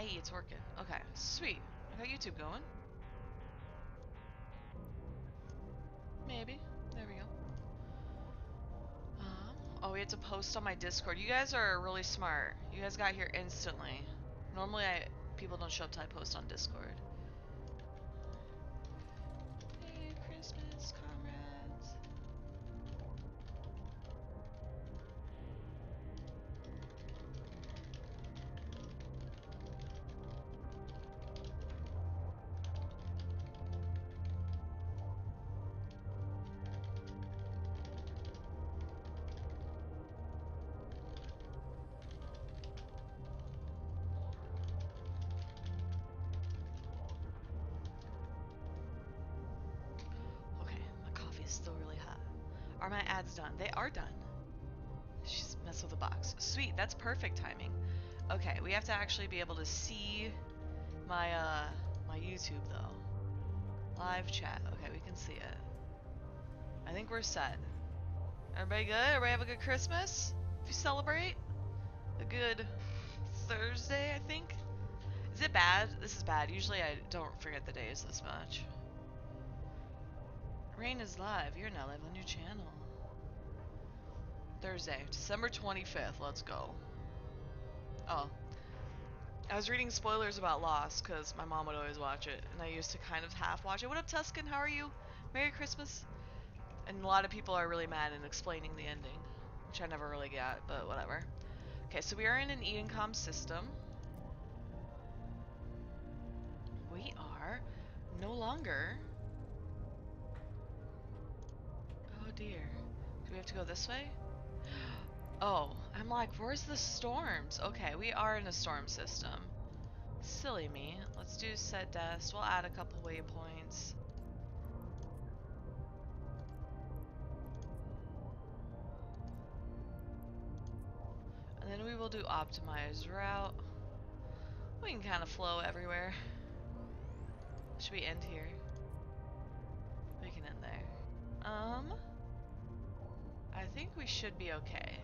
Hey, it's working. Okay, sweet. I got YouTube going. Maybe. There we go. Oh, we had to post on my Discord. You guys are really smart. You guys got here instantly. Normally, people don't show up till I post on Discord. Merry Christmas, comrades. Okay, my coffee is still really hot. Are my ads done? They are done. She's messed with the box. Sweet, that's perfect timing. Okay, we have to actually be able to see my my YouTube though. Live chat. Okay, we can see it. I think we're set. Everybody good? Everybody have a good Christmas? If you celebrate? A good Thursday, I think? Is it bad? This is bad. Usually I don't forget the days this much. Rain is live. You're now live on your channel. Thursday, December 25th. Let's go. Oh. I was reading spoilers about Lost because my mom would always watch it, and I used to kind of half watch it. What up, Tuscan? How are you? Merry Christmas. And a lot of people are really mad in explaining the ending, which I never really got, but whatever. Okay, so we are in an Edencom system. We are no longer... Oh dear. Do we have to go this way? Oh, I'm like, where's the storms? Okay, we are in a storm system. Silly me. Let's do set desk. We'll add a couple waypoints. And then we will do optimized route. We can kind of flow everywhere. Should we end here? We can end there. I think we should be okay.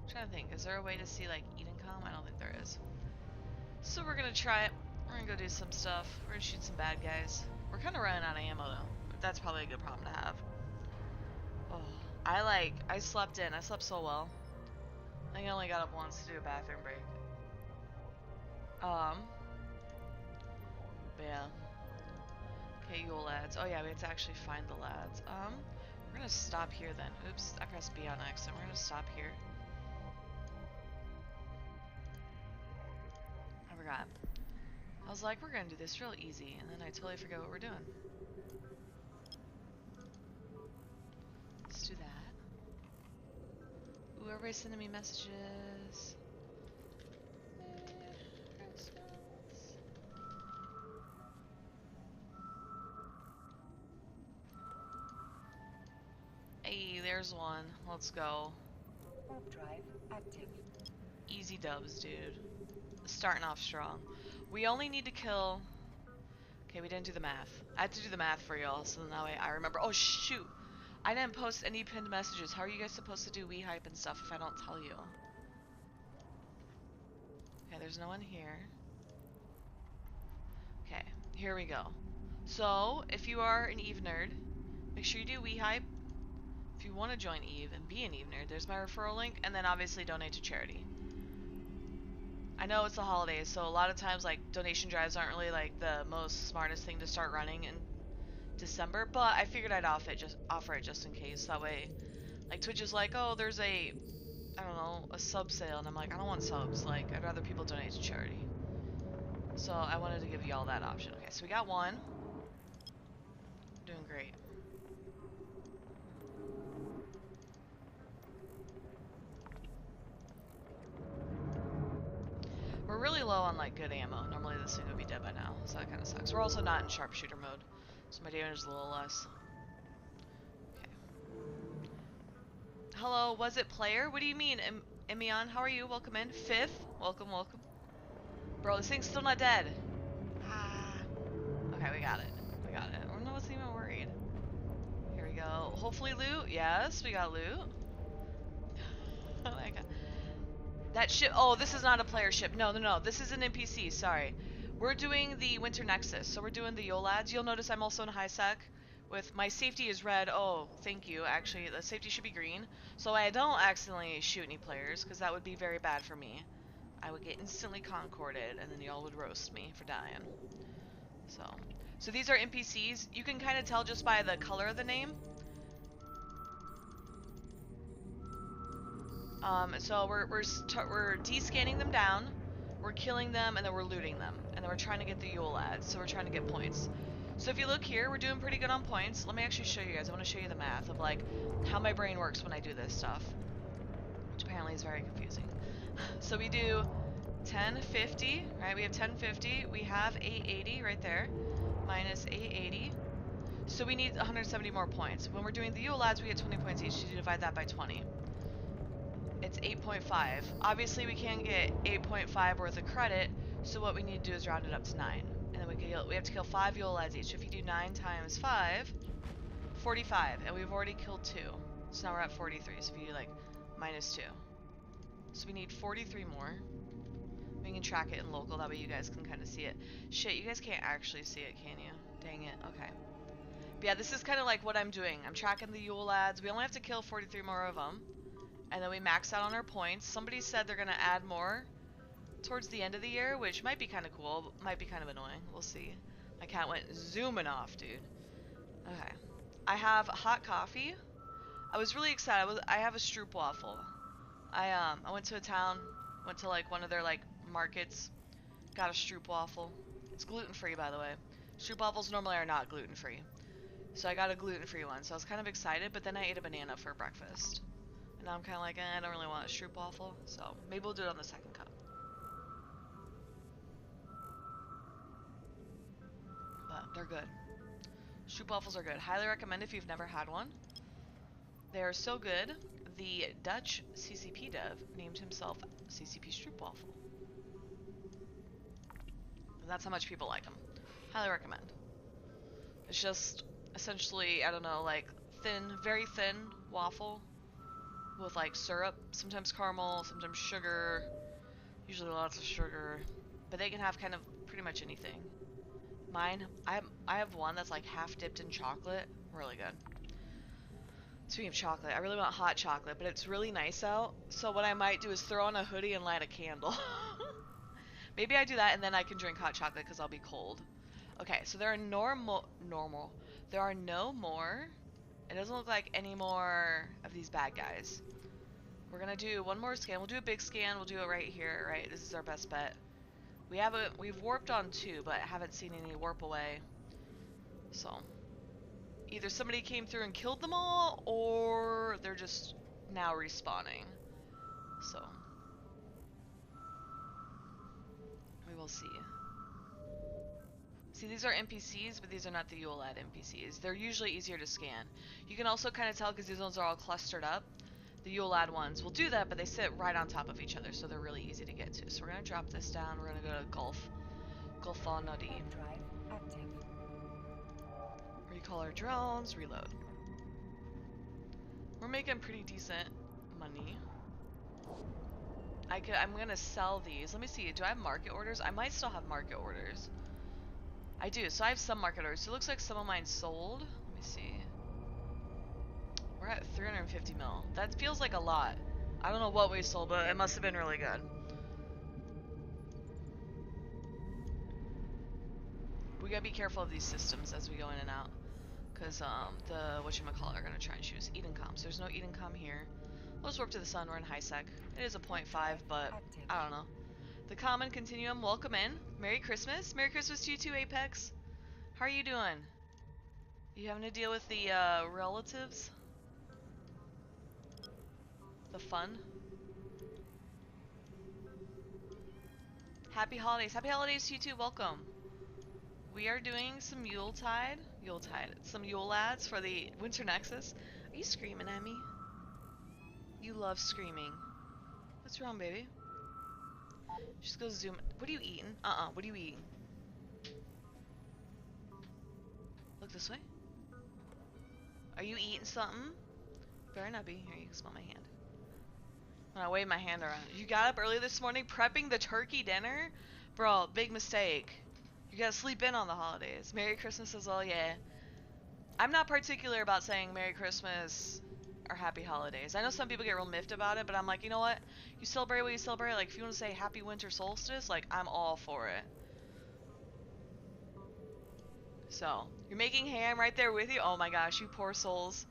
I'm trying to think, is there a way to see like Edencom? I don't think there is. So we're gonna try it. We're gonna go do some stuff. We're gonna shoot some bad guys. We're kind of running out of ammo though. That's probably a good problem to have. Oh, I slept in. I slept so well. I think I only got up once to do a bathroom break. But yeah. Okay, Yule lads. Oh yeah, we have to actually find the lads. We're gonna stop here then. Oops, I pressed B on accident. We're gonna stop here. I forgot. I was like, we're gonna do this real easy, and then I totally forget what we're doing. Let's do that. Ooh, everybody's sending me messages. Hey, there's one. Let's go. Warp drive active. Easy dubs, dude. Starting off strong. We only need to kill... Okay, we didn't do the math. I had to do the math for y'all, so that way I remember. Oh, shoot! I didn't post any pinned messages. How are you guys supposed to do Wii hype and stuff if I don't tell you? Okay, there's no one here. Okay, here we go. So, if you are an Eve nerd, make sure you do Wii hype. If you want to join Eve and be an Eve nerd, there's my referral link, and then obviously donate to charity. I know it's the holidays, so a lot of times like donation drives aren't really like the most smartest thing to start running in December, but I figured I'd offer it just in case. That way, like Twitch is like, oh, there's a, I don't know, a sub sale, and I'm like, I don't want subs. Like, I'd rather people donate to charity. So I wanted to give y'all that option. Okay, so we got one. Doing great. We're really low on like good ammo. Normally this thing would be dead by now, so that kind of sucks. We're also not in sharpshooter mode, so my damage is a little less. Okay. Hello, was it player? What do you mean, Emion? How are you? Welcome in. Fifth. Welcome, welcome. Bro, this thing's still not dead. Ah. Okay, we got it. We got it. I wasn't even worried. Here we go. Hopefully loot. Yes, we got loot. Oh my god. That ship. Oh, this is not a player ship. No, no, no. This is an NPC. Sorry. We're doing the Winter Nexus. So we're doing the Yolads. You'll notice I'm also in high sec. With my safety is red. Oh, thank you. Actually, the safety should be green. So I don't accidentally shoot any players, because that would be very bad for me. I would get instantly concorded, and then y'all would roast me for dying. So these are NPCs. You can kind of tell just by the color of the name. So we're descanning them down, we're killing them, and then we're looting them, and then we're trying to get the Yule ads. So we're trying to get points. So if you look here, we're doing pretty good on points. Let me actually show you guys. I want to show you the math of like how my brain works when I do this stuff, which apparently is very confusing. So we do 1050, right? We have 1050. We have 880 right there, minus 880. So we need 170 more points. When we're doing the Yule ads, we get 20 points each. So you divide that by 20. It's 8.5. Obviously, we can't get 8.5 worth of credit, so what we need to do is round it up to 9. And then we have to kill 5 Yolads each. So if you do 9 times 5, 45. And we've already killed 2. So now we're at 43. So if you do like minus 2. So we need 43 more. We can track it in local, that way you guys can kind of see it. Shit, you guys can't actually see it, can you? Dang it. Okay. But yeah, this is kind of like what I'm doing. I'm tracking the Yule ads. We only have to kill 43 more of them. And then we max out on our points. Somebody said they're going to add more towards the end of the year, which might be kind of cool, but might be kind of annoying. We'll see. My cat went zooming off, dude. Okay. I have hot coffee. I was really excited. I have a stroop waffle. I went to a town, went to like one of their like markets, got a stroop waffle. It's gluten-free, by the way. Stroop waffles normally are not gluten-free. So I got a gluten-free one. So I was kind of excited, but then I ate a banana for breakfast. And now I'm kind of like, I don't really want a stroop waffle, so maybe we'll do it on the second cup. But they're good. Stroop waffles are good. Highly recommend if you've never had one. They are so good, the Dutch CCP dev named himself CCP Stroop Waffle. And that's how much people like them. Highly recommend. It's just essentially, I don't know, like thin, very thin waffle with like syrup, sometimes caramel, sometimes sugar, usually lots of sugar, but they can have kind of pretty much anything. Mine, I have one that's like half dipped in chocolate, really good. Speaking of chocolate, I really want hot chocolate, but it's really nice out, so what I might do is throw on a hoodie and light a candle. Maybe I do that and then I can drink hot chocolate because I'll be cold. Okay, so there are there are no more, it doesn't look like any more of these bad guys. We're gonna do one more scan. We'll do a big scan. We'll do it right here, right? This is our best bet. We've warped on 2, but haven't seen any warp away. So either somebody came through and killed them all, or they're just now respawning. So we will see. See, these are NPCs, but these are not the Yolad NPCs. They're usually easier to scan. You can also kind of tell because these ones are all clustered up. The Yolad ones will do that, but they sit right on top of each other, so they're really easy to get to. So we're going to drop this down. We're going to go to Gulf al Nadim. Recall our drones, reload. We're making pretty decent money. I'm going to sell these. Let me see. Do I have market orders? I might still have market orders. I do. So I have some market orders. So it looks like some of mine sold. Let me see. We're at 350 mil. That feels like a lot. I don't know what we sold, but it must have been really good. We gotta be careful of these systems as we go in and out. Because the whatchamacallit are gonna try and choose Eden comms. There's no Eden comm here. Let's warp to the sun. We're in high sec. It is a 0.5, but I don't know. The common continuum, welcome in. Merry Christmas. Merry Christmas to you too, Apex. How are you doing? You having to deal with the relatives? The fun? Happy holidays. Happy holidays to you too. Welcome. We are doing some some Yule ads for the Winter Nexus. Are you screaming at me? You love screaming. What's wrong, baby? Just go zoom. What are you eating? What are you eating? Look this way. Are you eating something? Better not be. Here, you can smell my hand. I wave my hand around. You got up early this morning prepping the turkey dinner? Bro, big mistake. You gotta sleep in on the holidays. Merry Christmas as well, yeah. I'm not particular about saying Merry Christmas or Happy Holidays. I know some people get real miffed about it, but I'm like, you know what? You celebrate what you celebrate. Like, if you want to say Happy Winter Solstice, like, I'm all for it. So, you're making ham right there with you? Oh my gosh, you poor souls.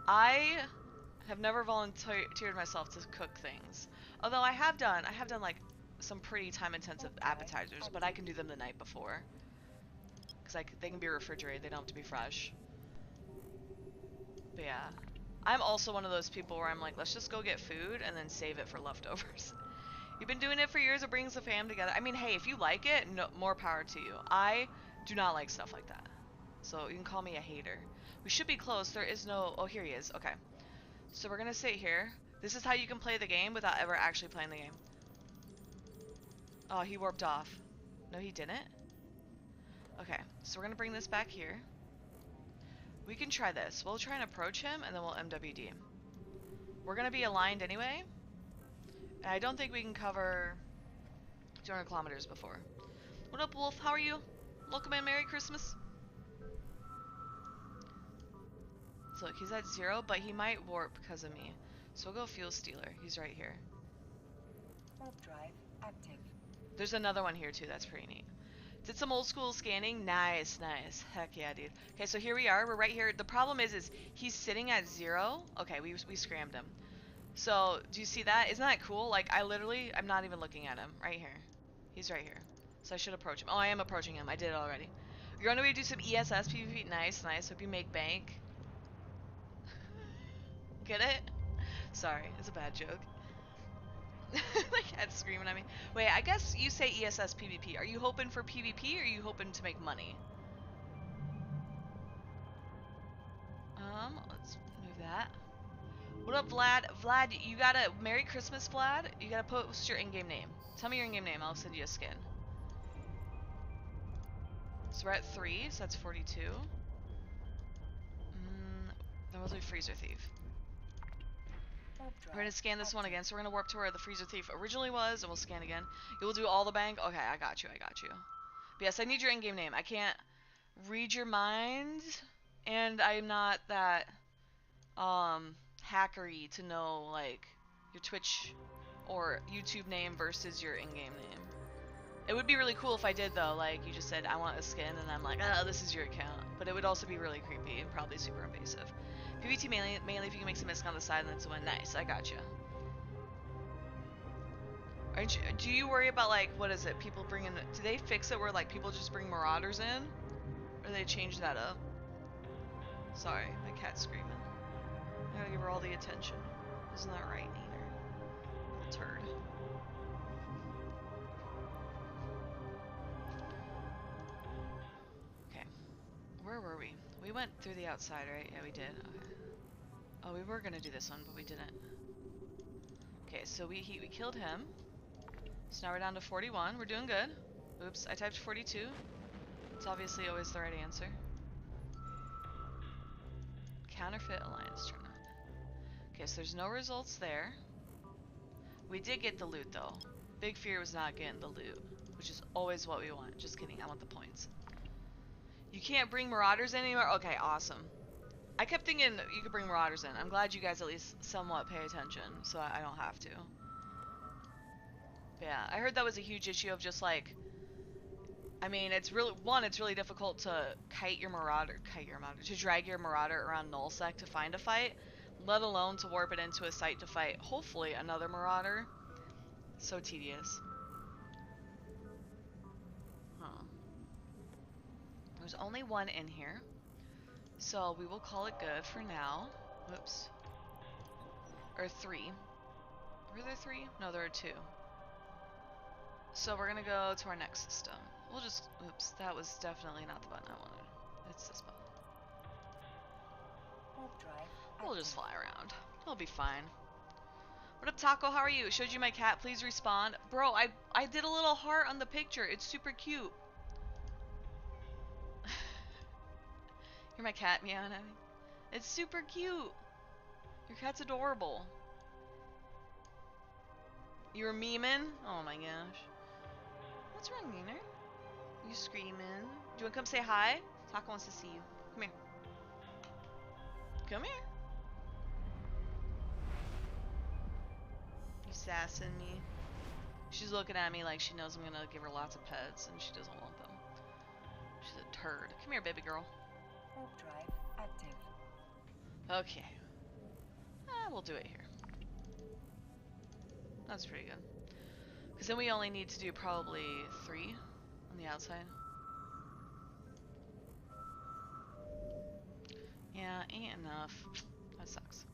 I have never volunteered myself to cook things. Although I have done like some pretty time-intensive appetizers, but I can do them the night before. Because they can be refrigerated, they don't have to be fresh. But yeah. I'm also one of those people where I'm like, let's just go get food and then save it for leftovers. You've been doing it for years, it brings the fam together. I mean, hey, if you like it, no, more power to you. I do not like stuff like that. So you can call me a hater. We should be close. There is no... Oh, here he is. Okay. So we're going to sit here. This is how you can play the game without ever actually playing the game. Oh, he warped off. No, he didn't. Okay. So we're going to bring this back here. We can try this. We'll try and approach him, and then we'll MWD. We're going to be aligned anyway. And I don't think we can cover 200 kilometers before. What up, Wolf? How are you? Welcome in. Merry Christmas. So look, he's at 0, but he might warp because of me. So we'll go Fuel Stealer. He's right here. Warp drive active. There's another one here too. That's pretty neat. Did some old school scanning. Nice, nice. Heck yeah, dude. Okay, so here we are. We're right here. The problem is he's sitting at 0. Okay, we scrammed him. So do you see that? Isn't that cool? Like I'm not even looking at him. Right here. He's right here. So I should approach him. Oh, I am approaching him. I did it already. You're on the way to do some ESS PvP. Nice, nice. Hope you make bank. Get it? Sorry, it's a bad joke. My cat's screaming at me. Wait, I guess you say ESS PvP. Are you hoping for PvP or are you hoping to make money? Let's move that. What up, Vlad? Vlad, you gotta... Merry Christmas, Vlad. You gotta post your in-game name. Tell me your in-game name. I'll send you a skin. So we're at 3, so that's 42. Then we'll do Freezer Thief. We're gonna scan this one again, so we're gonna warp to where the Freezer Thief originally was, and we'll scan again. You will do all the bank? Okay, I got you, I got you. But yes, I need your in-game name. I can't read your mind, and I'm not that, hackery to know, like, your Twitch or YouTube name versus your in-game name. It would be really cool if I did, though. Like, you just said, I want a skin, and I'm like, oh, this is your account. But it would also be really creepy and probably super invasive. PvT mainly if you can make some misc on the side, and then it's a win. Nice, I gotcha. Do you worry about, like, what is it? People bringing... Do they fix it where, like, people just bring Marauders in? Or they change that up? Sorry, my cat's screaming. I gotta give her all the attention. Isn't that right, Neener? Little turd. Okay. Where were we? We went through the outside, right? Yeah, we did. Okay. Oh, we were gonna do this one, but we didn't. Okay, so we killed him. So now we're down to 41. We're doing good. Oops, I typed 42. It's obviously always the right answer. Counterfeit Alliance turn on. Okay, so there's no results there. We did get the loot, though. Big fear was not getting the loot, which is always what we want. Just kidding, I want the points. You can't bring Marauders in anymore? Okay, awesome. I kept thinking you could bring Marauders in. I'm glad you guys at least somewhat pay attention, so I don't have to. But yeah, I heard that was a huge issue of just like... I mean, it's really difficult to to drag your Marauder around nullsec to find a fight, let alone to warp it into a site to fight, hopefully, another Marauder. So tedious. Huh. There's only one in here. So we will call it good for now. Whoops. Or 3. Were there 3? No, there are 2. So we're gonna go to our next system. We'll just... Oops, that was definitely not the button I wanted. It's this button. We'll just fly around. It'll be fine. What up, Taco? How are you? Showed you my cat. Please respond. Bro, I did a little heart on the picture. It's super cute. You're my cat meowing at me. It's super cute. Your cat's adorable. You were memeing? Oh my gosh. What's wrong, Meaner? You screaming? Do you want to come say hi? Taka wants to see you. Come here. Come here. You sassing me? She's looking at me like she knows I'm gonna give her lots of pets and she doesn't want them. She's a turd. Come here, baby girl. Warp drive active. Okay. We'll do it here. That's pretty good. Because then we only need to do probably 3 on the outside. Yeah, ain't enough. That sucks.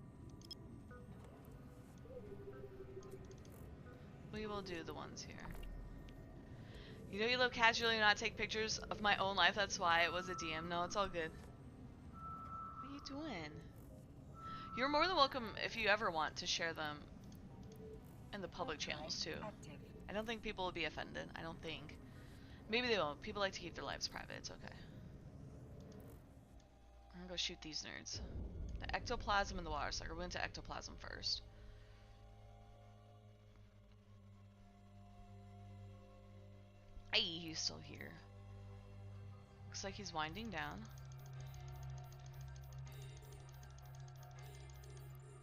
We will do the ones here. You know you love casually not take pictures of my own life, that's why it was a DM. No, it's all good. What are you doing? You're more than welcome if you ever want to share them in the public channels too. Active. I don't think people will be offended. I don't think. Maybe they won't. People like to keep their lives private. It's okay. I'm gonna go shoot these nerds. The ectoplasm and the water sucker. We went to ectoplasm first. Hey, he's still here. Looks like he's winding down.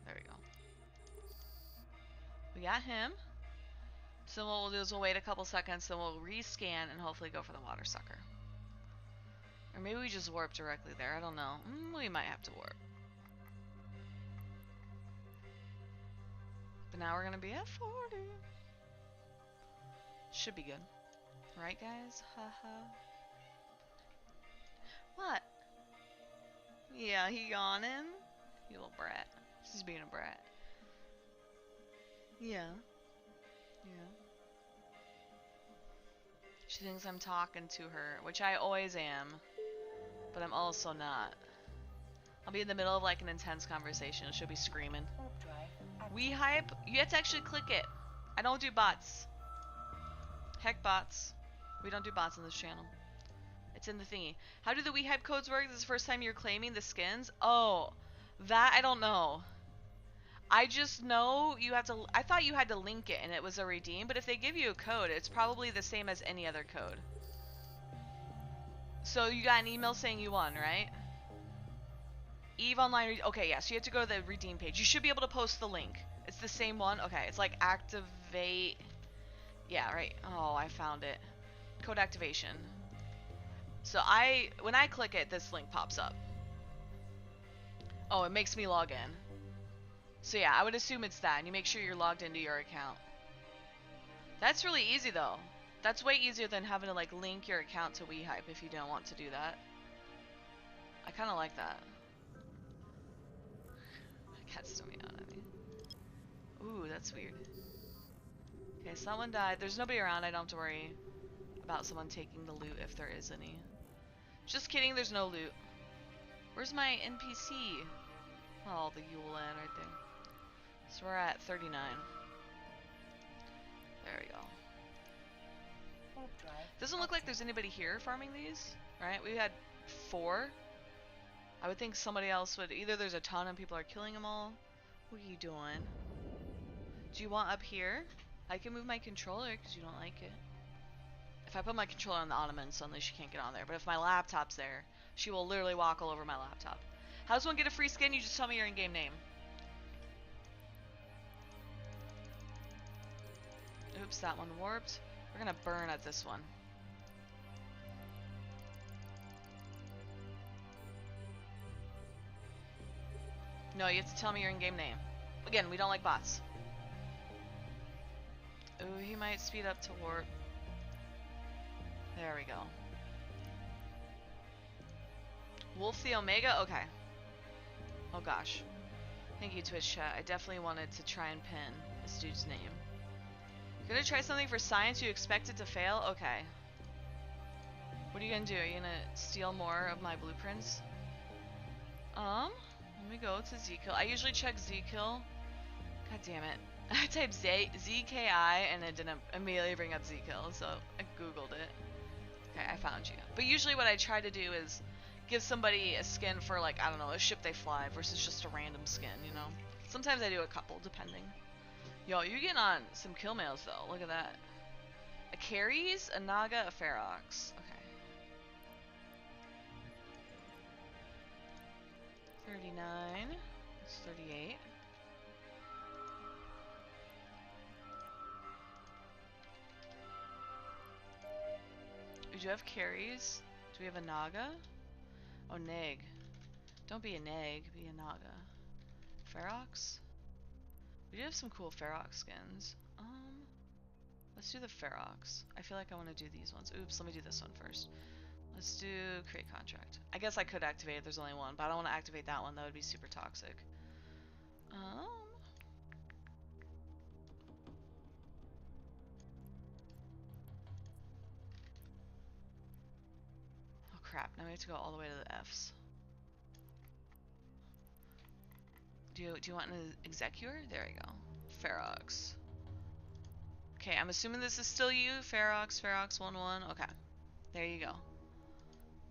There we go. We got him. So what we'll do is we'll wait a couple seconds, then we'll rescan and hopefully go for the water sucker. Or maybe we just warp directly there. I don't know. We might have to warp. But now we're gonna be at 40. Should be good. Right, guys? Haha. What? Yeah, he yawning? You little brat. She's being a brat. Yeah. Yeah. She thinks I'm talking to her, which I always am. But I'm also not. I'll be in the middle of like an intense conversation. She'll be screaming. We hype? You have to actually click it. I don't do bots. Heck bots. We don't do bots on this channel. It's in the thingy. How do the We Hype codes work? This is the first time you're claiming the skins? Oh, that I don't know. I just know you have to... I thought you had to link it and it was a redeem, but if they give you a code, it's probably the same as any other code. So you got an email saying you won, right? Eve Online... Okay, yeah, so you have to go to the redeem page. You should be able to post the link. It's the same one? Okay, it's like activate... Yeah, right. Oh, I found it. Code activation. So when I click it, this link pops up. Oh, it makes me log in. So yeah, I would assume it's that, and you make sure you're logged into your account. That's really easy though. That's way easier than having to like link your account to WeHype if you don't want to do that. I kind of like that. My cat's still meowing at me. Ooh, that's weird. Okay, someone died. There's nobody around. I don't have to worry about someone taking the loot if there is any. Just kidding, there's no loot. Where's my NPC? Oh, the Yule Land right there. So we're at 39. There we go. Doesn't look like there's anybody here farming these, right? We had 4. I would think somebody else would. Either there's a ton and people are killing them all. What are you doing? Do you want up here? I can move my controller because you don't like it. If I put my controller on the ottoman, suddenly she can't get on there. But if my laptop's there, she will literally walk all over my laptop. How does one get a free skin? You just tell me your in-game name. Oops, that one warped. We're gonna burn at this one. No, you have to tell me your in-game name. Again, we don't like bots. Ooh, he might speed up to warp. There we go. Wolf the Omega? Okay. Oh gosh. Thank you, Twitch chat. I definitely wanted to try and pin this dude's name. You're gonna try something for science, you expect it to fail? Okay. What are you gonna do? Are you gonna steal more of my blueprints? Let me go to Z-Kill. I usually check Z-Kill. God damn it. I typed ZKI and it didn't immediately bring up Z-Kill, so I googled it. Okay, I found you. But usually what I try to do is give somebody a skin for, like, I don't know, a ship they fly versus just a random skin, you know? Sometimes I do a couple, depending. Yo, you're getting on some kill mails though. Look at that. A Carries, a Naga, a Ferox. Okay. 39. That's 38. Do you have Carries? Do we have a Naga? Oh, Neg. Don't be a Neg, be a Naga. Ferox? We do have some cool Ferox skins. Let's do the Ferox. I feel like I want to do these ones. Oops, let me do this one first. Let's do create contract. I guess I could activate it, there's only one, but I don't want to activate that one. That would be super toxic. Oh crap, now we have to go all the way to the Fs. Do you want an Executor? There we go. Ferox. Okay, I'm assuming this is still you. Ferox, Ferox 1-1. Okay. There you go.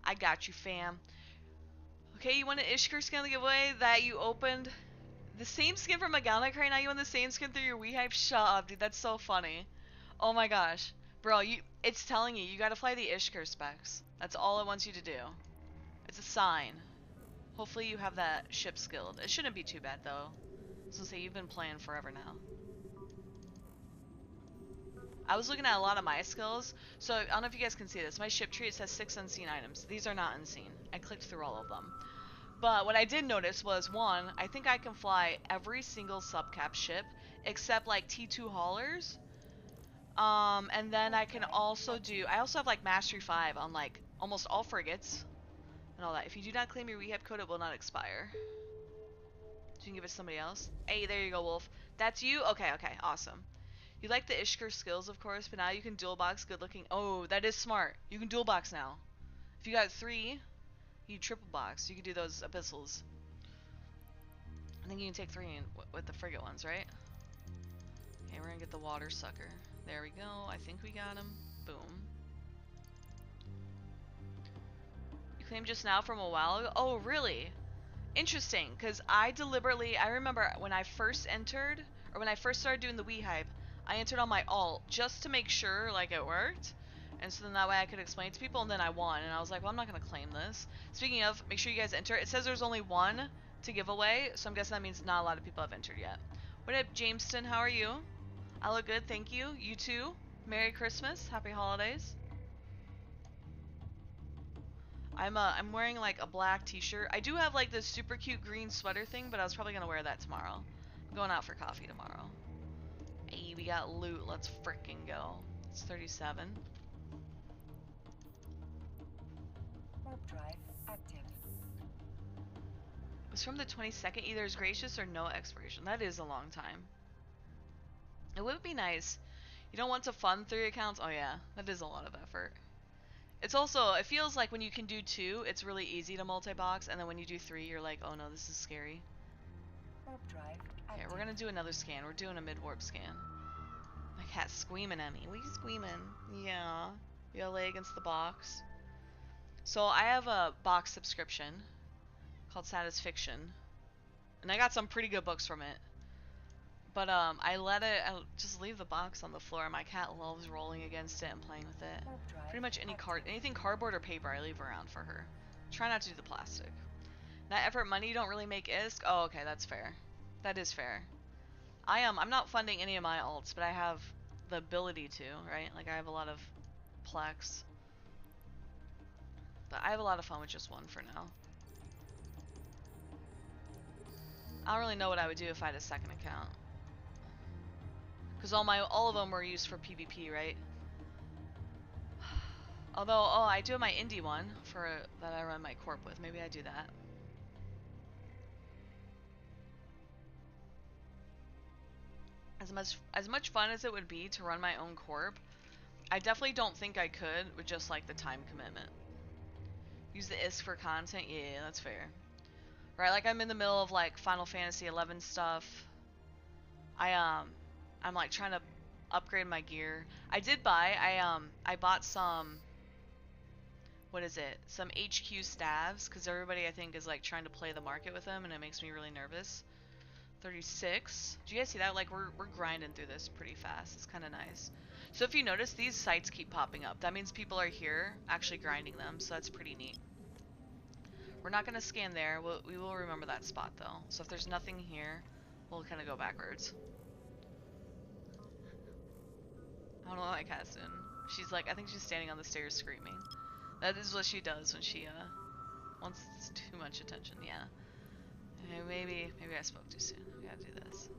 I got you, fam. Okay, you want an Ishkur skin on the giveaway that you opened? The same skin from Magonic right now? You want the same skin through your WeHype? Shut up, dude. That's so funny. Oh my gosh. Bro, it's telling you, you gotta fly the Ishkur specs. That's all it wants you to do. It's a sign. Hopefully you have that ship skilled. It shouldn't be too bad, though. So say you've been playing forever now. I was looking at a lot of my skills, so I don't know if you guys can see this. My ship tree, it says 6 unseen items. These are not unseen. I clicked through all of them. But what I did notice was, one, I think I can fly every single subcap ship, except like T2 haulers. And then I can also I also have like Mastery 5 on like almost all frigates and all that. If you do not claim your rehab code, it will not expire. So you can give it to somebody else. Hey, there you go, Wolf. That's you? Okay, okay, awesome. You like the Ishkur skills, of course, but now you can dual box good looking. Oh, that is smart. You can dual box now. If you got 3, you triple box. You can do those abyssals. I think you can take 3 with the frigate ones, right? Okay, we're gonna get the water sucker. There we go. I think we got him. Boom. You claimed just now from a while ago? Oh, really? Interesting, because I remember when I first entered, or when I first started doing the WeHype, I entered on my alt just to make sure, like, it worked. And so then that way I could explain it to people, and then I won. And I was like, well, I'm not going to claim this. Speaking of, make sure you guys enter. It says there's only 1 to give away, so I'm guessing that means not a lot of people have entered yet. What up, Jameston? How are you? I look good, thank you. You too. Merry Christmas. Happy holidays. I'm wearing like a black t-shirt. I do have like this super cute green sweater thing, but I was probably gonna wear that tomorrow. I'm going out for coffee tomorrow. Hey, we got loot. Let's frickin' go. It's 37. Warp drive active. It's from the 22nd. Either is gracious or no expiration. That is a long time. It would be nice. You don't want to fund 3 accounts? Oh yeah, that is a lot of effort. It's also, it feels like when you can do 2, it's really easy to multi-box, and then when you do 3, you're like, oh no, this is scary. Warp drive active. Okay, we're gonna do another scan. We're doing a mid-warp scan. My cat's squeaming at me. What are you squeaming? Yeah. You gotta lay against the box. So I have a box subscription called Satisfiction, and I got some pretty good books from it. But I'll just leave the box on the floor. My cat loves rolling against it and playing with it. Pretty much anything cardboard or paper I leave around for her. Try not to do the plastic. That effort money you don't really make ISK? Oh, okay, that's fair. That is fair. I'm not funding any of my alts, but I have the ability to, right? Like I have a lot of Plex. But I have a lot of fun with just 1 for now. I don't really know what I would do if I had a second account. Because all of them were used for PvP, right? Although, oh, I do have my indie one that I run my corp with. Maybe I do that. As much fun as it would be to run my own corp, I definitely don't think I could with just like the time commitment. Use the ISK for content? Yeah, that's fair. Right, like I'm in the middle of like Final Fantasy 11 stuff. I'm like trying to upgrade my gear. I bought some, what is it? Some HQ staves, because everybody I think is like trying to play the market with them, and it makes me really nervous. 36. Do you guys see that? Like, we're grinding through this pretty fast. It's kind of nice. So if you notice, these sites keep popping up. That means people are here actually grinding them, so that's pretty neat. We're not going to scan there. We will remember that spot, though. So if there's nothing here, we'll kind of go backwards. I don't know what my cat's doing. She's like, I think she's standing on the stairs screaming. That is what she does when she, wants too much attention, yeah. Maybe I spoke too soon. We gotta do this.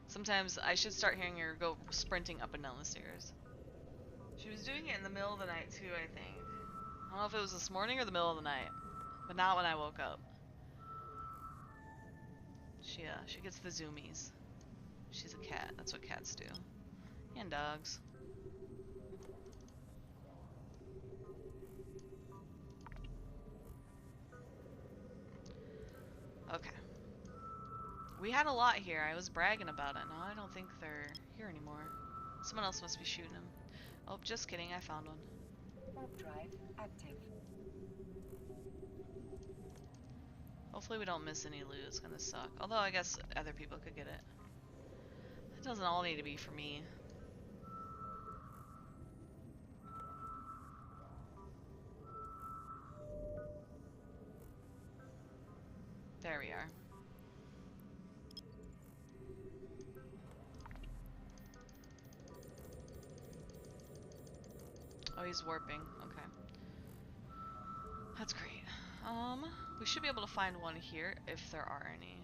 Sometimes I should start hearing her go sprinting up and down the stairs. She was doing it in the middle of the night too, I think. I don't know if it was this morning or the middle of the night, but not when I woke up. She gets the zoomies. She's a cat. That's what cats do. And dogs. Okay. We had a lot here. I was bragging about it. No, I don't think they're here anymore. Someone else must be shooting them. Oh, just kidding. I found one. Warp drive active. Hopefully we don't miss any loot. It's gonna suck. Although I guess other people could get it. It doesn't all need to be for me. There we are. Oh, he's warping. Okay. That's great. We should be able to find one here if there are any.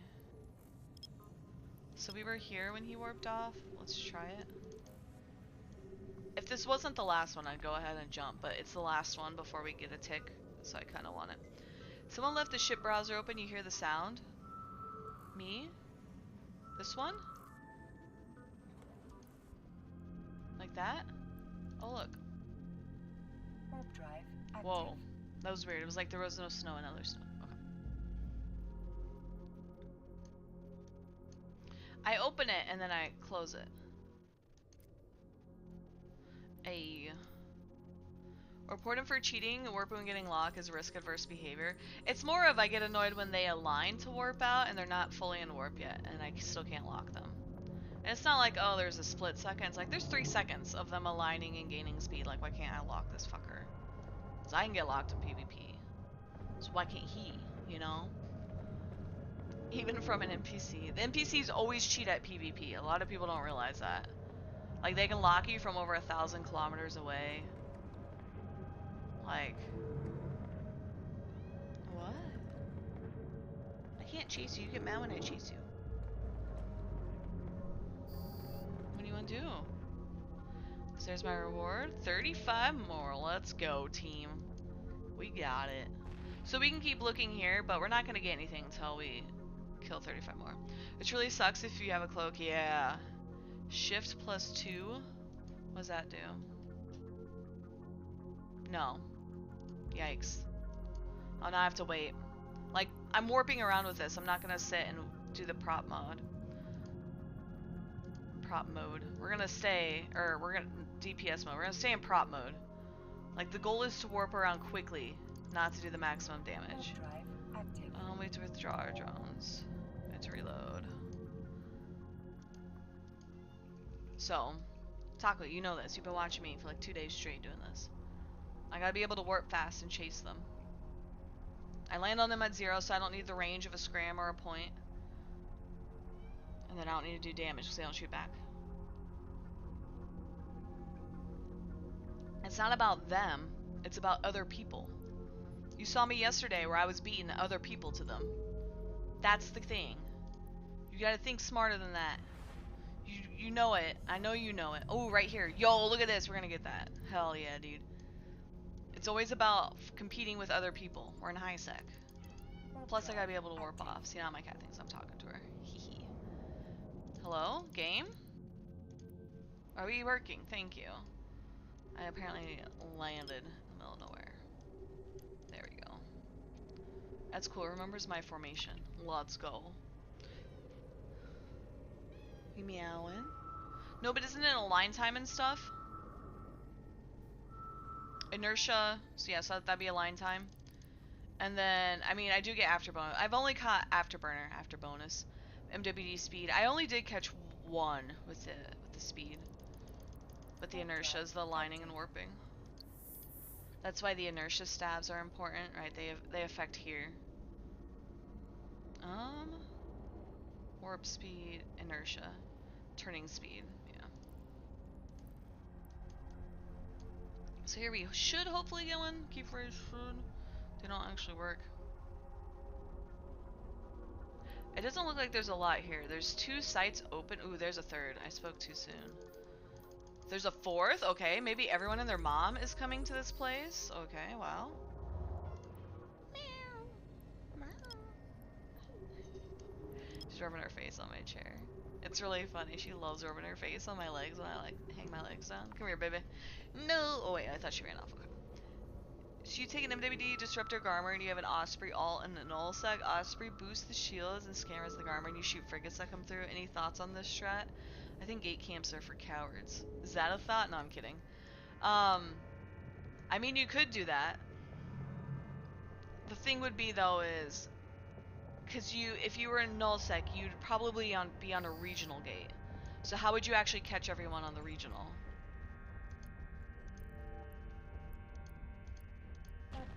So we were here when he warped off. Let's try it. If this wasn't the last one, I'd go ahead and jump, but it's the last one before we get a tick, so I kind of want it. Someone left the ship browser open. You hear the sound? Me? This one? Like that? Oh, look. Warp drive active. Whoa. That was weird. It was like there was no snow and other snow. Okay. I open it and then I close it. Report him for cheating. Warping and getting locked is risk-adverse behavior. It's more of I get annoyed when they align to warp out and they're not fully in warp yet, and I still can't lock them. And it's not like, oh, there's a split second. It's like, there's 3 seconds of them aligning and gaining speed. Like, why can't I lock this fucker? Because I can get locked in PvP. So why can't he, you know? Even from an NPC. The NPCs always cheat at PvP. A lot of people don't realize that. Like, they can lock you from over 1,000 kilometers away. Like... What? I can't chase you. You get mad when I chase you. What do you want to do? So there's my reward. 35 more. Let's go, team. We got it. So we can keep looking here, but we're not going to get anything until we kill 35 more. Which really sucks if you have a cloak. Yeah. Shift +2. What does that do? No. Yikes. Oh, now I have to wait. Like, I'm warping around with this. I'm not going to sit and do the prop mode. Prop mode. We're going to stay, or we're going to DPS mode. We're going to stay in prop mode. Like, the goal is to warp around quickly, not to do the maximum damage. Warp drive active. We have to withdraw our drones. We have to reload. So, Taco, you know this. You've been watching me for like 2 days straight doing this. I gotta be able to warp fast and chase them. I land on them at 0, so I don't need the range of a scram or a point. And then I don't need to do damage because they don't shoot back. It's not about them, it's about other people. You saw me yesterday where I was beating other people to them. That's the thing. You gotta think smarter than that. You know it. I know you know it. Oh, right here. Yo, look at this. We're gonna get that. Hell yeah, dude. It's always about competing with other people. We're in high sec. Plus, I gotta be able to warp off. See, now my cat thinks I'm talking to her. Hee. Hello? Game? Are we working? Thank you. I apparently landed in the middle of nowhere. There we go. That's cool. Remembers my formation. Let's go. You meowing? No, but isn't it align time and stuff? Inertia. So yeah, so that'd be align time. And then, I mean, I do get afterbonus. I've only caught after bonus. MWD speed. I only did catch one with the speed. But the inertia is the lining and warping. That's why the inertia stabs are important, right? They affect here. Warp speed, inertia, turning speed, yeah. So here we should hopefully get one. Keyframes should. They don't actually work. It doesn't look like there's a lot here. There's 2 sites open. Ooh, there's a third. I spoke too soon. There's a 4th? Okay, maybe everyone and their mom is coming to this place. Okay, wow. She's rubbing her face on my chair. It's really funny. She loves rubbing her face on my legs when I like hang my legs down. Come here, baby. No. Oh wait, I thought she ran off. Okay. So you take an MWD Disruptor Garmer and you have an Osprey alt and an Nullsec. Osprey boosts the shields and scammers the Garmer and you shoot frigates that come through. Any thoughts on this strat? I think gate camps are for cowards. Is that a thought? No, I'm kidding. I mean, you could do that. The thing would be though is, because if you were in nullsec, you'd probably be on a regional gate. So how would you actually catch everyone on the regional?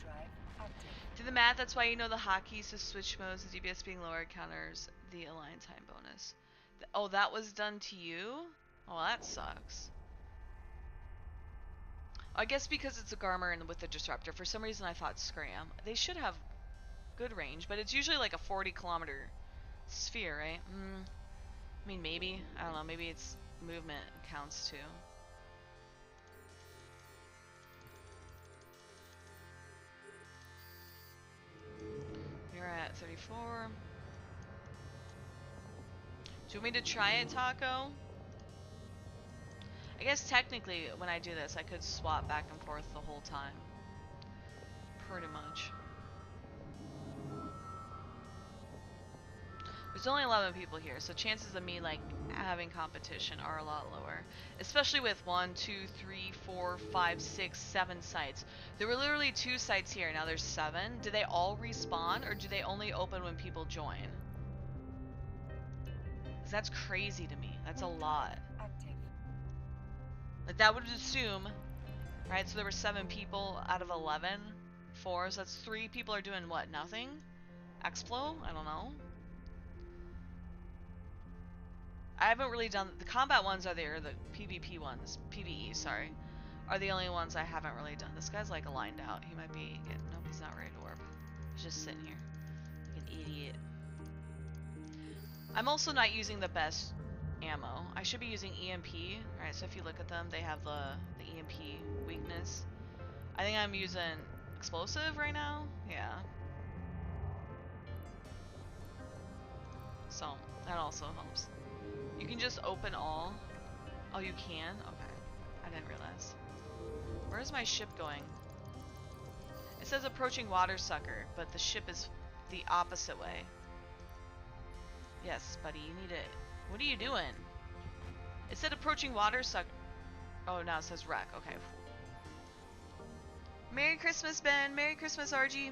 Drive active. Do the math, that's why you know the hotkeys to switch modes, the DPS being lower counters the align time bonus. Oh, that was done to you? Oh, that sucks. I guess because it's a Garmer and with the Disruptor, for some reason I thought Scram. They should have good range, but it's usually like a 40-kilometer sphere, right? I mean, maybe. I don't know. Maybe it's movement counts too. You're at 34. Do you want me to try it, Taco? I guess technically when I do this, I could swap back and forth the whole time. Pretty much. There's only 11 people here, so chances of me like having competition are a lot lower. Especially with 1, 2, 3, 4, 5, 6, 7 sites. There were literally 2 sites here, now there's 7. Do they all respawn, or do they only open when people join? Because that's crazy to me. That's a lot. Active. Like that would assume, right? So there were 7 people out of 11. 4, so that's 3 people are doing what? Nothing? Explo? I don't know. I haven't really done the combat ones. Are there the PvP ones? PvE, sorry, are the only ones I haven't really done. This guy's like aligned out. He might be getting. Nope, he's not ready to warp. He's just sitting here like an idiot. I'm also not using the best ammo. I should be using EMP. Alright, so if you look at them, they have the EMP weakness. I think I'm using explosive right now. Yeah. So that also helps. You can just open all. Oh, you can? Okay. I didn't realize. Where's my ship going? It says approaching water sucker, but the ship is the opposite way. Yes, buddy, you need it. What are you doing? It said approaching water sucker. Oh, now it says wreck. Okay. Merry Christmas, Ben. Merry Christmas, RG.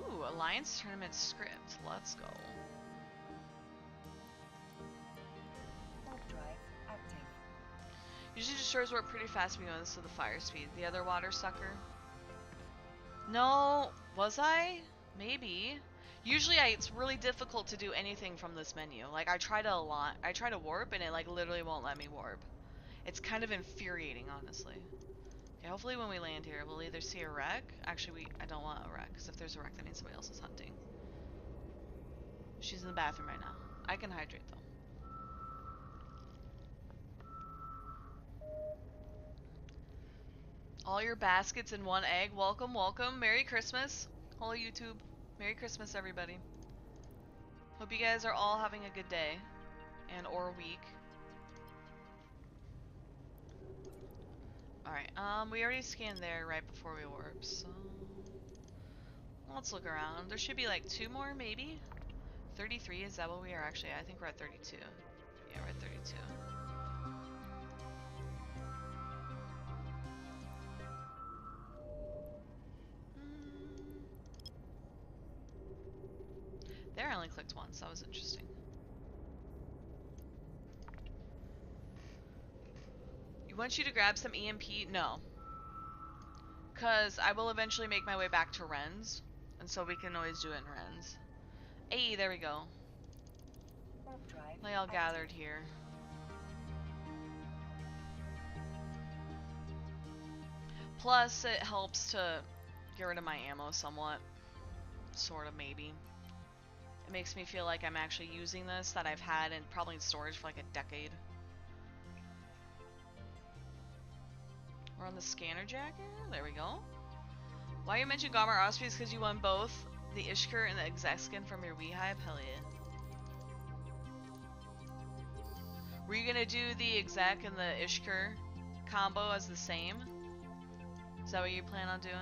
Ooh, Alliance Tournament script. Let's go. Drive active. Usually destroyers work pretty fast when you go this to the fire speed. The other water sucker. No, was I? Maybe. Usually it's really difficult to do anything from this menu. Like I try to warp and it like literally won't let me warp. It's kind of infuriating, honestly. Okay, hopefully when we land here, we'll either see a wreck. Actually, I don't want a wreck, because if there's a wreck, that means somebody else is hunting. She's in the bathroom right now. I can hydrate, though. All your baskets in one egg. Welcome, welcome. Merry Christmas. Hello, YouTube. Merry Christmas, everybody. Hope you guys are all having a good day. And or week. Alright, we already scanned there right before we warp, so... Let's look around. There should be like 2 more, maybe? 33, is that what we are actually? I think we're at 32. Yeah, we're at 32. There only clicked once. That was interesting. You want you to grab some EMP? No. Because I will eventually make my way back to Ren's. And so we can always do it in Ren's. Hey, there we go. Warp drive They all active. gathered here. Plus, it helps to get rid of my ammo somewhat. Sort of, maybe. It makes me feel like I'm actually using this that I've had in probably in storage for like a decade. We're on the scanner jacket. There we go. Why you mentioned Gomer Osprey is because you won both the Ishkur and the exec skin from your Weehive? Hell yeah. Were you gonna do the exec and the Ishkur combo as the same? Is that what you plan on doing?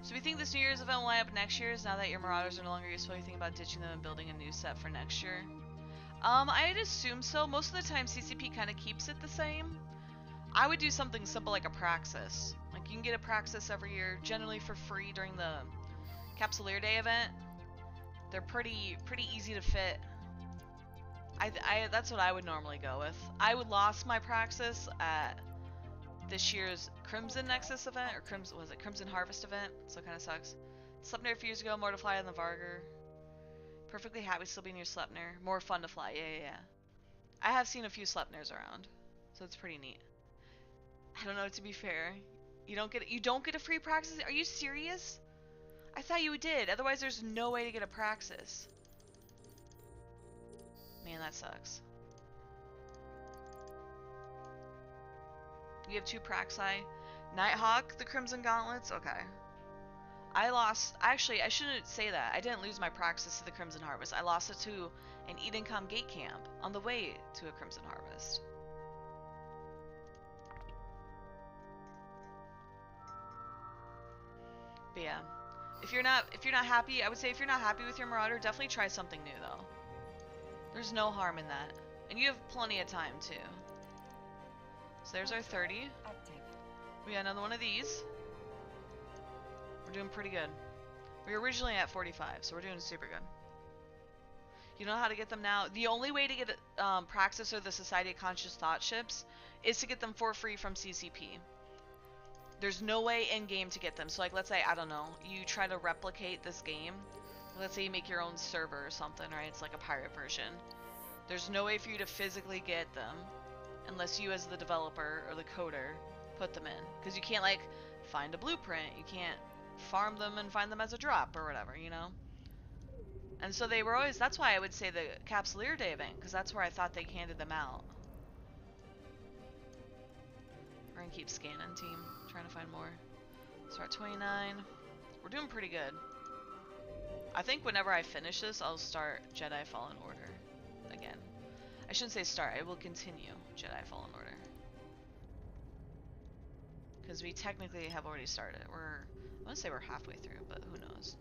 So we think this New Year's event will line up next year's now that your Marauders are no longer useful. You think about ditching them and building a new set for next year? I'd assume so. Most of the time CCP kind of keeps it the same. I would do something simple like a Praxis. Like you can get a Praxis every year, generally for free during the Capsuleer Day event. They're pretty easy to fit. That's what I would normally go with. I would lost my Praxis at this year's Crimson Nexus event, or Crimson Harvest event, so it kind of sucks. Sleipnir a few years ago, more to fly than the Vargur. Perfectly happy still being your Sleipnir. More fun to fly, yeah. I have seen a few Sleipnirs around, so it's pretty neat. I don't know, to be fair. You don't get a free Praxis? Are you serious? I thought you did, otherwise there's no way to get a Praxis. Man, that sucks. You have 2 Praxi. Nighthawk, the Crimson Gauntlets? Okay. Actually, I shouldn't say that. I didn't lose my Praxis to the Crimson Harvest. I lost it to an Edencom Gate Camp on the way to a Crimson Harvest. But yeah. If you're not happy, I would say if you're not happy with your Marauder, definitely try something new though. There's no harm in that. And you have plenty of time too. So there's our 30. Active. We got another one of these. We're doing pretty good. We were originally at 45, so we're doing super good. You know how to get them now? The only way to get Praxis or the Society of Conscious Thought ships is to get them for free from CCP. There's no way in-game to get them. So like, let's say, I don't know, you try to replicate this game. Let's say you make your own server or something, right? It's like a pirate version. There's no way for you to physically get them unless you as the developer or the coder put them in. Because you can't like find a blueprint. You can't farm them and find them as a drop or whatever, you know? And so they were always, that's why I would say the Capsuleer Day event, because that's where I thought they handed them out. We're gonna keep scanning, team. Trying to find more. So we're at 29. We're doing pretty good. I think whenever I finish this, I'll start Jedi Fallen Order again. I shouldn't say start, I will continue Jedi Fallen Order. Because we technically have already started. I want to say we're halfway through, but who knows.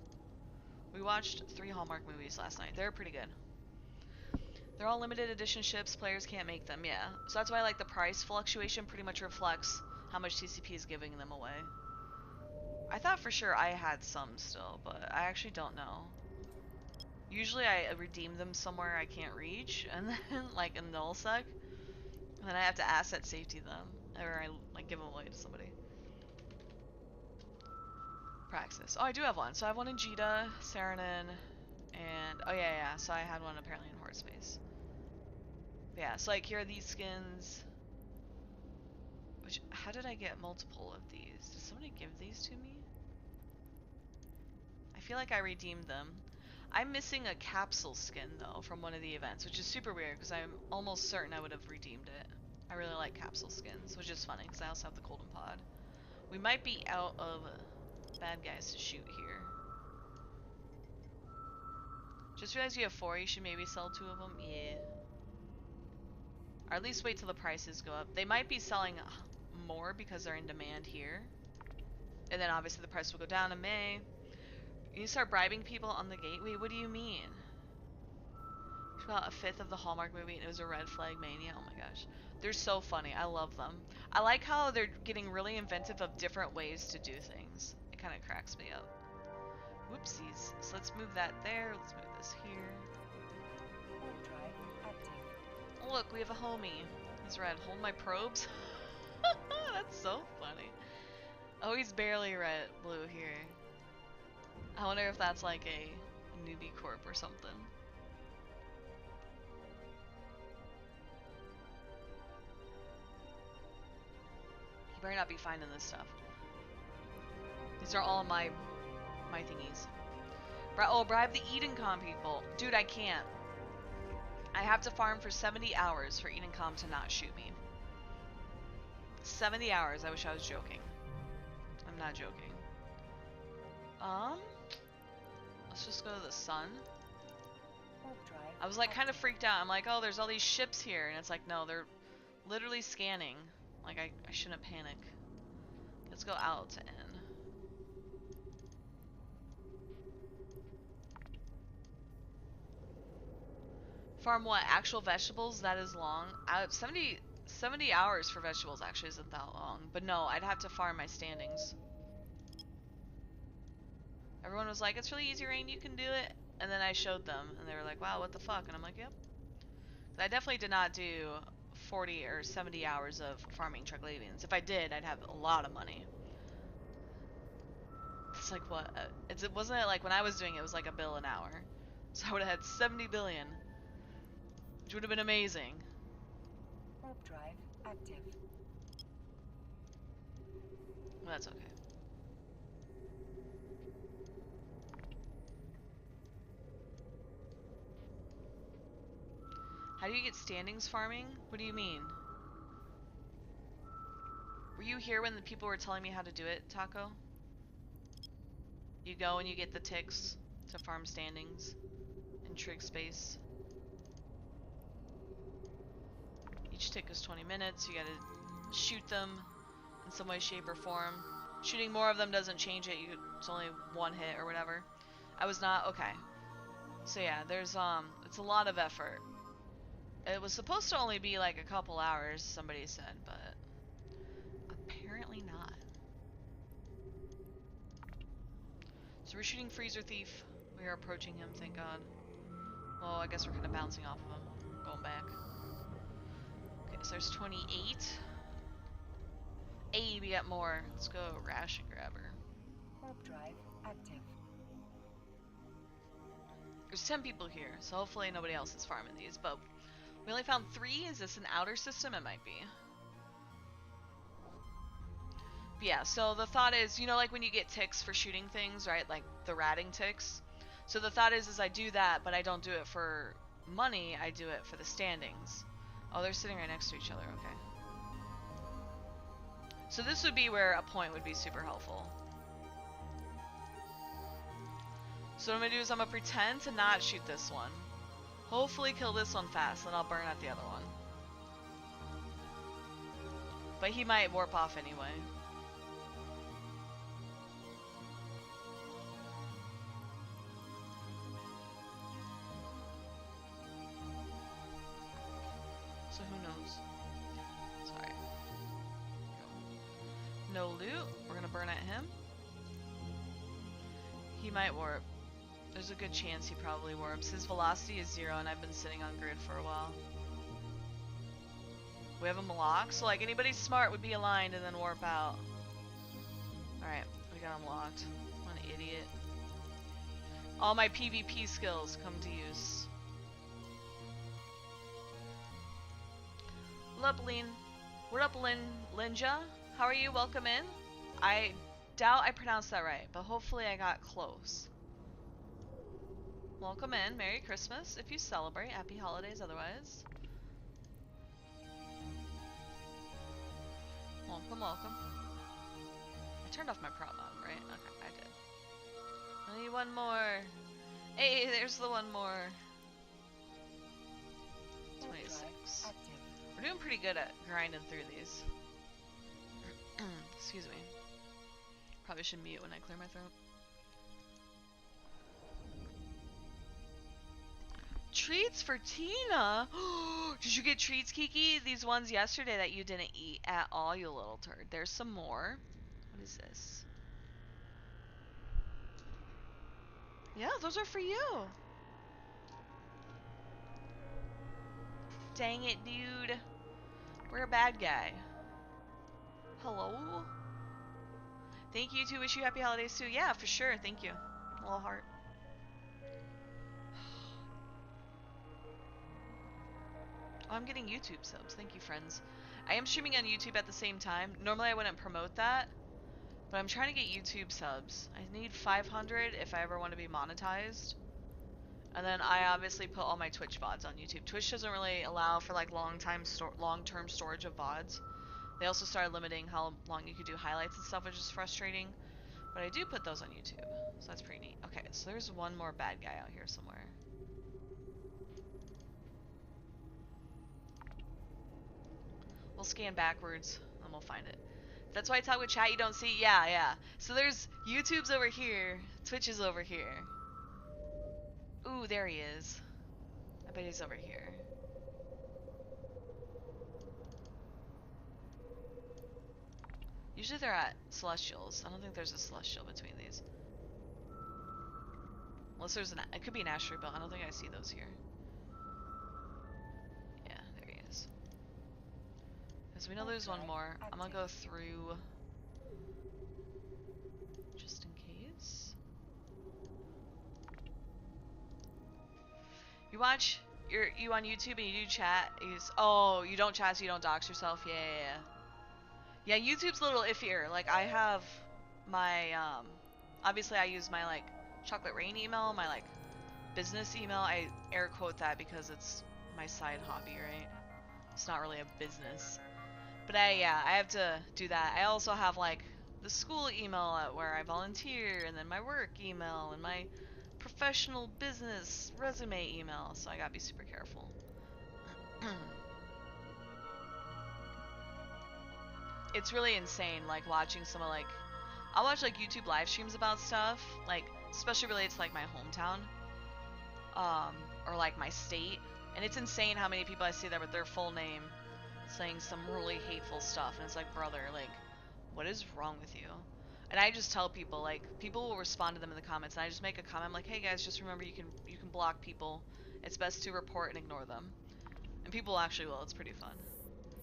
We watched 3 Hallmark movies last night. They're pretty good. They're all limited edition ships. Players can't make them, yeah. So that's why like the price fluctuation pretty much reflects how much CCP is giving them away. I thought for sure I had some still, but I actually don't know. Usually I redeem them somewhere I can't reach, and then like in nullsec, and then I have to asset safety them, or I like give them away to somebody. Praxis. Oh, I do have one. So I have one in Jita, Saranin, and oh yeah, so I had one apparently in Horde Space. But yeah, so like here are these skins. Which, how did I get multiple of these? Did somebody give these to me? I feel like I redeemed them. I'm missing a capsule skin though from one of the events, which is super weird because I'm almost certain I would have redeemed it. I really like capsule skins, which is funny because I also have the Golden Pod. We might be out of bad guys to shoot here. Just realized you have 4, you should maybe sell 2 of them. Yeah. Or at least wait till the prices go up. They might be selling more because they're in demand here. And then obviously the price will go down in May. You start bribing people on the gate. Wait, what do you mean? It's about a 5th of the Hallmark movie and it was a red flag mania. Oh my gosh. They're so funny. I love them. I like how they're getting really inventive of different ways to do things. It kind of cracks me up. Whoopsies. So let's move that there. Let's move this here. Warp drive active. Oh, look, we have a homie. He's red. Hold my probes. That's so funny. Oh, he's barely red blue here. I wonder if that's like a newbie corp or something. He better not be finding this stuff. These are all my thingies. Oh, bribe the Edencom people. Dude, I can't. I have to farm for 70 hours for Edencom to not shoot me. 70 hours. I wish I was joking. I'm not joking. Let's just go to the sun. Warp drive I was like active. kind of freaked out. I'm like, oh, there's all these ships here. And it's like, no, they're literally scanning. Like, I shouldn't panic. Let's go out to N. Farm what? Actual vegetables? That is long. 70 hours for vegetables actually isn't that long. But no, I'd have to farm my standings. Everyone was like, it's really easy, Rain, you can do it. And then I showed them, and they were like, wow, what the fuck? And I'm like, yep. I definitely did not do 40 or 70 hours of farming Triglavians. If I did, I'd have a lot of money. It's like, what? It wasn't it like when I was doing it, it was like $1 billion an hour. So I would have had 70 billion. Which would have been amazing. Warp drive active. Well, that's okay. How do you get standings farming? What do you mean? Were you here when the people were telling me how to do it, Taco? You go and you get the ticks to farm standings in trig space. Each tick is 20 minutes. You gotta shoot them in some way, shape, or form. Shooting more of them doesn't change it. It's only one hit or whatever. I was not okay. So yeah, there's it's a lot of effort. It was supposed to only be like a couple hours, somebody said, but apparently not. So we're shooting Freezer Thief. We are approaching him, thank God. Well, I guess we're kind of bouncing off of him, going back. Okay, so there's 28. Hey, we got more. Let's go ration grabber. Warp drive active. There's 10 people here, so hopefully nobody else is farming these, but we only found 3. Is this an outer system? It might be. But yeah, so the thought is, you know, like when you get ticks for shooting things, right? Like the ratting ticks. So the thought is I do that, but I don't do it for money. I do it for the standings. Oh, they're sitting right next to each other. Okay. So this would be where a point would be super helpful. So what I'm going to do is I'm going to pretend to not shoot this one. Hopefully kill this one fast, then I'll burn out the other one. But he might warp off anyway. So who knows? Sorry. No loot. We're going to burn at him. He might warp. There's a good chance he probably warps. His velocity is 0 and I've been sitting on grid for a while. We have him locked, so like anybody smart would be aligned and then warp out. Alright, we got him locked. What an idiot. All my PvP skills come to use. What up, Lin? What up, Linja? How are you? Welcome in. I doubt I pronounced that right, but hopefully I got close. Welcome in. Merry Christmas if you celebrate. Happy holidays otherwise. Welcome, welcome. I turned off my prop mod, right? Okay, I did. I need one more. Hey, there's the one more. 26. We're doing pretty good at grinding through these. Excuse me. Probably should mute when I clear my throat. Treats for Tina! Did you get treats, Kiki? These ones yesterday that you didn't eat at all, you little turd. There's some more. What is this? Yeah, those are for you. Dang it, dude. We're a bad guy. Hello? Thank you too. Wish you happy holidays too. Yeah, for sure. Thank you. A little heart. Oh, I'm getting YouTube subs. Thank you, friends. I am streaming on YouTube at the same time. Normally I wouldn't promote that, but I'm trying to get YouTube subs. I need 500 if I ever want to be monetized. And then I obviously put all my Twitch VODs on YouTube. Twitch doesn't really allow for like long-term storage of VODs. They also started limiting how long you could do highlights and stuff, which is frustrating. But I do put those on YouTube, so that's pretty neat. Okay, so there's one more bad guy out here somewhere. We'll scan backwards, and we'll find it. That's why I talk with chat, you don't see? Yeah, yeah. So there's YouTube's over here, Twitch is over here. Ooh, there he is. I bet he's over here. Usually they're at Celestials. I don't think there's a Celestial between these. Unless there's it could be an asteroid belt. I don't think I see those here. Yeah, there he is. Because we know there's one more. I'm gonna go through just in case. You watch you on YouTube and you do chat. Oh, you don't chat so you don't dox yourself. Yeah, yeah, yeah. Yeah, YouTube's a little iffier. Like I have my obviously I use my like Chocolate Rain email, my like business email. I air quote that because it's my side hobby, right? It's not really a business. But yeah, I have to do that. I also have like the school email where I volunteer, and then my work email, and my professional business resume email. So I gotta be super careful. It's really insane, like watching some of like I'll watch like YouTube live streams about stuff, like especially related to like my hometown, or like my state, and it's insane how many people I see there with their full name saying some really hateful stuff, and it's like, brother, like, what is wrong with you? And I just tell people, like, people will respond to them in the comments, and I just make a comment, I'm like, hey guys, just remember you can block people. It's best to report and ignore them. And people actually will. It's pretty fun.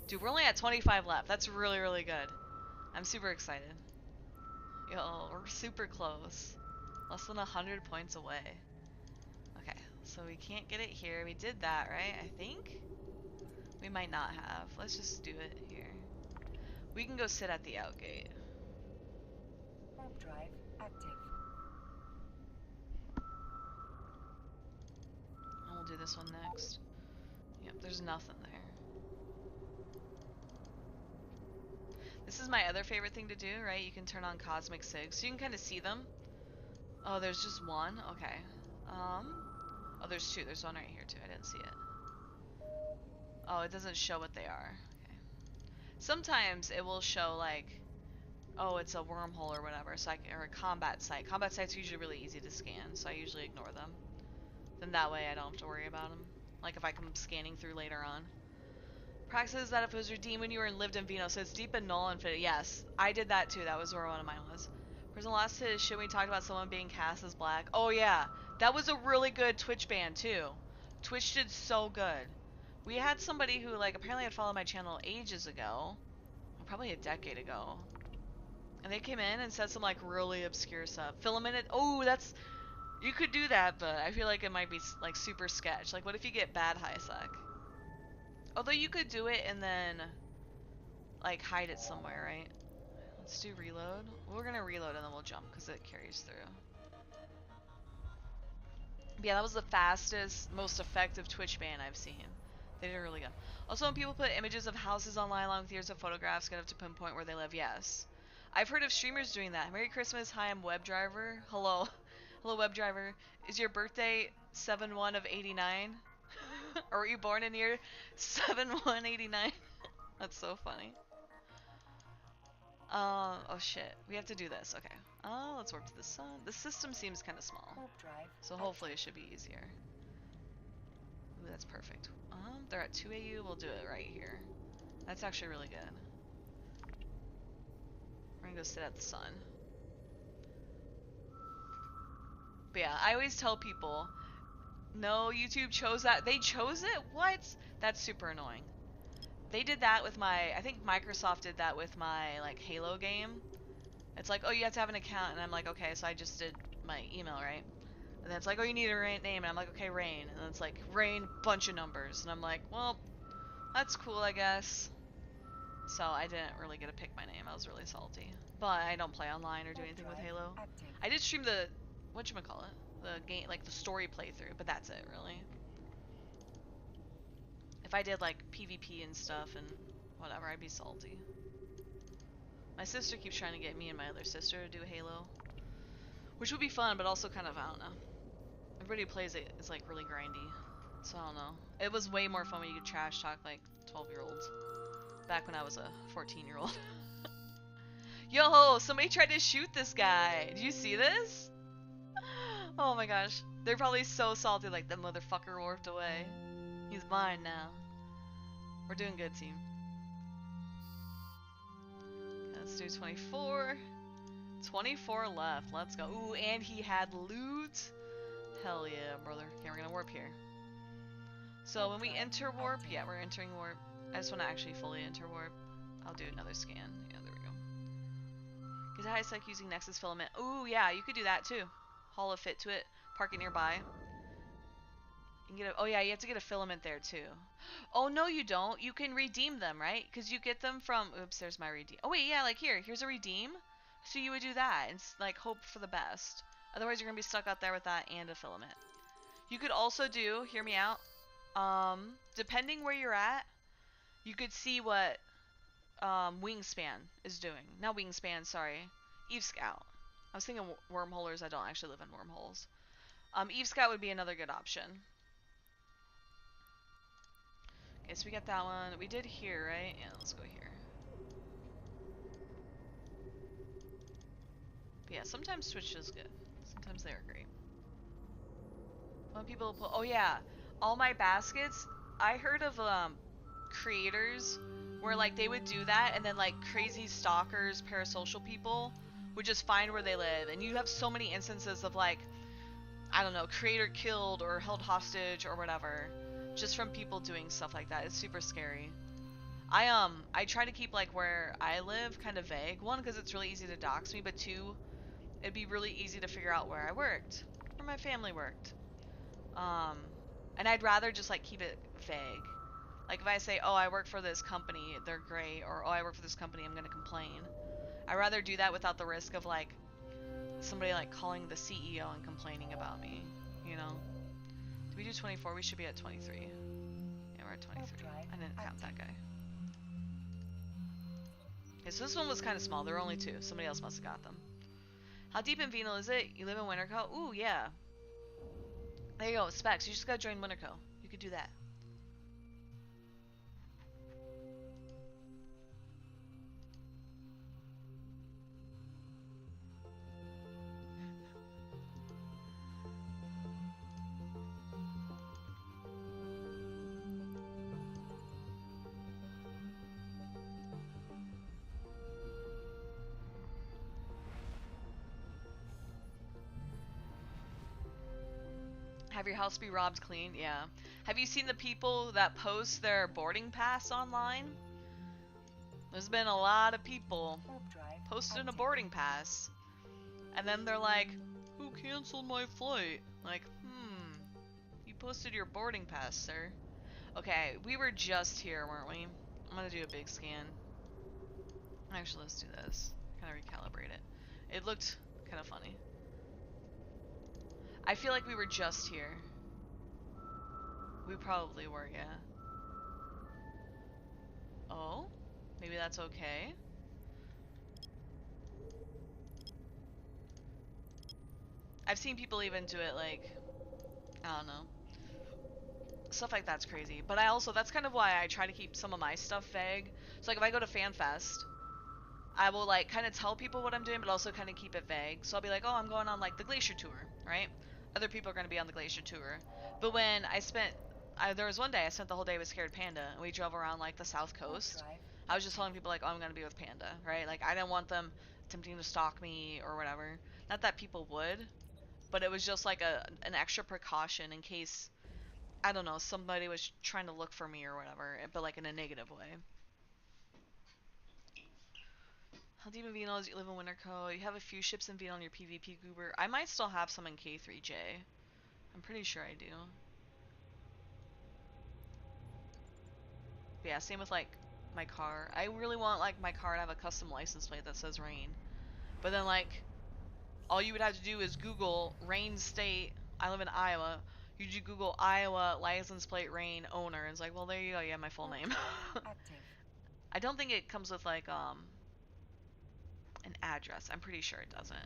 Dude, we're only at 25 left. That's really, really good. I'm super excited. Yo, we're super close. Less than 100 points away. Okay, so we can't get it here. We did that, right? I think? We might not have. Let's just do it here. We can go sit at the outgate. Warp drive active. And we'll do this one next. Yep, there's nothing there. This is my other favorite thing to do, right? You can turn on Cosmic Sig, so you can kind of see them. Oh, there's just one? Okay. Oh, there's two. There's one right here, too. I didn't see it. Oh, it doesn't show what they are. Okay. Sometimes it will show, like, oh, it's a wormhole or whatever, so or a combat site. Combat sites are usually really easy to scan, so I usually ignore them. Then that way I don't have to worry about them. Like if I come scanning through later on. Practices that if it was redeemed when you were in lived in Vino, so it's deep and null and fit. Yes, I did that too. That was where one of mine was. Person last to his shit when we talked about someone being cast as black. Oh yeah, that was a really good Twitch ban too. Twitch did so good. We had somebody who like apparently had followed my channel ages ago, probably a decade ago, and they came in and said some like really obscure stuff. Filament it. Oh, that's you could do that, but I feel like it might be like super sketch. Like what if you get bad high sec? Although you could do it and then like hide it somewhere, right? Let's do reload. We're gonna reload and then we'll jump because it carries through. But yeah, that was the fastest, most effective Twitch ban I've seen. They did really good. Also, when people put images of houses online along with years of photographs, get up to pinpoint where they live. Yes. I've heard of streamers doing that. Merry Christmas. Hi, I'm WebDriver. Hello. Hello, WebDriver. Is your birthday 7/1 of 89? Or were you born in year 7/1/89? That's so funny. Oh shit. We have to do this. Okay. Let's warp to the sun. The system seems kind of small. So hopefully it should be easier. Ooh, that's perfect. They're at 2 AU. We'll do it right here. That's actually really good. We're gonna go sit at the sun. But yeah, I always tell people, no, YouTube chose that. They chose it? What? That's super annoying. They did that with my, I think Microsoft did that with my, like, Halo game. It's like, oh, you have to have an account, and I'm like, okay, so I just did my email, right? And then it's like, oh, you need a name, and I'm like, okay, Rain. And then it's like, Rain, bunch of numbers. And I'm like, well, that's cool, I guess. So I didn't really get to pick my name. I was really salty. But I don't play online or do anything with Halo. I did stream the, whatchamacallit? The game, like the story playthrough, but that's it, really. If I did like PvP and stuff and whatever, I'd be salty. My sister keeps trying to get me and my other sister to do Halo. Which would be fun, but also kind of, I don't know. Everybody who plays it is like really grindy. So I don't know. It was way more fun when you could trash talk like 12-year-olds. Back when I was a 14-year-old. Yo, somebody tried to shoot this guy. Did you see this? Oh my gosh. They're probably so salty, like, that motherfucker warped away. He's mine now. We're doing good, team. Let's do 24. 24 left. Let's go. Ooh, and he had loot. Hell yeah, brother. Okay, we're gonna warp here. So when we enter warp, yeah, we're entering warp. I just want to actually fully enter warp. I'll do another scan. Yeah, there we go. Get a high sec using Nexus filament. Ooh, yeah, you could do that too. Haul a fit to it. Park it nearby. You can get a, oh yeah, you have to get a filament there too. Oh no, you don't. You can redeem them, right? Because you get them from. Oops, there's my redeem. Oh wait, yeah, like here. Here's a redeem. So you would do that and like hope for the best. Otherwise, you're gonna be stuck out there with that and a filament. You could also do. Hear me out. Depending where you're at, you could see what Wingspan is doing. Not Wingspan, sorry. Eve Scout. I was thinking wormholers. I don't actually live in wormholes. Eve Scout would be another good option. Okay, so we got that one. We did here, right? Yeah, let's go here. But yeah, sometimes Twitch is good. Sometimes they are great. When people put, oh yeah, all my baskets. I heard of creators where like they would do that, and then like crazy stalkers, parasocial people would just find where they live, and you have so many instances of like, I don't know, creator killed or held hostage or whatever, just from people doing stuff like that. It's super scary. I try to keep like where I live kind of vague. One, because it's really easy to dox me, but two, it'd be really easy to figure out where I worked, where my family worked. And I'd rather just like keep it vague. Like if I say, oh, I work for this company, they're great, or oh, I work for this company, I'm gonna complain. I'd rather do that without the risk of like somebody like calling the CEO and complaining about me, you know? Did we do 24? We should be at 23. Yeah, we're at 23. I didn't count that guy. Okay, so this one was kind of small. There were only two. Somebody else must have got them. How deep in Venal is it? You live in Winterco? Ooh, yeah. There you go, Specs. You just gotta join Winterco. You could do that. Have your house be robbed clean? Yeah. Have you seen the people that post their boarding pass online? There's been a lot of people posting a boarding pass. And then they're like, who canceled my flight? Like, you posted your boarding pass, sir. Okay, we were just here, weren't we? I'm gonna do a big scan. Actually, let's do this. Kind of recalibrate it. It looked kind of funny. I feel like we were just here. We probably were, yeah. Oh? Maybe that's okay. I've seen people even do it like, I don't know. Stuff like that's crazy. But I also, that's kind of why I try to keep some of my stuff vague. So like if I go to FanFest, I will like kind of tell people what I'm doing, but also kind of keep it vague. So I'll be like, oh, I'm going on like the Glacier Tour, right? Other people are going to be on the Glacier Tour. But when I spent, there was one day I spent the whole day with Scared Panda, and we drove around like the South Coast. I was just telling people like, oh, I'm going to be with Panda, right? Like I didn't want them attempting to stalk me or whatever. Not that people would, but it was just like an extra precaution in case, I don't know, somebody was trying to look for me or whatever, but like in a negative way. How deep in Vino do you live in Winterco? You have a few ships in Vino on your PvP goober. I might still have some in K3J. I'm pretty sure I do. But yeah, same with like my car. I really want like my car to have a custom license plate that says rain. But then like all you would have to do is Google Rain State. I live in Iowa. You do Google Iowa license plate rain owner. And it's like, well, there you go. You have my full name. Active. I don't think it comes with like an address. I'm pretty sure it doesn't.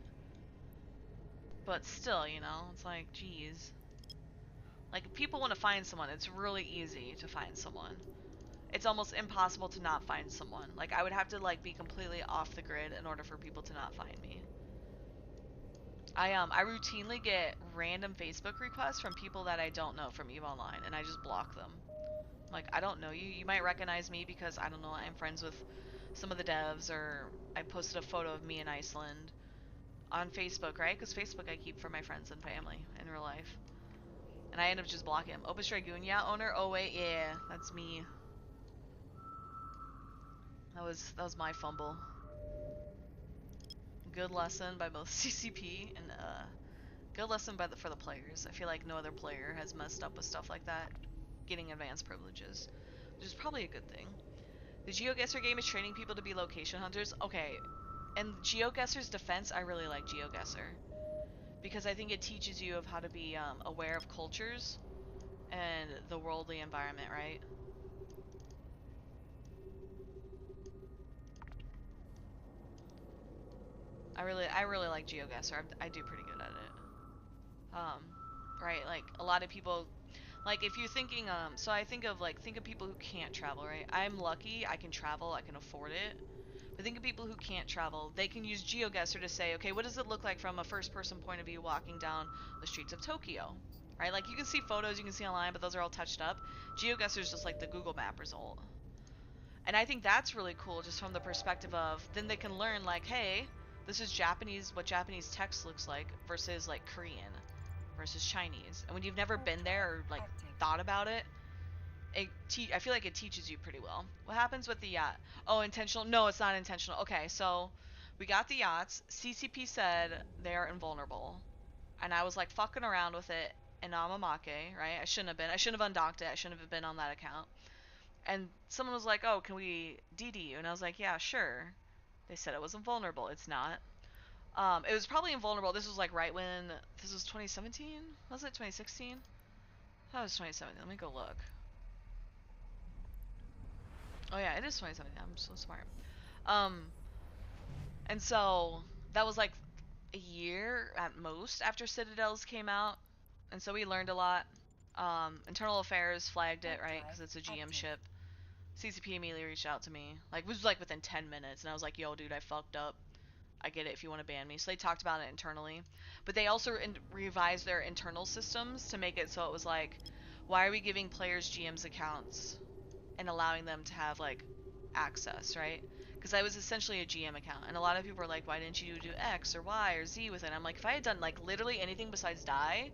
But still, you know, it's like, geez. Like, if people want to find someone, it's really easy to find someone. It's almost impossible to not find someone. Like, I would have to like be completely off the grid in order for people to not find me. I routinely get random Facebook requests from people that I don't know from EVE Online, and I just block them. Like, I don't know you. You might recognize me because, I don't know, I'm friends with some of the devs, or I posted a photo of me in Iceland on Facebook, right? Because Facebook I keep for my friends and family in real life. And I end up just blocking him. Opus Dragoon, yeah, owner? Oh, wait, yeah, that's me. That was my fumble. Good lesson by both CCP and, good lesson for the players. I feel like no other player has messed up with stuff like that. Getting advanced privileges. Which is probably a good thing. The GeoGuessr game is training people to be location hunters. Okay, and GeoGuessr's defense, I really like GeoGuessr. Because I think it teaches you of how to be aware of cultures and the worldly environment, right? I really like GeoGuessr. I do pretty good at it. Right, like a lot of people, like if you're thinking, so I think of people who can't travel, right? I'm lucky, I can travel, I can afford it. But think of people who can't travel. They can use GeoGuessr to say, okay, what does it look like from a first-person point of view walking down the streets of Tokyo? Right? Like you can see photos, you can see online, but those are all touched up. GeoGuessr is just like the Google map result. And I think that's really cool just from the perspective of, then they can learn like, hey, this is Japanese, what Japanese text looks like versus like Korean versus Chinese. And when you've never been there or like thought about it, I feel like it teaches you pretty well. What happens with the yacht? Oh, intentional? No, it's not intentional. Okay, so we got the yachts. CCP said they are invulnerable. And I was like fucking around with it in Amamake, right? I shouldn't have been. I shouldn't have undocked it. I shouldn't have been on that account. And someone was like, oh, can we DD you? And I was like, yeah, sure. They said it was invulnerable. It's not. It was probably invulnerable. This was like right when, this was 2017? Was it 2016? That was 2017. Let me go look. Oh yeah, it is 2017. I'm so smart. Um, and so that was like a year at most after Citadels came out, and so we learned a lot. Internal Affairs flagged it, right, because it's a GM ship. CCP immediately reached out to me, like it was like within 10 minutes, and I was like, "Yo, dude, I fucked up. I get it if you want to ban me." So they talked about it internally, but they also revised their internal systems to make it so it was like, why are we giving players GM's accounts and allowing them to have like access, right? Because I was essentially a GM account, and a lot of people are like, why didn't you do X or Y or Z with it? I'm like, if I had done like literally anything besides die,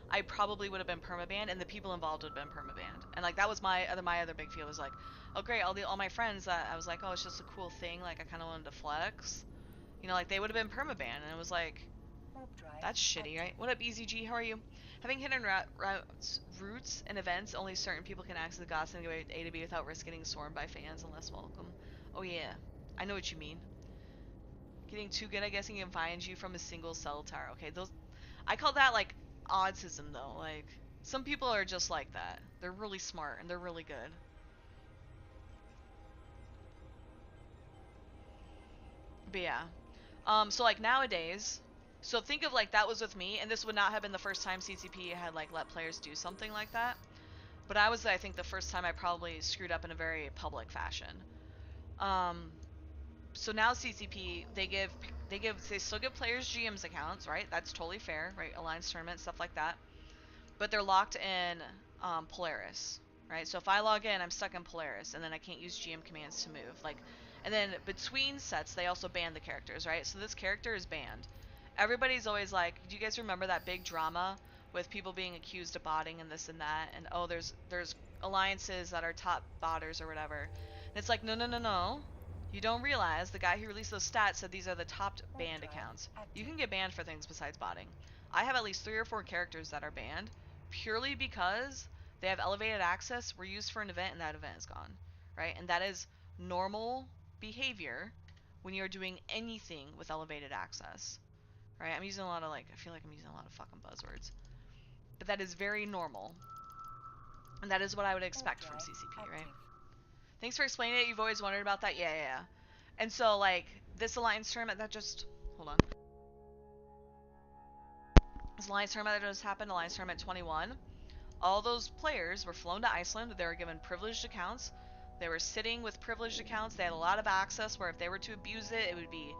I probably would have been permabanned, and the people involved would have been permabanned. And like that was my other big fear was like, oh great, all my friends that I was like, oh, it's just a cool thing, like I kind of wanted to flex, you know, like they would have been permabanned, and it was like, that's shitty, right? What up, EZG? How are you? Having hidden routes and events, only certain people can access the gossip and get A to B without risk getting swarmed by fans unless welcome. Oh yeah, I know what you mean. Getting too good, I guess, and can find you from a single cell tower. Okay, those, I call that like autism though. Like some people are just like that. They're really smart and they're really good. But yeah, so like nowadays, so think of like that was with me, and this would not have been the first time CCP had like let players do something like that. But I think, the first time I probably screwed up in a very public fashion. Um, so now CCP, they still give players GM's accounts, right? That's totally fair, right? Alliance tournament, stuff like that. But they're locked in Polaris, right? So if I log in, I'm stuck in Polaris, and then I can't use GM commands to move. Like, and then between sets, they also ban the characters, right? So this character is banned. Everybody's always like, do you guys remember that big drama with people being accused of botting and this and that, and oh, there's alliances that are top botters or whatever. And it's like, no, no, no, no. You don't realize the guy who released those stats said these are the top banned accounts. You can get banned for things besides botting. I have at least 3 or 4 characters that are banned purely because they have elevated access, were used for an event, and that event is gone, right? And that is normal behavior when you're doing anything with elevated access, right? I'm using a lot of I feel like I'm using a lot of fucking buzzwords, but that is very normal, and that is what I would expect from CCP, right? Thanks for explaining it. You've always wondered about that. Yeah. And so like this alliance tournament that just hold on. This alliance tournament that just happened, Alliance Tournament 21. All those players were flown to Iceland. They were given privileged accounts. They were sitting with privileged accounts. They had a lot of access where if they were to abuse it, it would be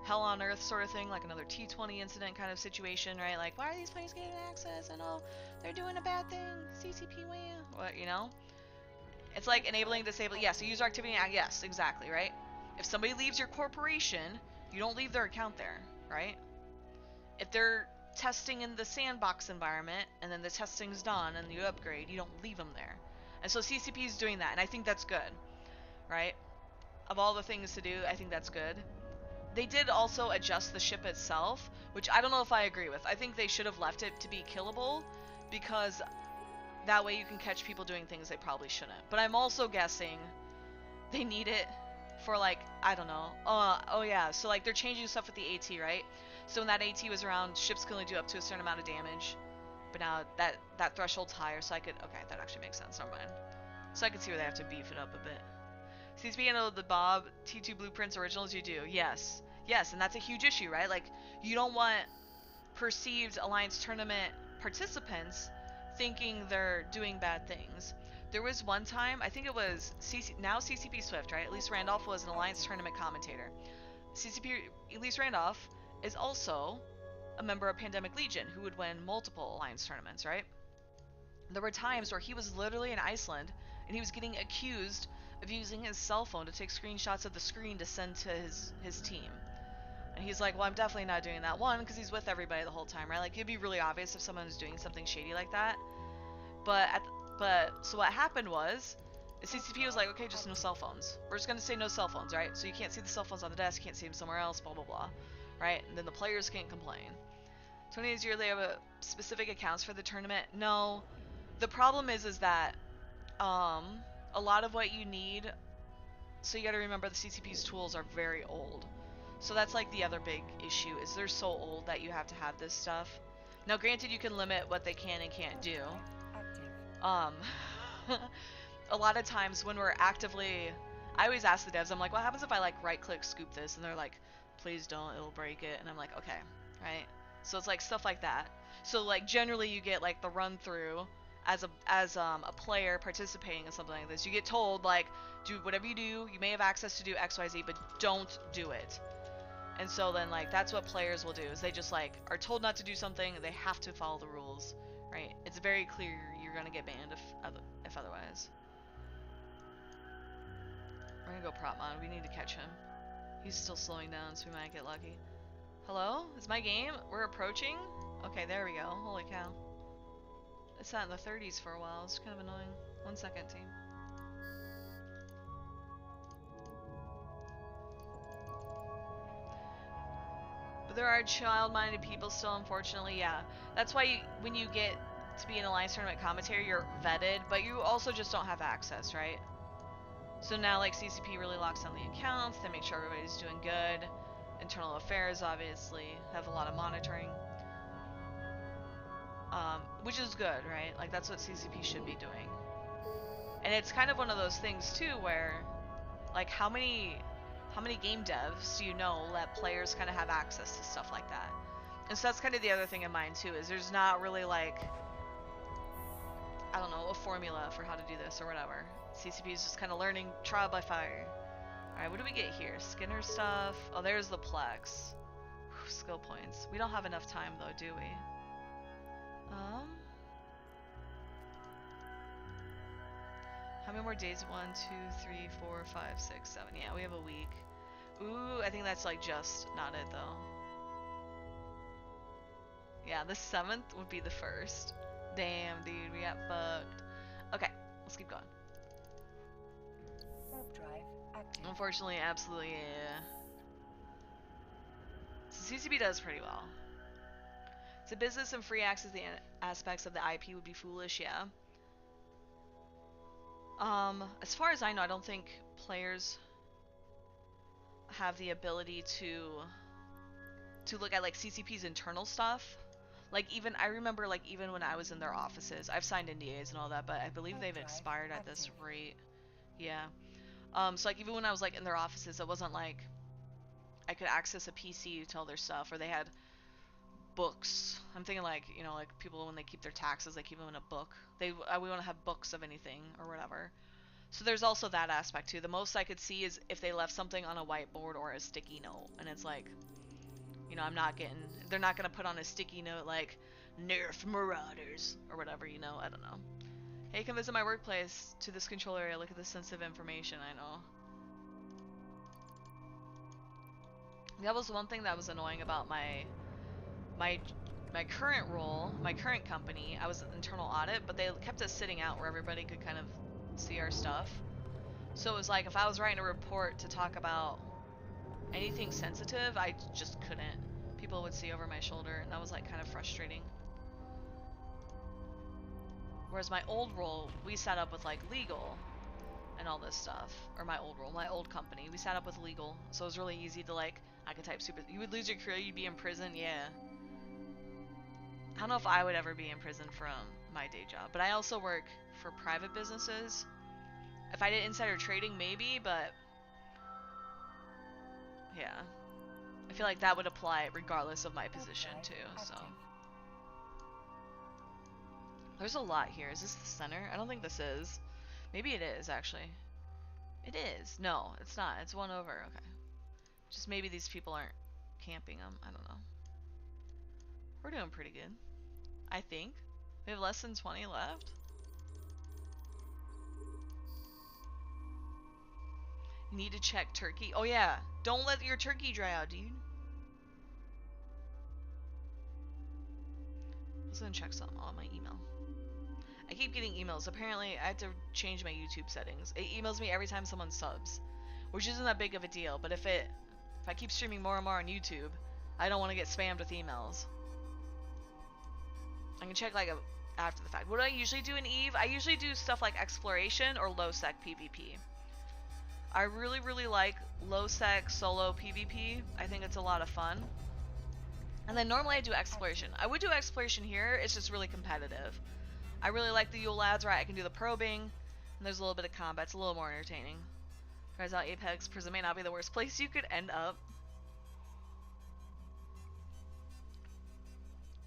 hell on earth sort of thing, like another T20 incident kind of situation, right? Like, why are these players getting access? And oh, they're doing a bad thing. CCP win. What, you know? It's like enabling, disabling. Yes, user activity. Yes, exactly, right? If somebody leaves your corporation, you don't leave their account there, right? If they're testing in the sandbox environment and then the testing's done and you upgrade, you don't leave them there. And so CCP is doing that, and I think that's good, right? Of all the things to do, I think that's good. They did also adjust the ship itself, which I don't know if I agree with. I think they should have left it to be killable, because that way you can catch people doing things they probably shouldn't. But I'm also guessing they need it for I don't know. Oh yeah, so they're changing stuff with the AT, right? So when that AT was around, ships could only do up to a certain amount of damage. But now that threshold's higher, so okay, that actually makes sense. Never mind. So I can see where they have to beef it up a bit. Speaking of the Bob T2 Blueprints originals, you do. Yes, and that's a huge issue, right? You don't want perceived Alliance Tournament participants thinking they're doing bad things. There was one time, I think it was now CCP Swift, right? Elise Randolph was an Alliance Tournament commentator. CCP Elise Randolph is also a member of Pandemic Legion who would win multiple Alliance tournaments, right? There were times where he was literally in Iceland and he was getting accused of using his cell phone to take screenshots of the screen to send to his team. And he's like, well, I'm definitely not doing that. One, because he's with everybody the whole time, right? It'd be really obvious if someone was doing something shady like that. So what happened was, the CCP was like, okay, just no cell phones. We're just gonna say no cell phones, right? So you can't see the cell phones on the desk, you can't see them somewhere else, blah, blah, blah, right? And then the players can't complain. 20 days yearly have specific accounts for the tournament. No, the problem is that a lot of what you need, so you got to remember the CCP's tools are very old. So that's the other big issue, is they're so old that you have to have this stuff. Now granted, you can limit what they can and can't do. A lot of times when we're actively, I always ask the devs, I'm like, what happens if I right click scoop this? And they're like, please don't, it'll break it. And I'm like, okay, right? So it's stuff like that. So generally you get the run through as a player participating in something like this. You get told do whatever you do, you may have access to do XYZ, but don't do it. And so then that's what players will do, is they just are told not to do something, they have to follow the rules, right? It's very clear you're gonna get banned if otherwise. We're gonna go Protmon. We need to catch him. He's still slowing down, so we might get lucky. Hello? Is my game? We're approaching? Okay, there we go. Holy cow. It's not in the 30s for a while. It's kind of annoying. 1 second, team. But there are child-minded people still, unfortunately, yeah. That's why when you get to be an Alliance Tournament commentator, you're vetted, but you also just don't have access, right? So now, CCP really locks down the accounts, they make sure everybody's doing good. Internal affairs, obviously, have a lot of monitoring. Which is good, right? That's what CCP should be doing. And it's kind of one of those things, too, where, how many game devs do you know let players kind of have access to stuff like that? And so that's kind of the other thing in mind, too, is there's not really, I don't know, a formula for how to do this or whatever. CCP is just kind of learning trial by fire. Alright, what do we get here? Skinner stuff. Oh, there's the Plex. Whew, skill points. We don't have enough time, though, do we? How many more days? 1, 2, 3, 4, 5, 6, 7. Yeah, we have a week. Ooh, I think that's just not it, though. Yeah, the 7th would be the 1st. Damn, dude, we got fucked. Okay, let's keep going. Warp drive active. Unfortunately, absolutely, yeah. So CCP does pretty well. It's a business and free access to the aspects of the IP would be foolish, yeah. As far as I know, I don't think players have the ability to look at like CCP's internal stuff. Like even I remember like even when I was in their offices, I've signed NDAs and all that, but I believe Warp they've drive expired at active. this rate. Yeah. So like even when I was like in their offices, it wasn't like I could access a PC to all their stuff, or they had books. I'm thinking like, you know, like people when they keep their taxes, they keep them in a book. We want to have books of anything or whatever. So there's also that aspect too. The most I could see is if they left something on a whiteboard or a sticky note, and it's like, you know, they're not gonna put on a sticky note like Nerf Marauders or whatever, you know. I don't know. Hey, come visit my workplace to this control area. Look at this sensitive information. I know. That was one thing that was annoying about my my current role, my current company. I was internal audit, but they kept us sitting out where everybody could kind of see our stuff. So it was like if I was writing a report to talk about anything sensitive, I just couldn't. People would see over my shoulder, and that was like kind of frustrating. Whereas my old role, we sat up with like legal and all this stuff. Or my old role, my old company, we sat up with legal, so it was really easy to like, I could type super. You would lose your career, you'd be in prison, yeah. I don't know if I would ever be in prison from my day job, but I also work for private businesses. If I did insider trading, maybe, but yeah. I feel like that would apply regardless of my position too, so. There's a lot here. Is this the center? I don't think this is. Maybe it is, actually. It is. No, it's not. It's one over. Okay. Just maybe these people aren't camping them. I don't know. We're doing pretty good. I think. We have less than 20 left. You need to check turkey. Oh yeah. Don't let your turkey dry out, dude. I was gonna check something on my email. I keep getting emails. Apparently, I have to change my YouTube settings. It emails me every time someone subs, which isn't that big of a deal. But if I keep streaming more and more on YouTube, I don't want to get spammed with emails. I can check like after the fact. What do I usually do in Eve? I usually do stuff like exploration or low sec PvP. I really like low sec solo PvP. I think it's a lot of fun. And then normally I do exploration. I would do exploration here. It's just really competitive. I really like the Yule Lads, right? I can do the probing, and there's a little bit of combat. It's a little more entertaining. Tries out Apex. Prison may not be the worst place you could end up.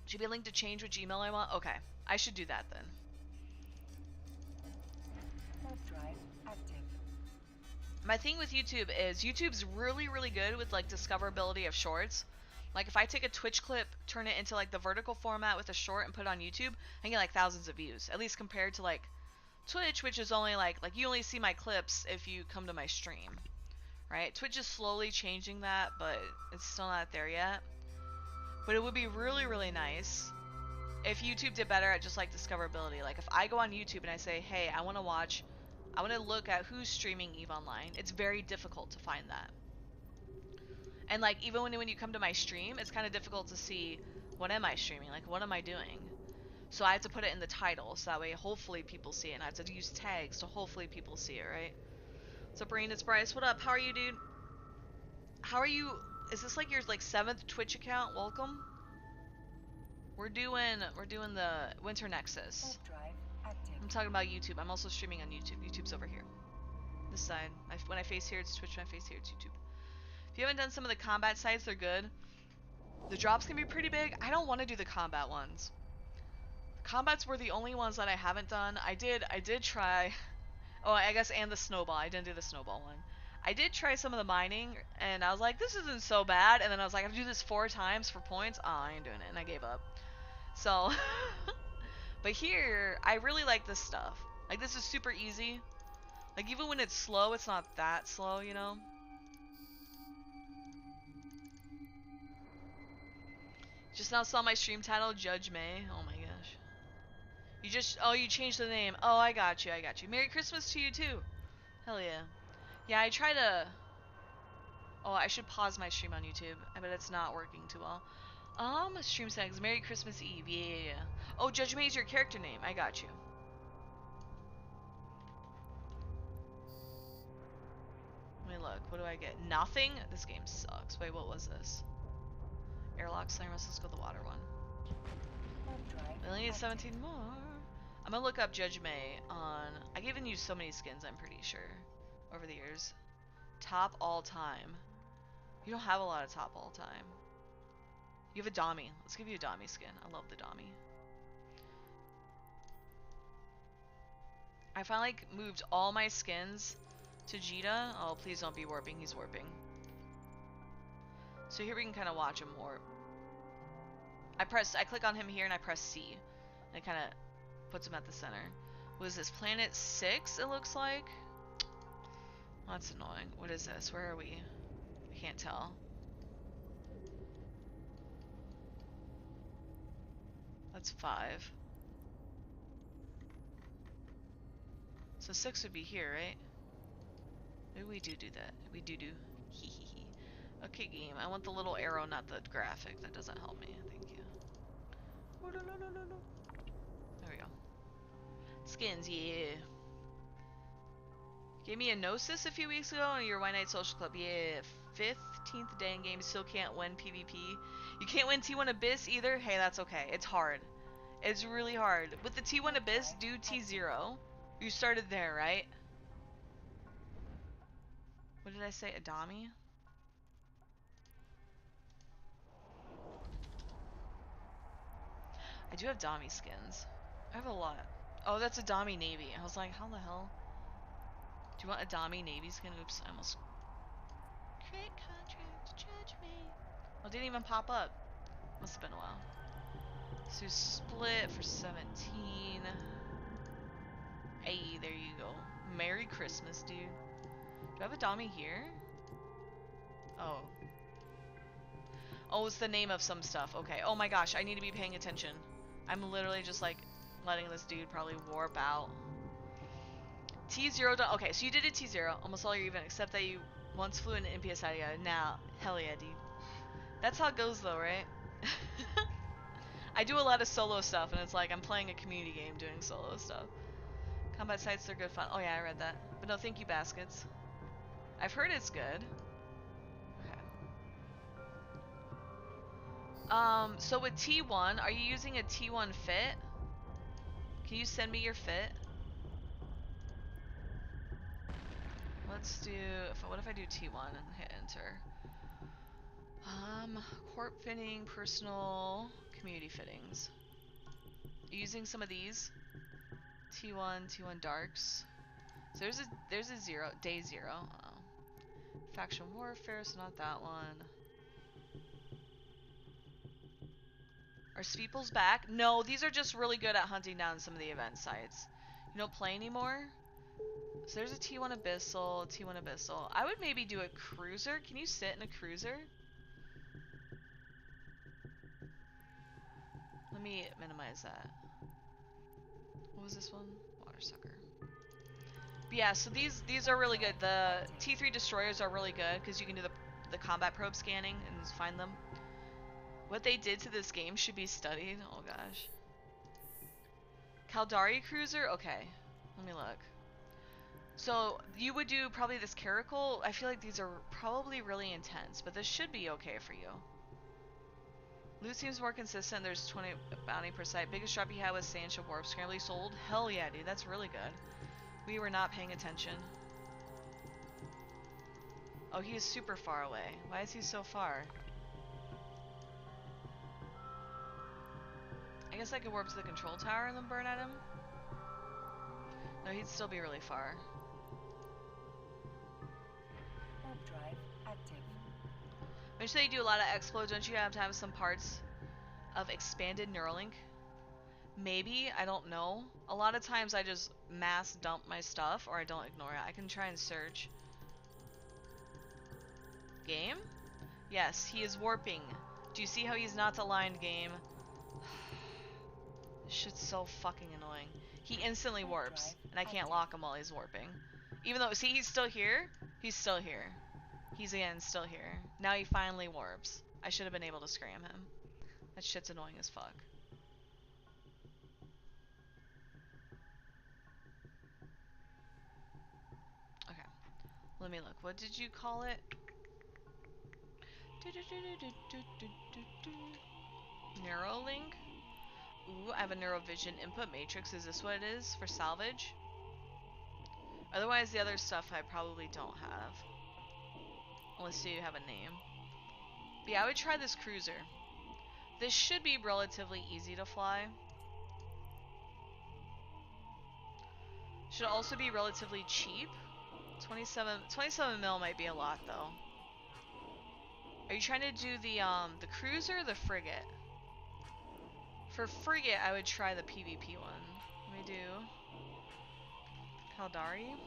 Should be a link to change which email I want? Okay. I should do that then. Drive active. My thing with YouTube is YouTube's really good with like discoverability of shorts. Like if I take a Twitch clip, turn it into like the vertical format with a short and put it on YouTube, I get like thousands of views. At least compared to like Twitch, which is only like you only see my clips if you come to my stream. Right? Twitch is slowly changing that, but it's still not there yet. But it would be really nice if YouTube did better at just like discoverability. Like if I go on YouTube and I say, hey, I want to look at who's streaming EVE Online, it's very difficult to find that. And like even when you come to my stream, it's kind of difficult to see what am I streaming, like what am I doing. So I have to put it in the title, so that way hopefully people see it, and I have to use tags so hopefully people see it, right? What's up, Rain? It's Bryce. What up? How are you, dude? How are you? Is this like your like 7th Twitch account? Welcome. We're doing the Winter Nexus. I'm talking about YouTube. I'm also streaming on YouTube. YouTube's over here. This side. When I face here, it's Twitch. When I face here, it's YouTube. If you haven't done some of the combat sites, they're good. The drops can be pretty big. I don't want to do the combat ones. The combats were the only ones that I haven't done. I did try. Oh, I guess, and the snowball. I didn't do the snowball one. I did try some of the mining, and I was like, this isn't so bad. And then I was like, I have to do this 4 times for points. Oh, I ain't doing it, and I gave up. So, but here, I really like this stuff. Like, this is super easy. Like, even when it's slow, it's not that slow, you know? Just now saw my stream title, Judge May. Oh my gosh. You just, oh, you changed the name. Oh, I got you, I got you. Merry Christmas to you too. Hell yeah. Yeah, I try to, oh, I should pause my stream on YouTube. I bet it's not working too well. Stream settings, Merry Christmas Eve. Yeah. Oh, Judge May is your character name. I got you. Let me look. What do I get? Nothing? This game sucks. Wait, what was this? Airlock Slammer's. Let's go the water one. We only need 17 more. I'm gonna look up Judge May on... I've given you so many skins, I'm pretty sure, over the years. Top all time. You don't have a lot of top all time. You have a Dami. Let's give you a Dami skin. I love the Dami. I finally like, moved all my skins to Jedi. Oh, please don't be warping. He's warping. So here we can kind of watch him warp. I click on him here and I press C. And it kind of puts him at the center. What is this? Planet 6, it looks like? That's annoying. What is this? Where are we? I can't tell. That's 5. So 6 would be here, right? Maybe we do that. We do. Hee hee hee. Okay, game. I want the little arrow, not the graphic. That doesn't help me. Thank you. Oh, no. There we go. Skins, yeah. Gave me a Gnosis a few weeks ago on your White Knight Social Club. Yeah. 15th day in game. Still can't win PvP. You can't win T1 Abyss either? Hey, that's okay. It's hard. It's really hard. With the T1 Abyss, do T0. You started there, right? What did I say? Adami? I do have Dami skins. I have a lot. Oh, that's a Dami Navy. I was like, how the hell? Do you want a Dami Navy skin? Oops, I almost... Create contract, judge me. Well, it didn't even pop up. Must have been a while. So split for 17. Hey, there you go. Merry Christmas, dude. Do I have a Dami here? Oh. Oh, it's the name of some stuff. Okay. Oh my gosh, I need to be paying attention. I'm literally just like letting this dude probably warp out. T0 done. Okay, so you did a T0. Almost all your event, except that you once flew in NPS idea. Now, hell yeah, dude. That's how it goes though, right? I do a lot of solo stuff, and it's like I'm playing a community game doing solo stuff. Combat sites, they're good fun. Oh yeah, I read that. But no, thank you, Baskets. I've heard it's good. Okay. So with T1, are you using a T1 fit? Can you send me your fit? Let's do, what if I do T1 and hit enter? Corp fitting, personal, community fittings. Are you using some of these? T1 darks. So there's a zero, day 0. Oh. Faction warfare, so not that one. Are Speeples back? No, these are just really good at hunting down some of the event sites. You don't play anymore? So there's a T1 Abyssal, T1 Abyssal. I would maybe do a cruiser. Can you sit in a cruiser? Let me minimize that. What was this one? Water sucker. But yeah, so these are really good. The T3 destroyers are really good because you can do the combat probe scanning and find them. What they did to this game should be studied. Oh gosh. Caldari cruiser? Okay. Let me look. So you would do probably this Caracal. I feel like these are probably really intense, but this should be okay for you. Loot seems more consistent. There's 20 bounty per site. Biggest drop you had was Sancho Warp Scrambly sold. Hell yeah, dude. That's really good. We were not paying attention. Oh, he is super far away. Why is he so far? I guess I could warp to the control tower and then burn at him. No, he'd still be really far. Warp drive active. When you say you do a lot of explodes, don't you have to have some parts of expanded Neuralink? Maybe, I don't know. A lot of times I just mass dump my stuff or I don't ignore it. I can try and search. Game? Yes, he is warping. Do you see how he's not aligned, game? This shit's so fucking annoying. He instantly warps, and I can't lock him while he's warping. Even though, see, he's still here? He's still here. He's again still here. Now he finally warps. I should have been able to scram him. That shit's annoying as fuck. Okay. Let me look. What did you call it? Neuralink? Ooh, I have a neurovision input matrix. Is this what it is for salvage? Otherwise, the other stuff I probably don't have. Unless you have a name. But yeah, I would try this cruiser. This should be relatively easy to fly. Should also be relatively cheap. 27 mil might be a lot though. Are you trying to do the cruiser or the frigate? For frigate, I would try the PvP one. Let me do Kaldari.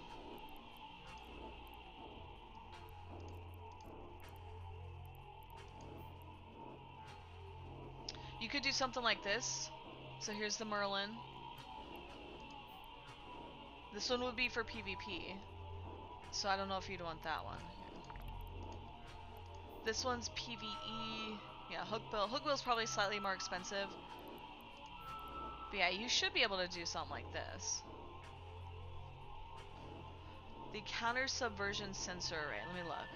You could do something like this. So here's the Merlin. This one would be for PvP. So I don't know if you'd want that one. This one's PvE. Yeah, Hookbill. Hookbill's probably slightly more expensive. But yeah, you should be able to do something like this. The counter subversion sensor array. Let me look.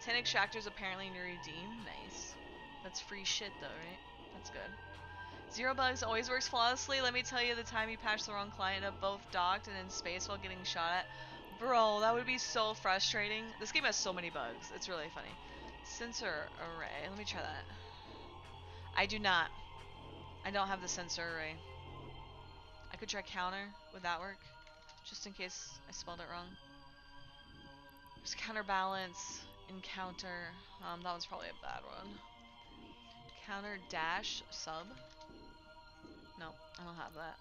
10 extractors apparently to redeem. Nice. That's free shit though, right? That's good. 0 bugs always works flawlessly. Let me tell you the time you patched the wrong client up both docked and in space while getting shot at. Bro, that would be so frustrating. This game has so many bugs. It's really funny. Sensor array. Let me try that. I do not. I don't have the sensor array. I could try counter. Would that work? Just in case I spelled it wrong. There's counterbalance, encounter. That one's probably a bad one. Counter dash sub. Nope, I don't have that.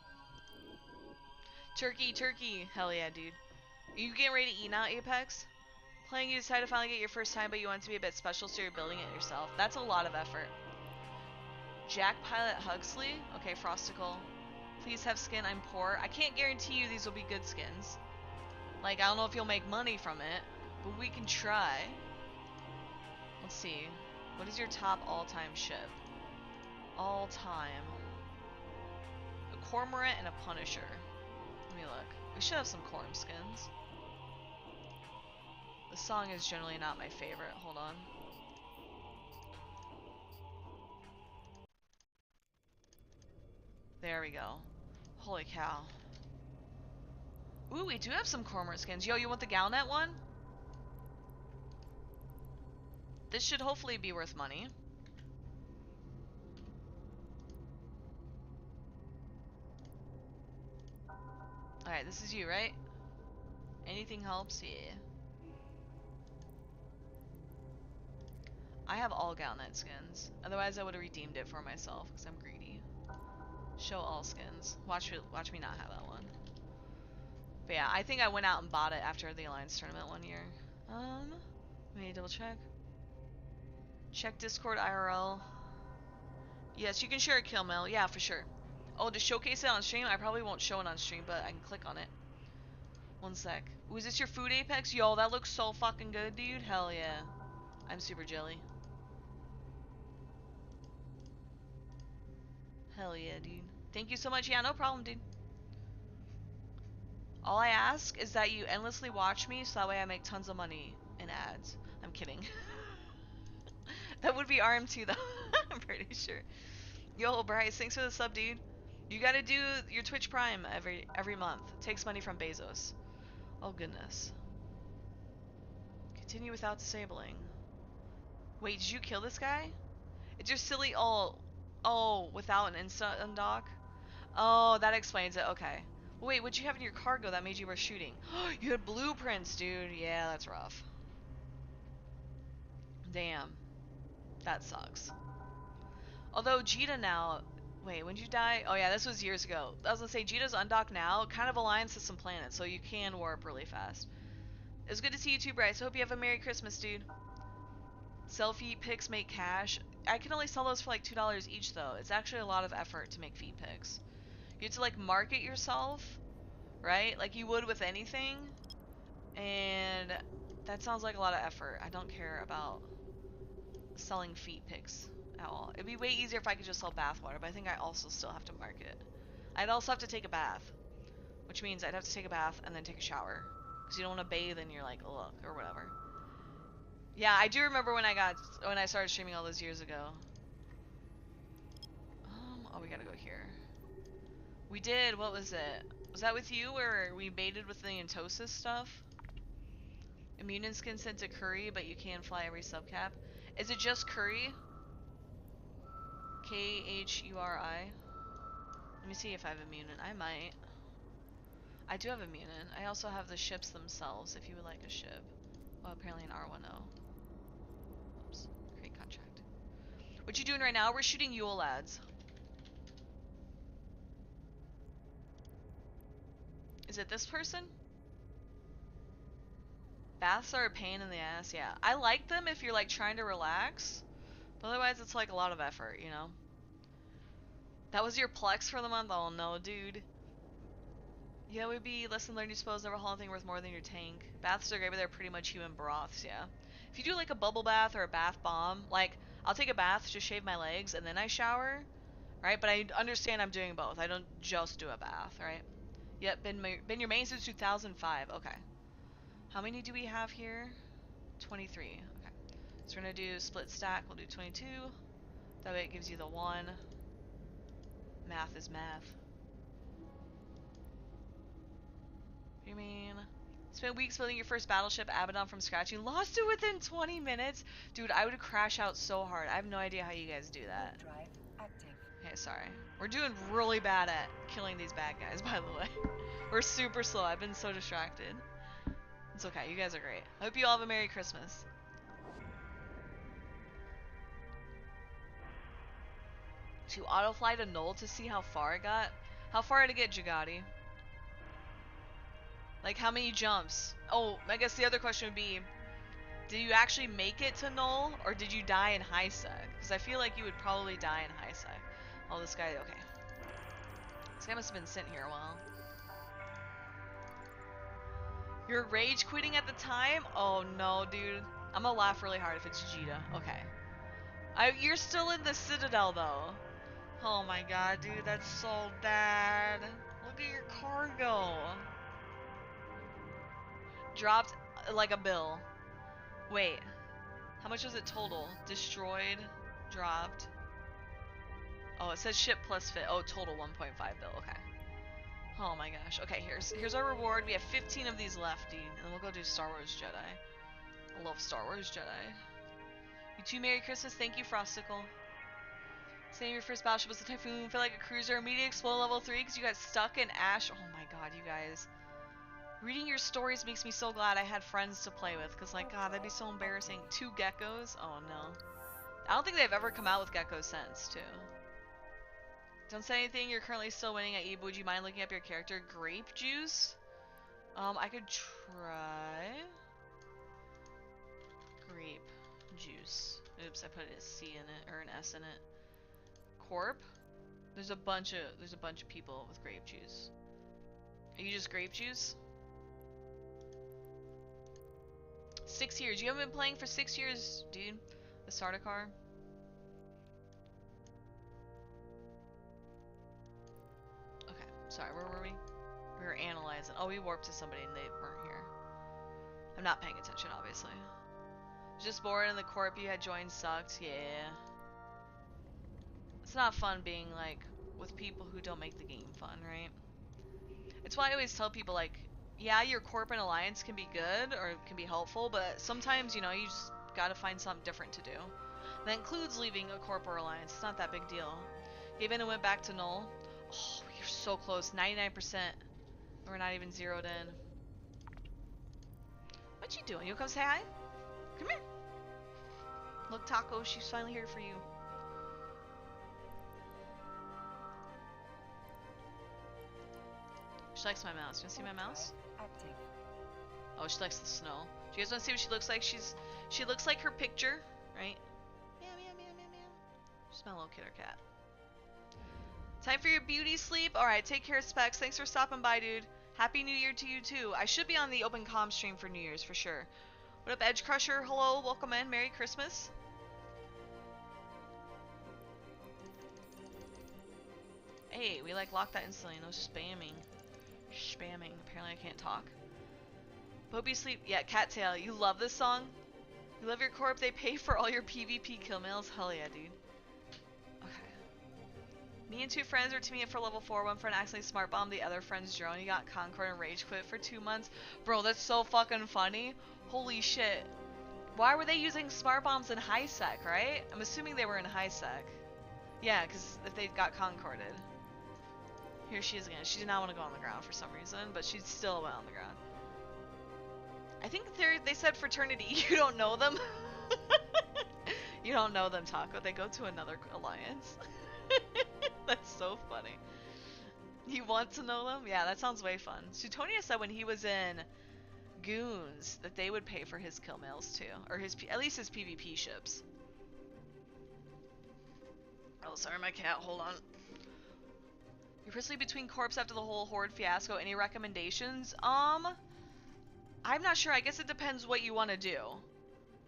Turkey, turkey. Hell yeah, dude. Are you getting ready to eat now, Apex? Playing, you decide to finally get your first time, but you want it to be a bit special, so you're building it yourself. That's a lot of effort. Jack Pilot Huxley. Okay, Frosticle. Please have skin. I'm poor. I can't guarantee you these will be good skins. Like, I don't know if you'll make money from it, but we can try. Let's see. What is your top all-time ship? All-time. A Cormorant and a Punisher. Let me look. We should have some Corm skins. The song is generally not my favorite. Hold on. There we go. Holy cow. Ooh, we do have some Cormorant skins. Yo, you want the Galnet one? This should hopefully be worth money. Alright, this is you, right? Anything helps? Yeah. I have all Galnet skins. Otherwise, I would have redeemed it for myself because I'm greedy. Show all skins. Watch me not have that one. But yeah, I think I went out and bought it after the Alliance tournament one year. Let me double check. Check Discord IRL. Yes, you can share a kill mail. Yeah, for sure. Oh, to showcase it on stream? I probably won't show it on stream, but I can click on it. One sec. Ooh, is this your food, Apex? Yo, that looks so fucking good, dude. Hell yeah. I'm super jelly. Hell yeah, dude. Thank you so much. Yeah, no problem, dude. All I ask is that you endlessly watch me so that way I make tons of money in ads. I'm kidding. That would be RM2 though. I'm pretty sure. Yo, Bryce, thanks for the sub, dude. You gotta do your Twitch Prime every month. Takes money from Bezos. Oh goodness. Continue without disabling. Wait, did you kill this guy? It's your silly without an instant undock? Oh, that explains it. Okay. Wait, what'd you have in your cargo that made you worth shooting? You had blueprints, dude. Yeah, that's rough. Damn. That sucks. Although Jita now... Wait, when did you die? Oh yeah, this was years ago. I was gonna say, Jita's undocked now. Kind of aligns to some planets, so you can warp really fast. It was good to see you too, Bryce. I hope you have a Merry Christmas, dude. Sell feet pics, make cash. I can only sell those for like $2 each though. It's actually a lot of effort to make feet pics. You have to like market yourself, right? Like you would with anything. And that sounds like a lot of effort. I don't care about selling feet pics at all. It'd be way easier if I could just sell bathwater, but I think I also still have to market. I'd also have to take a bath, which means I'd have to take a bath and then take a shower. Because you don't want to bathe and you're like, ugh, or whatever. Yeah, I do remember when I started streaming all those years ago. Oh, we gotta go here. We did, what was it? Was that with you where we baited with the Entosis stuff? Immune skin sent to Curry, but you can fly every subcap. Is it just Curry? Khuri? Let me see if I have immune. I might. I do have immune. I also have the ships themselves, if you would like a ship. Well, apparently an R10. Oops. Create contract. What you doing right now? We're shooting Yule lads. Is it this person? Baths are a pain in the ass, yeah. I like them if you're like trying to relax. But otherwise it's like a lot of effort, you know? That was your plex for the month? Oh no, dude. Yeah, it would be lesson learned, you suppose, never haul anything worth more than your tank. Baths are great, but they're pretty much human broths, yeah. If you do like a bubble bath or a bath bomb, like, I'll take a bath, just shave my legs, and then I shower, right? But I understand I'm doing both. I don't just do a bath, right? Yep, been your main since 2005, okay. How many do we have here? 23, okay. So we're gonna do split stack, we'll do 22. That way it gives you the 1. Math is math. You mean? Spent weeks building your first battleship, Abaddon, from scratch. You lost it within 20 minutes? Dude, I would crash out so hard. I have no idea how you guys do that. Drive active. Okay, sorry. We're doing really bad at killing these bad guys, by the way. We're super slow. I've been so distracted. It's okay. You guys are great. I hope you all have a Merry Christmas. To autofly to Null to see how far it got? How far did it get, Jagati? Like, how many jumps? Oh, I guess the other question would be, did you actually make it to Null, or did you die in high sec? Because I feel like you would probably die in high sec. Oh, this guy, okay. This guy must have been sitting here a while. You're rage quitting at the time? Oh no, dude. I'm gonna laugh really hard if it's Jedi. Okay. You're still in the Citadel, though. Oh my god, dude, that's so bad. Look at your cargo. Dropped like a bill. Wait. How much was it total? Destroyed, dropped. Oh, it says ship plus fit. Oh, total 1.5 bill. Okay. Oh my gosh. Okay, here's our reward. We have 15 of these left, dude. And we'll go do Star Wars Jedi. I love Star Wars Jedi. You too, Merry Christmas. Thank you, Frosticle. Saying your first battleship was a Typhoon. Feel like a cruiser. Immediate explode level 3 because you got stuck in ash. Oh my god, you guys. Reading your stories makes me so glad I had friends to play with. Because, like, god, that'd be so embarrassing. 2 geckos? Oh no. I don't think they've ever come out with geckos since, too. Don't say anything. You're currently still winning at Eve. Would you mind looking up your character? Grape juice? I could try. Grape juice. Oops, I put a C in it, or an S in it. Corp? There's a bunch of people with grape juice. Are you just grape juice? 6 years. You haven't been playing for 6 years, dude. The Sardaukar. Okay, sorry, where were we? We were analyzing. Oh, we warped to somebody and they weren't here. I'm not paying attention, obviously. Just bored and the corp you had joined sucked. Yeah. It's not fun being, like, with people who don't make the game fun, right? It's why I always tell people, like, yeah, your corp and alliance can be good or can be helpful, but sometimes, you know, you just gotta find something different to do. And that includes leaving a corp or alliance. It's not that big deal. Gave in and went back to null. Oh, you're so close. 99%. We're not even zeroed in. What you doing? You come say hi? Come here. Look, Taco, she's finally here for you. She likes my mouse. You wanna see my mouse? Oh, she likes the snow. Do you guys wanna see what she looks like? She looks like her picture, right? Meow, meow, meow, meow, meow. Just my little killer cat. Time for your beauty sleep. Alright, take care, Specs. Thanks for stopping by, dude. Happy New Year to you, too. I should be on the open comm stream for New Year's, for sure. What up, Edge Crusher? Hello, welcome in. Merry Christmas. Hey, we like locked that instantly. No spamming. Spamming. Apparently I can't talk. Hope you sleep. Yeah, Cattail. You love this song? You love your corp. They pay for all your PvP kill mails. Hell yeah, dude. Okay. Me and two friends were teaming up for level 4. One friend accidentally smart bombed the other friend's drone. He got Concord and rage quit for 2 months. Bro, that's so fucking funny. Holy shit. Why were they using smart bombs in high sec, right? I'm assuming they were in high sec. Yeah, because if they got concorded. Here she is again. She did not want to go on the ground for some reason, but she still went on the ground. I think they said fraternity. You don't know them? You don't know them, Taco. They go to another alliance. That's so funny. You want to know them? Yeah, that sounds way fun. Suetonia said when he was in Goons that they would pay for his kill mails too. Or his at least his PvP ships. Oh, sorry, my cat. Hold on. You're personally between corpse after the whole Horde fiasco. Any recommendations? I'm not sure. I guess it depends what you want to do.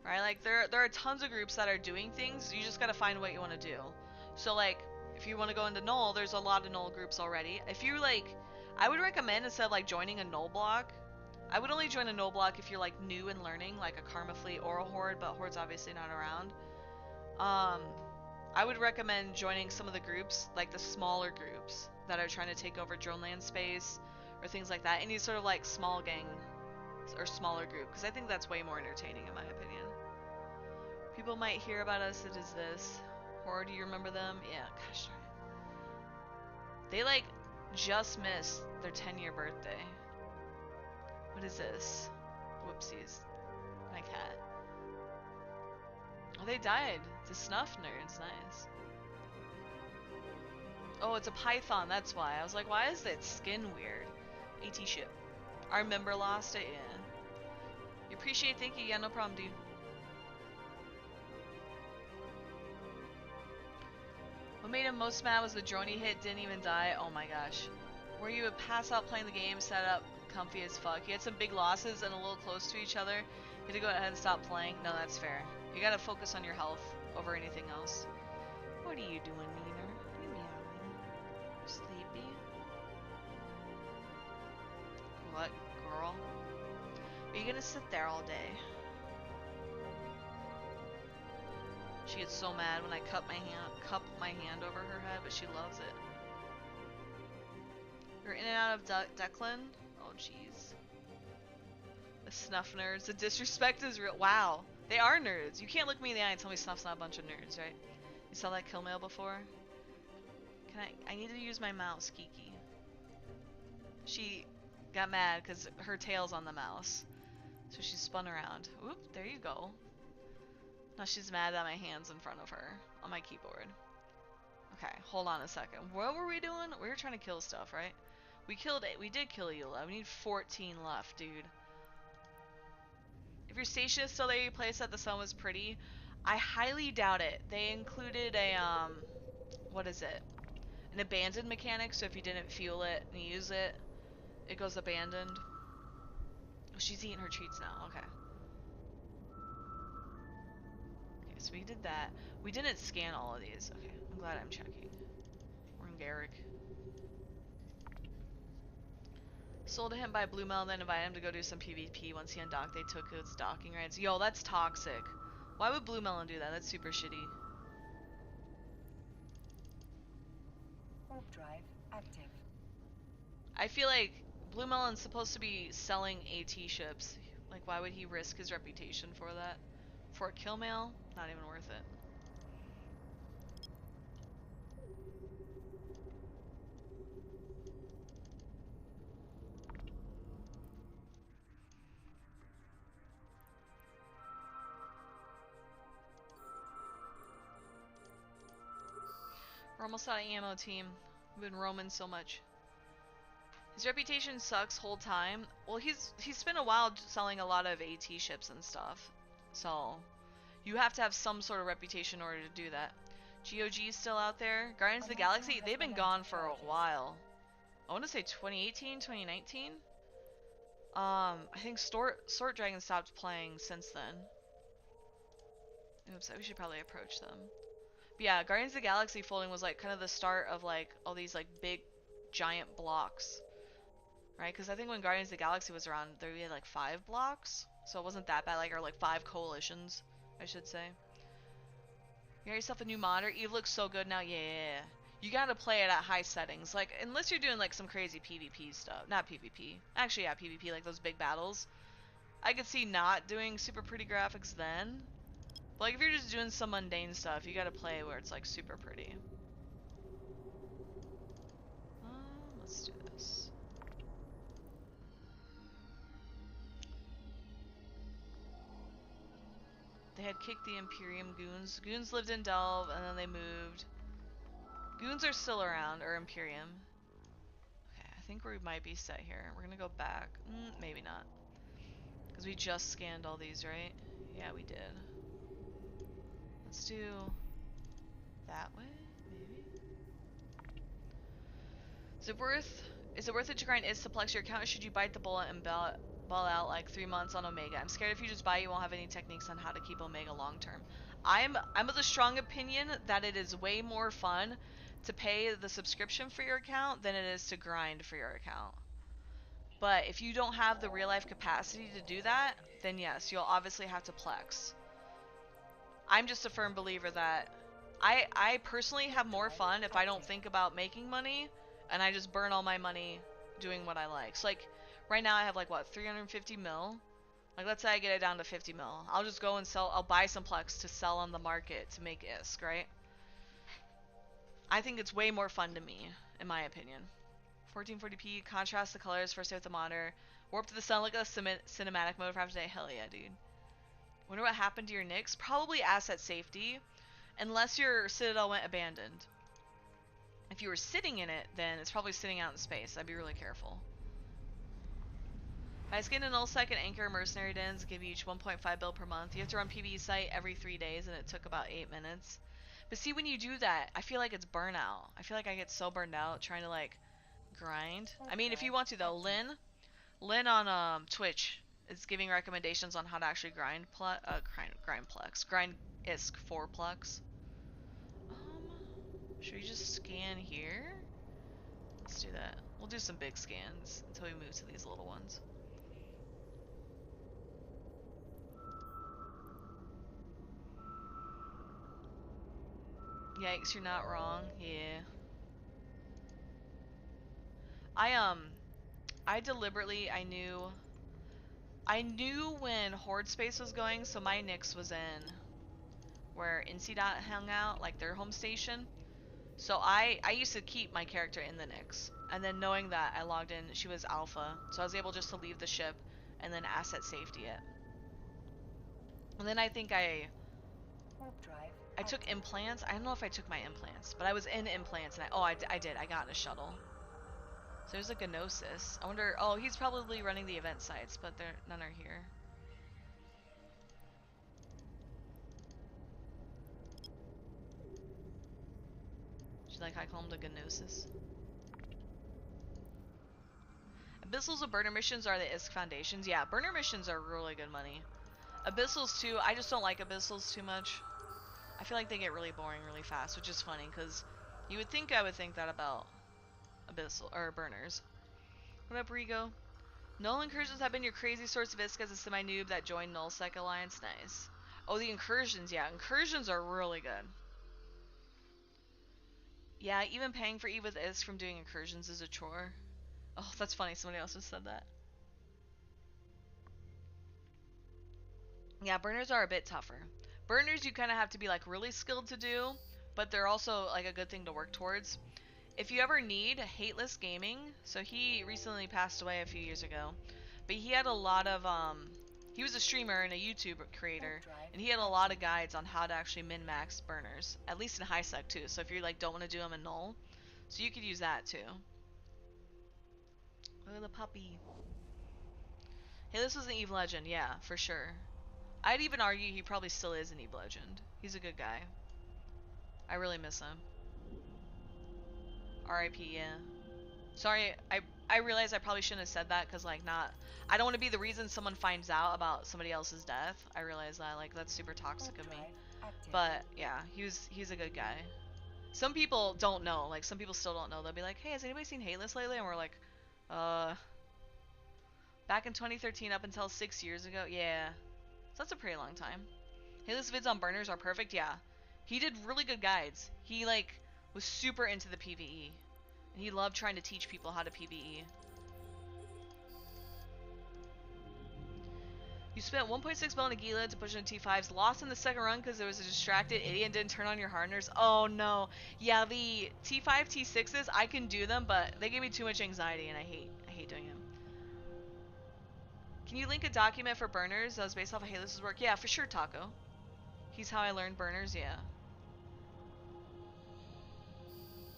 Right? Like, there are tons of groups that are doing things. You just gotta find what you want to do. So, like, if you want to go into Null, there's a lot of Null groups already. If you, like, I would recommend instead of, like, joining a Null block, I would only join a Null block if you're, like, new and learning, like a Karma Fleet or a Horde, but Horde's obviously not around. I would recommend joining some of the groups, like the smaller groups that are trying to take over drone land space or things like that. Any sort of like small gang or smaller group, because I think that's way more entertaining in my opinion. People might hear about us. It is this Horde. Do you remember them? Yeah. Gosh darn it. They like just missed their 10-year birthday. What is this? Whoopsies. My cat. Oh, they died. The snuff nerds. Nice. Oh, it's a python, that's why. I was like, why is that skin weird? AT ship. Our member lost it, yeah. You appreciate it, thank you. Yeah, no problem, dude. What made him most mad was the drone he hit didn't even die. Oh my gosh. Where you would pass out playing the game, set up comfy as fuck. He had some big losses and a little close to each other. You had to go ahead and stop playing. No, that's fair. You gotta focus on your health over anything else. What are you doing, Neener? You meowing? Sleepy? What, girl? Are you gonna sit there all day? She gets so mad when I cup my hand over her head, but she loves it. You're in and out of Declan? Oh jeez. The snuff nerds. The disrespect is real. Wow. They are nerds. You can't look me in the eye and tell me Snuff's not a bunch of nerds, right? You saw that kill mail before? Can I need to use my mouse, Kiki. She got mad because her tail's on the mouse. So she spun around. Oop, there you go. Now she's mad that my hand's in front of her on my keyboard. Okay, hold on a second. What were we doing? We were trying to kill stuff, right? We did kill Eula. We need 14 left, dude. If your station is still there, you place that the sun was pretty. I highly doubt it. They included a, what is it? An abandoned mechanic, so if you didn't fuel it and use it, it goes abandoned. Oh, she's eating her treats now. Okay. Okay, so we did that. We didn't scan all of these. Okay, I'm glad I'm checking. We're in Garrick. Sold to him by Blue Mel, then invited him to go do some PvP. Once he undocked, they took his docking rights. Yo, that's toxic. Why would Blue Melon do that? That's super shitty. Warp drive active. I feel like Blue Melon's supposed to be selling AT ships. Like, why would he risk his reputation for that? For a kill mail? Not even worth it. We're almost out of ammo, team. We've been roaming so much. His reputation sucks whole time. Well, he's spent a while selling a lot of AT ships and stuff. So, You have to have some sort of reputation in order to do that. GOG is still out there. Guardians of the Galaxy, they've been gone for a while. I want to say 2018, 2019. I think Sword Dragon stopped playing since then. Oops, we should probably approach them. But yeah, Guardians of the Galaxy folding was like kind of the start of like all these like big giant blocks. Right? Because I think when Guardians of the Galaxy was around, there we had like 5 blocks. So it wasn't that bad, like, or like 5 coalitions, I should say. You got yourself a new monitor. Eve looks so good now. Yeah. You gotta play it at high settings. Like, unless you're doing like some crazy PvP stuff. Not PvP. Actually, yeah, PvP, like those big battles. I could see not doing super pretty graphics then. But like, if you're just doing some mundane stuff, you gotta play where it's like super pretty. Let's do this. They had kicked the Imperium goons. Goons lived in Delve, and then they moved. Goons are still around, or Imperium. Okay, I think we might be set here. We're gonna go back. Maybe not. Because we just scanned all these, right? Yeah, we did. Let's do that way, maybe? Is it worth it to grind is to flex your account, or should you bite the bullet and ball out like 3 months on Omega? I'm scared if you just buy, you won't have any techniques on how to keep Omega long term. I'm of the strong opinion that it is way more fun to pay the subscription for your account than it is to grind for your account. But if you don't have the real life capacity to do that, then yes, you'll obviously have to plex. I'm just a firm believer that I personally have more fun if I don't think about making money and I just burn all my money doing what I like. So like right now I have like what, 350 mil? Like let's say I get it down to 50 mil. I'll just go and sell, I'll buy some plex to sell on the market to make ISK, right? I think it's way more fun to me, in my opinion. 1440p, contrast the colors, first day with the monitor. Warp to the sun, look at the cinematic mode for half today. Hell yeah, dude. Wonder what happened to your Nyx? Probably asset safety, unless your Citadel went abandoned. If you were sitting in it, then it's probably sitting out in space. I'd be really careful. If I skin a nullsec and anchor mercenary dens, give you each 1.5 bill per month. You have to run PvE site every 3 days, and it took about 8 minutes. But see, when you do that, I feel like it's burnout. I feel like I get so burned out trying to like grind. I mean, if you want to though, Lynn on Twitch is giving recommendations on how to actually grind ISK 4 plex. Should we just scan here? Let's do that. We'll do some big scans until we move to these little ones. Yikes, you're not wrong. Yeah. I deliberately, I knew when Horde Space was going, so my Nyx was in where Incidot hung out, like their home station. So I used to keep my character in the Nyx. And then knowing that, I logged in, she was alpha. So I was able just to leave the ship and then asset safety it. And then I think I took implants. I don't know if I took my implants, but I was in implants and I did. I got in a shuttle. So there's like a Gnosis. I wonder, oh, he's probably running the event sites, but none are here. Do you like how I call him the Gnosis? Abyssals of burner missions are the ISK foundations. Yeah, burner missions are really good money. Abyssals too, I just don't like Abyssals too much. I feel like they get really boring really fast, which is funny, because you would think I would think that about Abyssal, or burners. What up, Rigo? Null incursions have been your crazy source of ISK as a semi-noob that joined Nullsec Alliance. Nice. Oh, the incursions, yeah. Incursions are really good. Yeah, even paying for Eve with ISK from doing incursions is a chore. Oh, that's funny. Somebody else just said that. Yeah, burners are a bit tougher. Burners you kind of have to be like really skilled to do, but they're also like a good thing to work towards. If you ever need Hateless Gaming, so he recently passed away a few years ago, but he had a lot of he was a streamer and a YouTube creator, and he had a lot of guides on how to actually min-max burners, at least in high sec too. So if you like don't want to do them in null, so you could use that too. Oh, the puppy. Hey, this was an Eve Legend, yeah, for sure. I'd even argue he probably still is an Eve legend. He's a good guy. I really miss him. R.I.P. Yeah. Sorry, I realize I probably shouldn't have said that because like not. I don't want to be the reason someone finds out about somebody else's death. I realize that like that's super toxic of me. But yeah, he's a good guy. Some people don't know. Like some people still don't know. They'll be like, "Hey, has anybody seen Hayless lately?" And we're like, "Uh, back in 2013 up until 6 years ago, yeah." So that's a pretty long time. His vids on burners are perfect, yeah. He did really good guides. He, like, was super into the PvE. And he loved trying to teach people how to PvE. You spent 1.6 mil on a Gila to push into T5s, lost in the second run because there was a distracted idiot and didn't turn on your hardeners. Oh no. Yeah, the T5, T6s, I can do them, but they give me too much anxiety and I hate doing them. Can you link a document for burners that was based off of Hayless's work? Yeah, for sure, Taco. He's how I learned burners, yeah.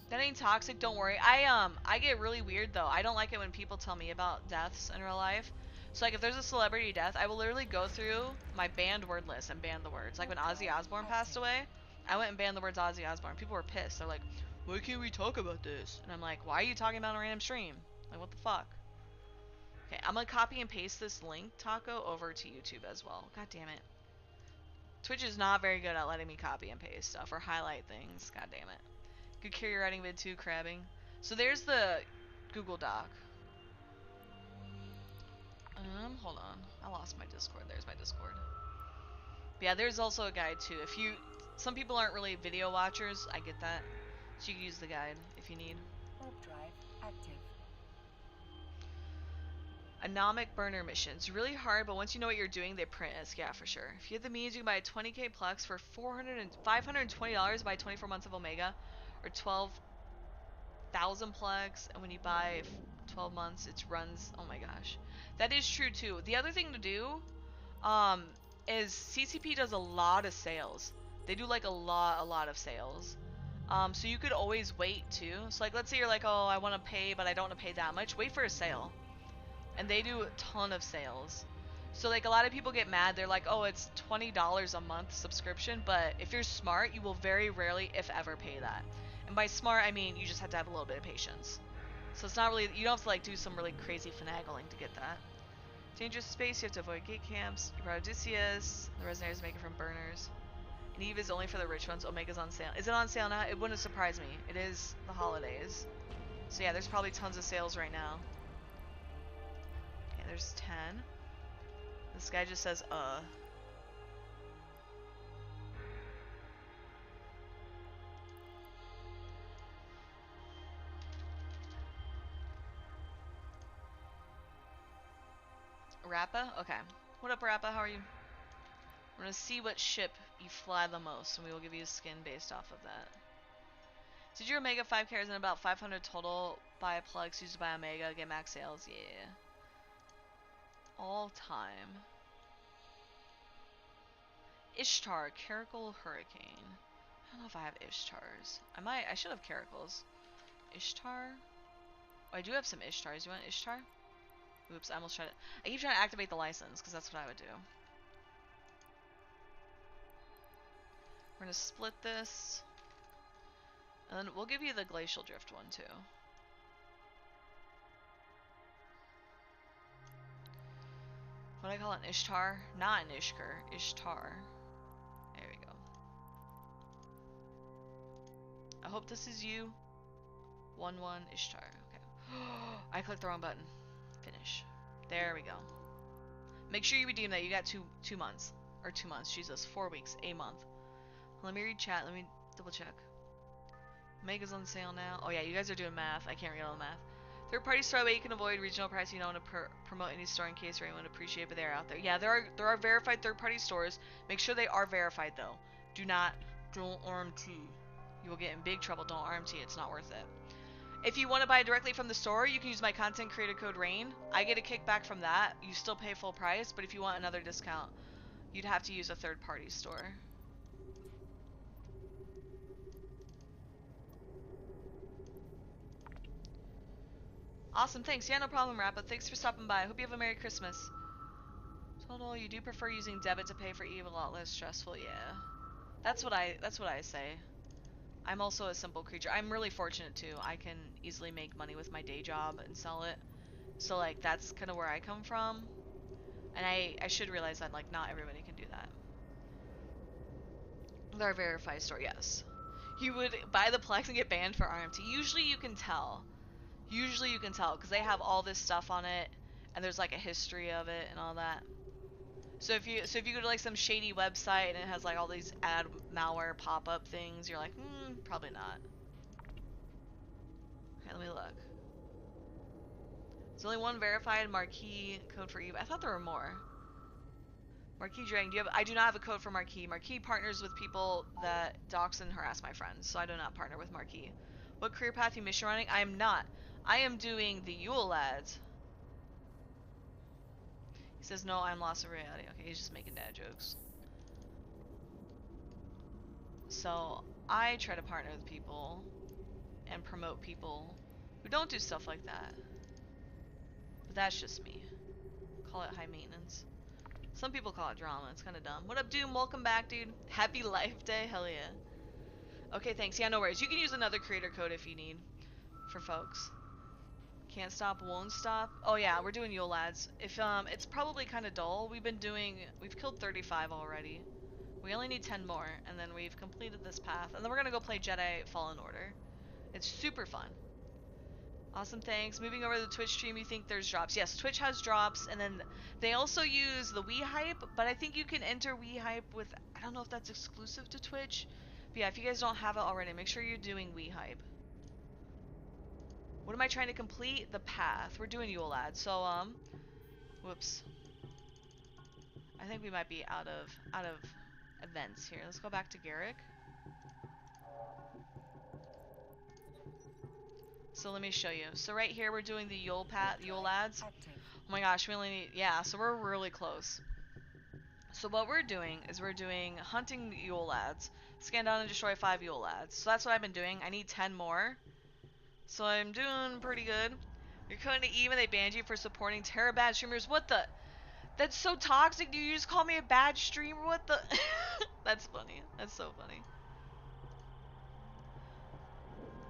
That ain't toxic, don't worry. I get really weird though. I don't like it when people tell me about deaths in real life. So like if there's a celebrity death, I will literally go through my banned word list and ban the words. Like when Ozzy Osbourne passed away, I went and banned the words Ozzy Osbourne. People were pissed. They're like, "Why can't we talk about this?" And I'm like, "Why are you talking about a random stream? Like what the fuck?" Okay, I'm gonna copy and paste this link, Taco, over to YouTube as well. God damn it. Twitch is not very good at letting me copy and paste stuff or highlight things. God damn it. Good carry writing vid too, crabbing. So there's the Google Doc. Hold on. I lost my Discord. There's my Discord. But yeah, there's also a guide too. If you, some people aren't really video watchers, I get that. So you can use the guide if you need. Warp drive active. Anomic burner missions. Really hard, but once you know what you're doing, they print us. Yeah, for sure. If you have the means, you can buy a 20k Plex for $520 buy 24 months of Omega, or 12,000 Plex, and when you buy 12 months, it runs. Oh my gosh, that is true too. The other thing to do, um, is CCP does a lot of sales. They do like a lot of sales. So you could always wait too. So like, let's say you're like, oh, I want to pay, but I don't want to pay that much. Wait for a sale. And they do a ton of sales. So like a lot of people get mad. They're like, oh, it's $20 a month subscription, but if you're smart, you will very rarely, if ever, pay that. And by smart, I mean you just have to have a little bit of patience. So it's not really, you don't have to like do some really crazy finagling to get that. Dangerous space, you have to avoid gate camps. You brought Odysseus. The Resonator's making from burners. And Eve is only for the rich ones. Omega's on sale. Is it on sale now? It wouldn't surprise me. It is the holidays. So yeah, there's probably tons of sales right now. Okay, there's 10. This guy just says, Rappa? Okay. What up, Rappa? How are you? We're gonna see what ship you fly the most, and we will give you a skin based off of that. Did your Omega 5 carries in about 500 total buy plugs used by Omega, get max sales? Yeah. All time. Ishtar, Caracal Hurricane. I don't know if I have Ishtars. I should have Caracals. Ishtar? Oh, I do have some Ishtars. You want Ishtar? Oops, I almost tried it. I keep trying to activate the license, because that's what I would do. We're gonna split this. And then we'll give you the Glacial Drift one, too. What do I call it? An Ishtar? Not an Ishkur. Ishtar. There we go. I hope this is you. 1-1 Ishtar. Okay. I clicked the wrong button. Finish. There we go. Make sure you redeem that. You got two months. Or 2 months. Jesus. 4 weeks. A month. Let me read chat. Let me double check. Omega's on sale now. Oh yeah, you guys are doing math. I can't read all the math. Third-party store way you can avoid regional pricing. You don't want to promote any store in case anyone would appreciate, but they're out there. Yeah, there are verified third-party stores. Make sure they are verified though. Don't RMT. You will get in big trouble. Don't RMT. It's not worth it. If you want to buy directly from the store, you can use my content creator code RAIN. I get a kickback from that. You still pay full price, but if you want another discount, you'd have to use a third-party store. Awesome, thanks. Yeah, no problem, Rappa. Thanks for stopping by. Hope you have a Merry Christmas. Total, you do prefer using debit to pay for Eve, a lot less stressful, yeah. That's what I say. I'm also a simple creature. I'm really fortunate too. I can easily make money with my day job and sell it. So like that's kind of where I come from. And I should realize that like not everybody can do that. With our verified store, yes. You would buy the Plex and get banned for RMT. Usually you can tell. Usually you can tell because they have all this stuff on it and there's like a history of it and all that. So if you go to like some shady website and it has like all these ad malware pop-up things, you're like, probably not. Okay, let me look. There's only one verified marquee code for Eve. I thought there were more. Marquee Dragon, I do not have a code for Marquee. Marquee partners with people that dox and harass my friends, so I do not partner with Marquee. What career path you mission running? I am not. I am doing the Yule Lads. He says, no, I'm lost in reality. Okay, he's just making dad jokes. So, I try to partner with people and promote people who don't do stuff like that. But that's just me. Call it high maintenance. Some people call it drama. It's kind of dumb. What up, Doom? Welcome back, dude. Happy Life Day. Hell yeah. Okay, thanks. Yeah, no worries. You can use another creator code if you need for folks. Can't stop, won't stop. Oh yeah, we're doing Yule Lads. If it's probably kind of dull. We've killed 35 already. We only need 10 more, and then we've completed this path. And then we're gonna go play Jedi Fallen Order. It's super fun. Awesome, thanks. Moving over to the Twitch stream, you think there's drops? Yes, Twitch has drops, and then they also use the Wii Hype, but I think you can enter Wii Hype with, I don't know if that's exclusive to Twitch. But yeah, if you guys don't have it already, make sure you're doing Wii Hype. What am I trying to complete? The path. We're doing Yule Lad. So, whoops. I think we might be out of events here. Let's go back to Garrick. So let me show you. So right here we're doing the Yule Lads. Oh my gosh, we only need, yeah, so we're really close. So what we're doing is we're doing hunting Yule Lads. Scan down and destroy 5 Yule Lads. So that's what I've been doing. I need 10 more. So I'm doing pretty good. You're going to even they banned you for supporting terror bad streamers. What the? That's so toxic. Do you just call me a bad streamer? What the? That's funny. That's so funny.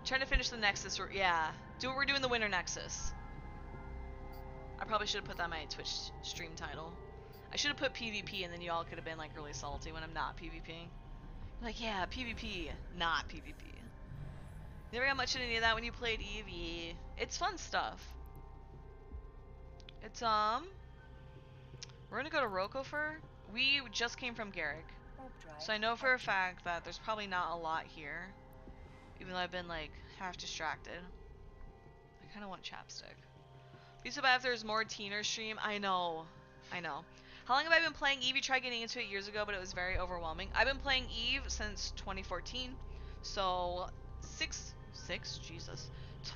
Trying to finish the Nexus. Yeah. We're doing the Winter Nexus. I probably should have put that in my Twitch stream title. I should have put PvP and then y'all could have been like really salty when I'm not PvPing. Like, yeah, PvP, not PvP. Never got much into any of that when you played Eve. Yeah. It's fun stuff. It's, we're gonna go to Rokofer. We just came from Garrick. So I know for a fact that there's probably not a lot here. Even though I've been, like, half distracted. I kinda want chapstick. Be so bad if there's more teener stream. I know. I know. How long have I been playing Eve? You tried getting into it years ago, but it was very overwhelming. I've been playing Eve since 2014. So,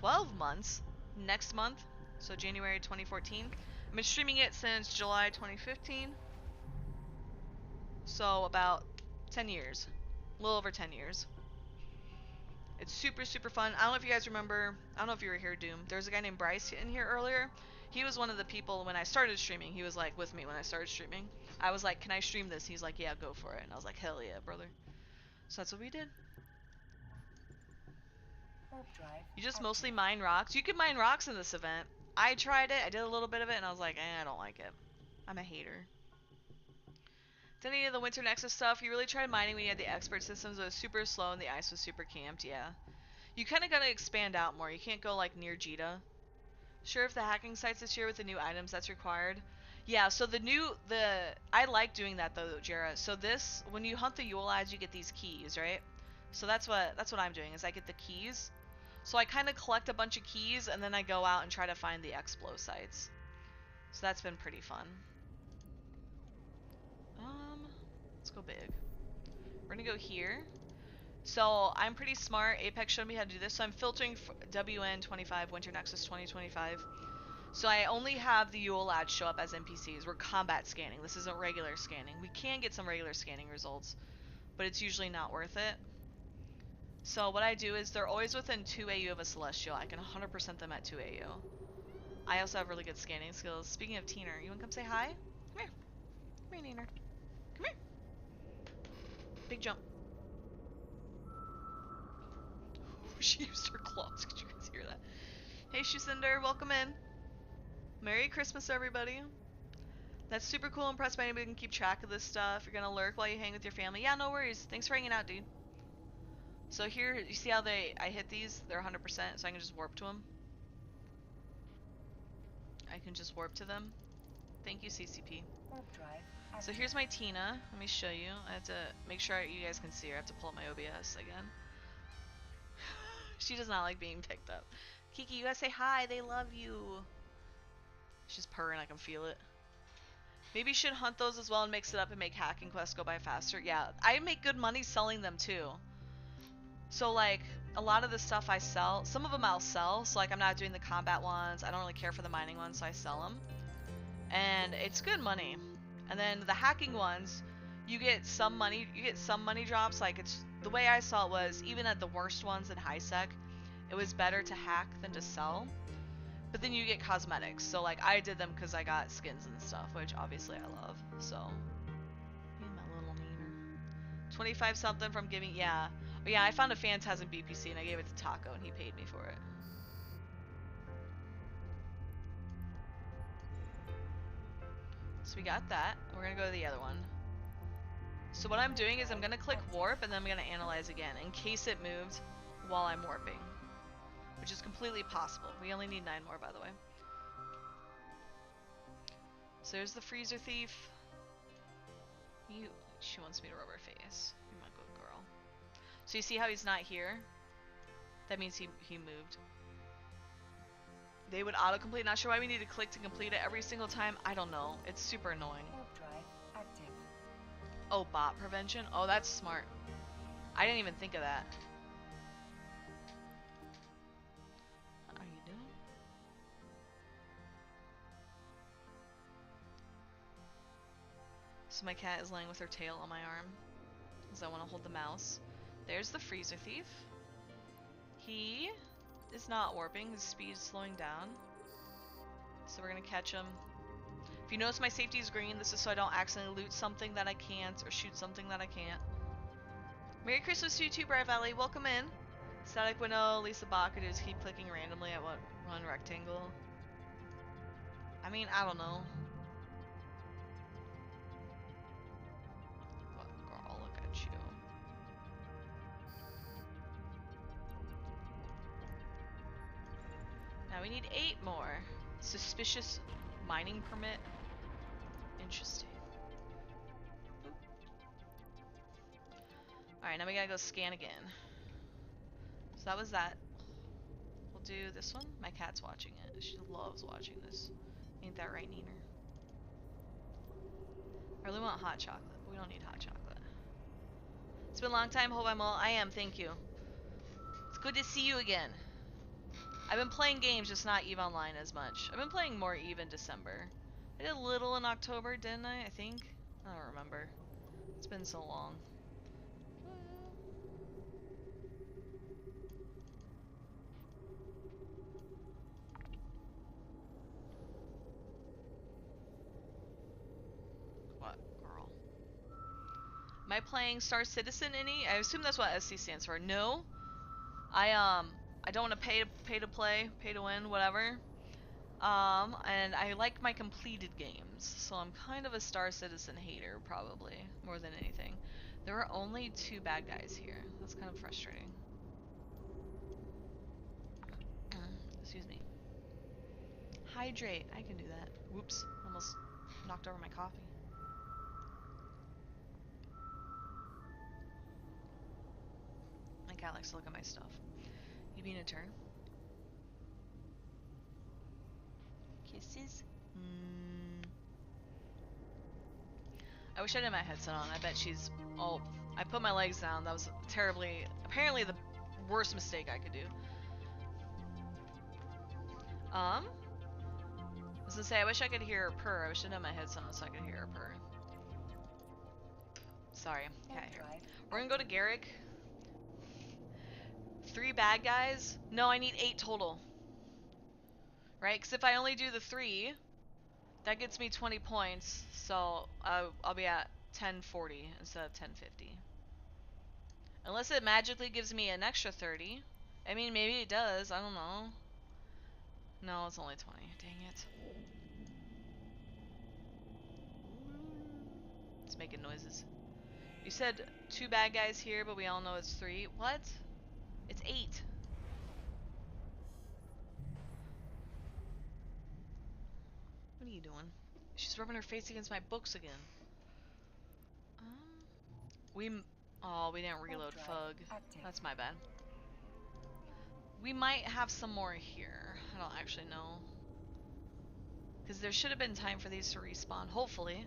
12 months next month. So January 2014. I've been streaming it since July 2015. So about 10 years. A little over 10 years. It's super, super fun. I don't know if you guys remember, I don't know if you were here, Doom. There was a guy named Bryce in here earlier. He was one of the people when I started streaming. He was like with me when I started streaming. I was like, can I stream this? He's like, yeah, go for it. And I was like, hell yeah, brother. So that's what we did. You just mostly mine rocks. You can mine rocks in this event. I tried it. I did a little bit of it and I was like, I don't like it. I'm a hater. Did any of the Winter Nexus stuff? You really tried mining when you had the expert systems. It was super slow and the ice was super camped. Yeah. You kind of got to expand out more. You can't go like near Jedi. Sure, if the hacking sites this year with the new items that's required. Yeah, so I like doing that though, Jera. So this, when you hunt the Yule Lads, you get these keys, right? So that's what I'm doing, is I get the keys. So I kind of collect a bunch of keys, and then I go out and try to find the Explo sites. So that's been pretty fun. Let's go big. We're gonna go here. So I'm pretty smart. Apex showed me how to do this. So I'm filtering WN25 Winter Nexus 2025. So I only have the Yule Lads show up as NPCs. We're combat scanning. This isn't regular scanning. We can get some regular scanning results, but it's usually not worth it. So what I do is they're always within 2 AU of a Celestial. I can 100% them at 2 AU. I also have really good scanning skills. Speaking of Teener, you wanna come say hi? Come here. Come here, Neener. Come here. Big jump. She used her claws. Could you guys hear that? Hey, Shusinder, welcome in. Merry Christmas, everybody. That's super cool. Impressed by anybody who can keep track of this stuff. You're gonna lurk while you hang with your family. Yeah, no worries. Thanks for hanging out, dude. So here, you see how I hit these? They're 100%, so I can just warp to them. I can just warp to them. Thank you, CCP. Warp drive So active. here's my Tina. Let me show you. I have to make sure you guys can see her. I have to pull up my OBS again. She does not like being picked up. Kiki, you guys say hi. They love you. She's purring. I can feel it. Maybe you should hunt those as well and mix it up and make hacking quests go by faster. Yeah, I make good money selling them too. So like, a lot of the stuff I sell, some of them I'll sell. So like, I'm not doing the combat ones. I don't really care for the mining ones, so I sell them. And it's good money. And then the hacking ones, you get some money drops. Like, it's the way I saw it was, even at the worst ones in high sec, it was better to hack than to sell. But then you get cosmetics. So like, I did them because I got skins and stuff, which obviously I love. So, my little neener. 25 something from giving, yeah. Oh yeah, I found a Phantasm BPC and I gave it to Taco and he paid me for it. So we got that. We're gonna go to the other one. So what I'm doing is I'm gonna click warp and then I'm gonna analyze again in case it moved while I'm warping. Which is completely possible. We only need 9 more, by the way. So there's the freezer thief. She wants me to rub her face. You're my good girl. So you see how he's not here? That means he moved. They would autocomplete. Not sure why we need to click to complete it every single time. I don't know. It's super annoying. Warp drive active. Oh, bot prevention? Oh, that's smart. I didn't even think of that. What are you doing? So my cat is laying with her tail on my arm because I want to hold the mouse. There's the freezer thief. He is not warping. His speed is slowing down. So we're going to catch him. If you notice my safety is green, this is so I don't accidentally loot something that I can't or shoot something that I can't. Merry Christmas to you too, Bright Valley. Welcome in. Static Winnow, Lisa Baka just keep clicking randomly at what one rectangle. I mean, I don't know. What girl, look at you. Now we need 8 more. Suspicious mining permit. Interesting. Alright, now we gotta go scan again. So that was that. We'll do this one. My cat's watching it. She loves watching this. Ain't that right, Neener? I really want hot chocolate, but we don't need hot chocolate. It's been a long time. Hope I'm well. I am, thank you. It's good to see you again. I've been playing games, just not EVE Online as much. I've been playing more EVE in December. I did a little in October, didn't I? I think. I don't remember. It's been so long. What, girl? Am I playing Star Citizen any? I assume that's what SC stands for. No. I don't want to pay to play, pay to win, whatever. And I like my completed games, so I'm kind of a Star Citizen hater, probably, more than anything. There are only 2 bad guys here. That's kind of frustrating. Excuse me. Hydrate. I can do that. Whoops. Almost knocked over my coffee. My cat likes to look at my stuff. You being a turn? Kisses? I wish I didn't have my headset on. I bet she's... Oh, I put my legs down. That was terribly... Apparently the worst mistake I could do. I was gonna say, I wish I could hear her purr. I wish I didn't have my headset on so I could hear her purr. Sorry, cat hair. We're gonna go to Garrick. 3 bad guys? No, I need 8 total. Right? Because if I only do the 3, That gets me 20 points, so I'll be at 1040 instead of 1050. Unless it magically gives me an extra 30. I mean, maybe it does. I don't know. No, it's only 20. Dang it. It's making noises. You said 2 bad guys here, but we all know it's 3. What? It's 8. What are you doing? She's rubbing her face against my books again. We... Oh, we didn't reload Fug. That's my bad. We might have some more here. I don't actually know. Because there should have been time for these to respawn. Hopefully.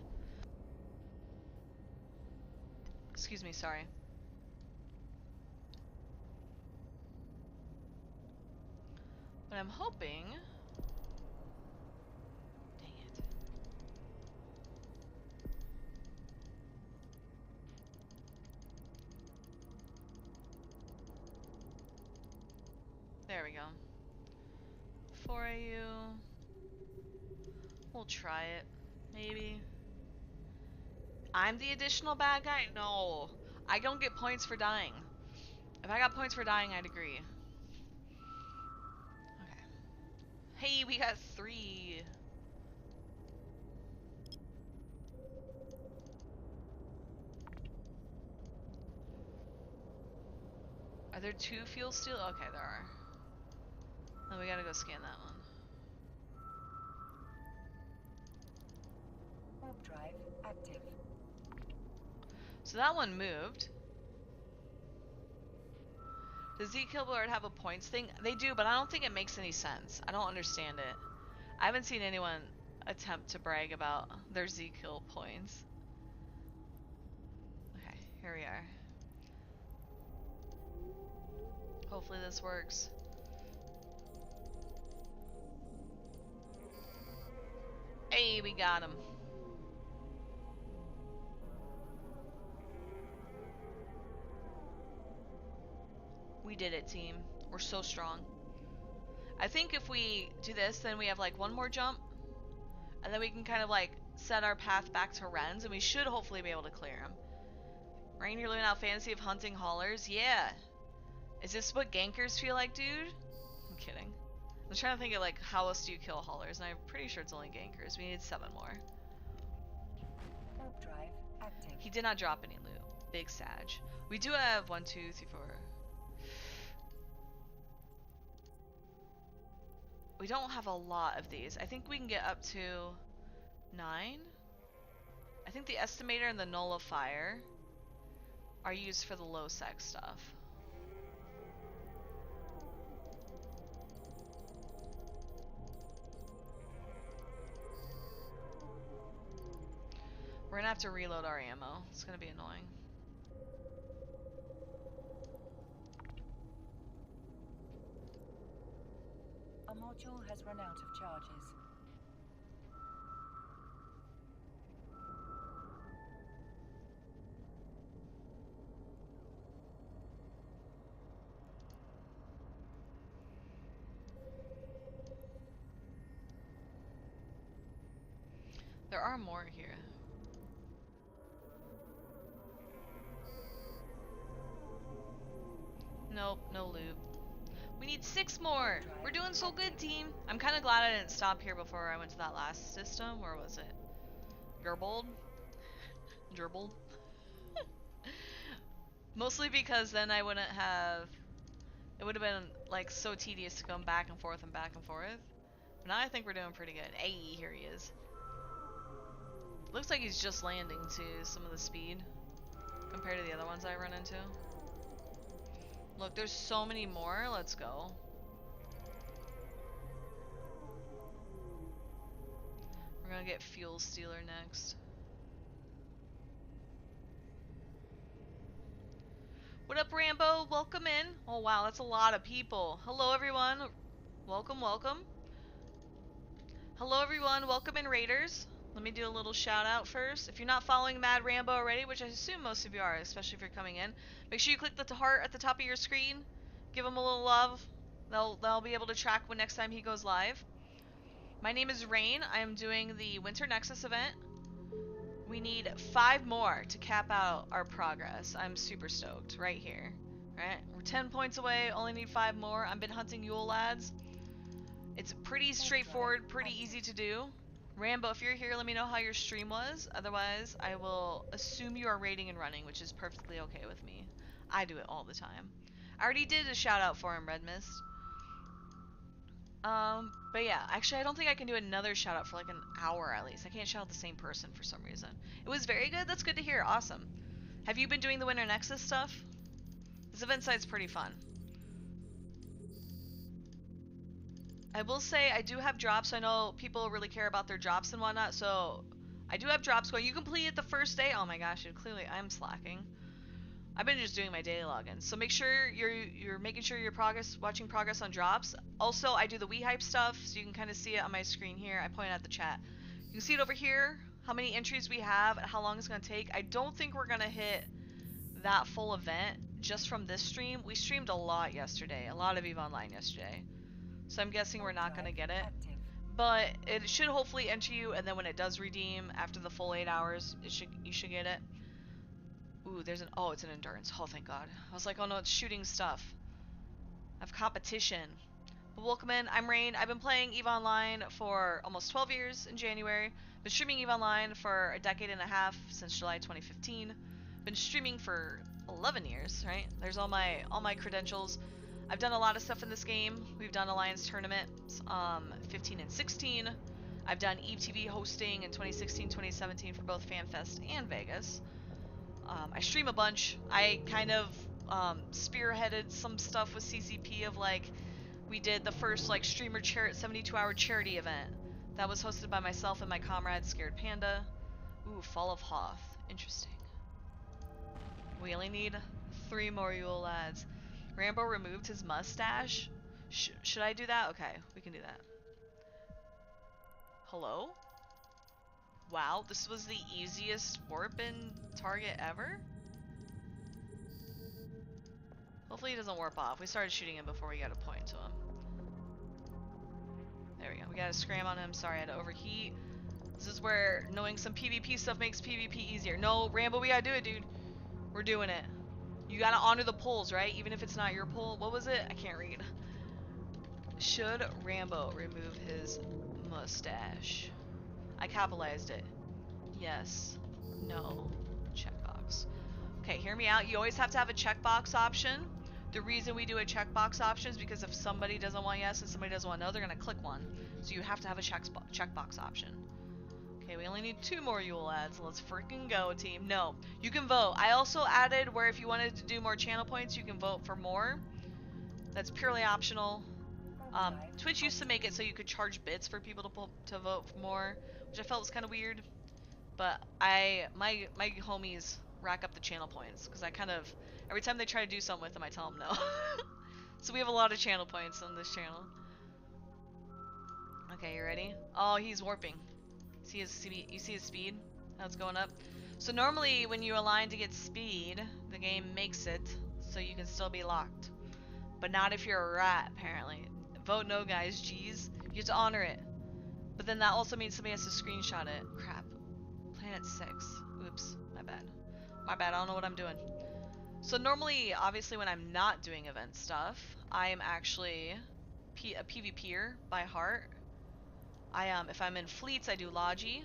Excuse me, sorry. But I'm hoping... Dang it. There we go. 4 AU. We'll try it. Maybe. I'm the additional bad guy? No. I don't get points for dying. If I got points for dying, I'd agree. Okay. Hey, we got 3. Are there 2 fuel steel? Okay, there are. Then we gotta go scan that one. Warp drive active. So that one moved. Does Z-Kill Board have a points thing? They do, but I don't think it makes any sense. I don't understand it. I haven't seen anyone attempt to brag about their Z-Kill points. Okay, here we are. Hopefully this works. Hey, we got him. We did it, team. We're so strong. I think if we do this, then we have like one more jump. And then we can kind of like set our path back to Ren's. And we should hopefully be able to clear him. Rain, you're living out fantasy of hunting haulers? Yeah. Is this what gankers feel like, dude? I'm kidding. I'm trying to think of like how else do you kill haulers, and I'm pretty sure it's only gankers. We need 7 more. Warp drive active. He did not drop any loot. Big Sag. We do have 1, 2, 3, 4. We don't have a lot of these. I think we can get up to 9. I think the estimator and the nullifier are used for the low sec stuff. We're gonna have to reload our ammo. It's gonna be annoying. A module has run out of charges. There are more here. Nope, no loot. We need 6 more! We're doing so good, team! I'm kind of glad I didn't stop here before I went to that last system. Where was it? Gerbold? Gerbold? Mostly because then I wouldn't have... It would have been like so tedious to come back and forth and back and forth. But now I think we're doing pretty good. Hey, here he is. Looks like he's just landing too, some of the speed. Compared to the other ones I run into. Look, there's so many more. Let's go. We're gonna get Fuel Stealer next. What up, Rambo? Welcome in. Oh wow, that's a lot of people. Hello everyone. Welcome, welcome. Hello everyone, welcome in Raiders. Let me do a little shout out first. If you're not following Mad Rambo already, which I assume most of you are, especially if you're coming in, make sure you click the heart at the top of your screen. Give him a little love. They'll be able to track when next time he goes live. My name is Rain. I am doing the Winter Nexus event. We need 5 more to cap out our progress. I'm super stoked. Right here. Right? We're 10 points away. Only need 5 more. I've been hunting Yule lads. It's pretty straightforward, pretty easy to do. Rambo, if you're here, let me know how your stream was. Otherwise, I will assume you are raiding and running, which is perfectly okay with me. I do it all the time. I already did a shout out for him, Red Mist. But yeah, actually I don't think I can do another shout out for like an hour at least. I can't shout out the same person for some reason. It was very good. That's good to hear. Awesome. Have you been doing the Winter Nexus stuff? This event site's pretty fun. I will say I do have drops. I know people really care about their drops and whatnot, so I do have drops going. You completed the first day. Oh my gosh, clearly I'm slacking. I've been just doing my daily login. So make sure you're making sure you're watching progress on drops. Also, I do the We Hype stuff, so you can kind of see it on my screen here. I point at the chat. You can see it over here, how many entries we have and how long it's going to take. I don't think we're going to hit that full event just from this stream. We streamed a lot yesterday, a lot of EVE Online yesterday. So I'm guessing we're not going to get it. But it should hopefully enter you, and then when it does redeem after the full 8 hours, you should get it. Ooh, it's an endurance. Oh, thank God. I was like, oh no, it's shooting stuff. I have competition. But welcome in, I'm Rain. I've been playing EVE Online for almost 12 years in January. Been streaming EVE Online for a decade and a half since July 2015. Been streaming for 11 years, right? There's all my credentials. I've done a lot of stuff in this game. We've done Alliance tournaments, 15 and 16. I've done EVE TV hosting in 2016, 2017 for both FanFest and Vegas. I stream a bunch. I kind of spearheaded some stuff with CCP of like, we did the first like streamer 72-hour charity event. That was hosted by myself and my comrade Scared Panda. Ooh, Fall of Hoth. Interesting. We only need 3 more Yule lads. Rambo removed his mustache. Should I do that? Okay, we can do that. Hello? Wow, this was the easiest warp in target ever? Hopefully he doesn't warp off. We started shooting him before we got a point to him. There we go. We got a scram on him. Sorry, I had to overheat. This is where knowing some PvP stuff makes PvP easier. No, Rambo, we gotta do it, dude. We're doing it. You gotta honor the polls, right? Even if it's not your poll. What was it? I can't read. Should Rambo remove his mustache? I capitalized it. Yes. No. Checkbox. Okay, hear me out. You always have to have a checkbox option. The reason we do a checkbox option is because if somebody doesn't want yes and somebody doesn't want no, they're going to click one. So you have to have a checkbox option. Okay, we only need 2 more Yule lads. Let's freaking go, team. No, you can vote. I also added where if you wanted to do more channel points, you can vote for more. That's purely optional. Twitch used to make it so you could charge bits for people to vote for more, which I felt was kind of weird. But my homies rack up the channel points because I kind of every time they try to do something with them, I tell them no. So we have a lot of channel points on this channel. Okay, you ready? Oh, he's warping. See his speed? You see his speed? How it's going up. So normally when you align to get speed, the game makes it so you can still be locked. But not if you're a rat, apparently. Vote no, guys. Jeez. You have to honor it. But then that also means somebody has to screenshot it. Crap. Planet 6. Oops. My bad. My bad. I don't know what I'm doing. So normally, obviously, when I'm not doing event stuff, I am actually a PvPer by heart. If I'm in fleets, I do Logi.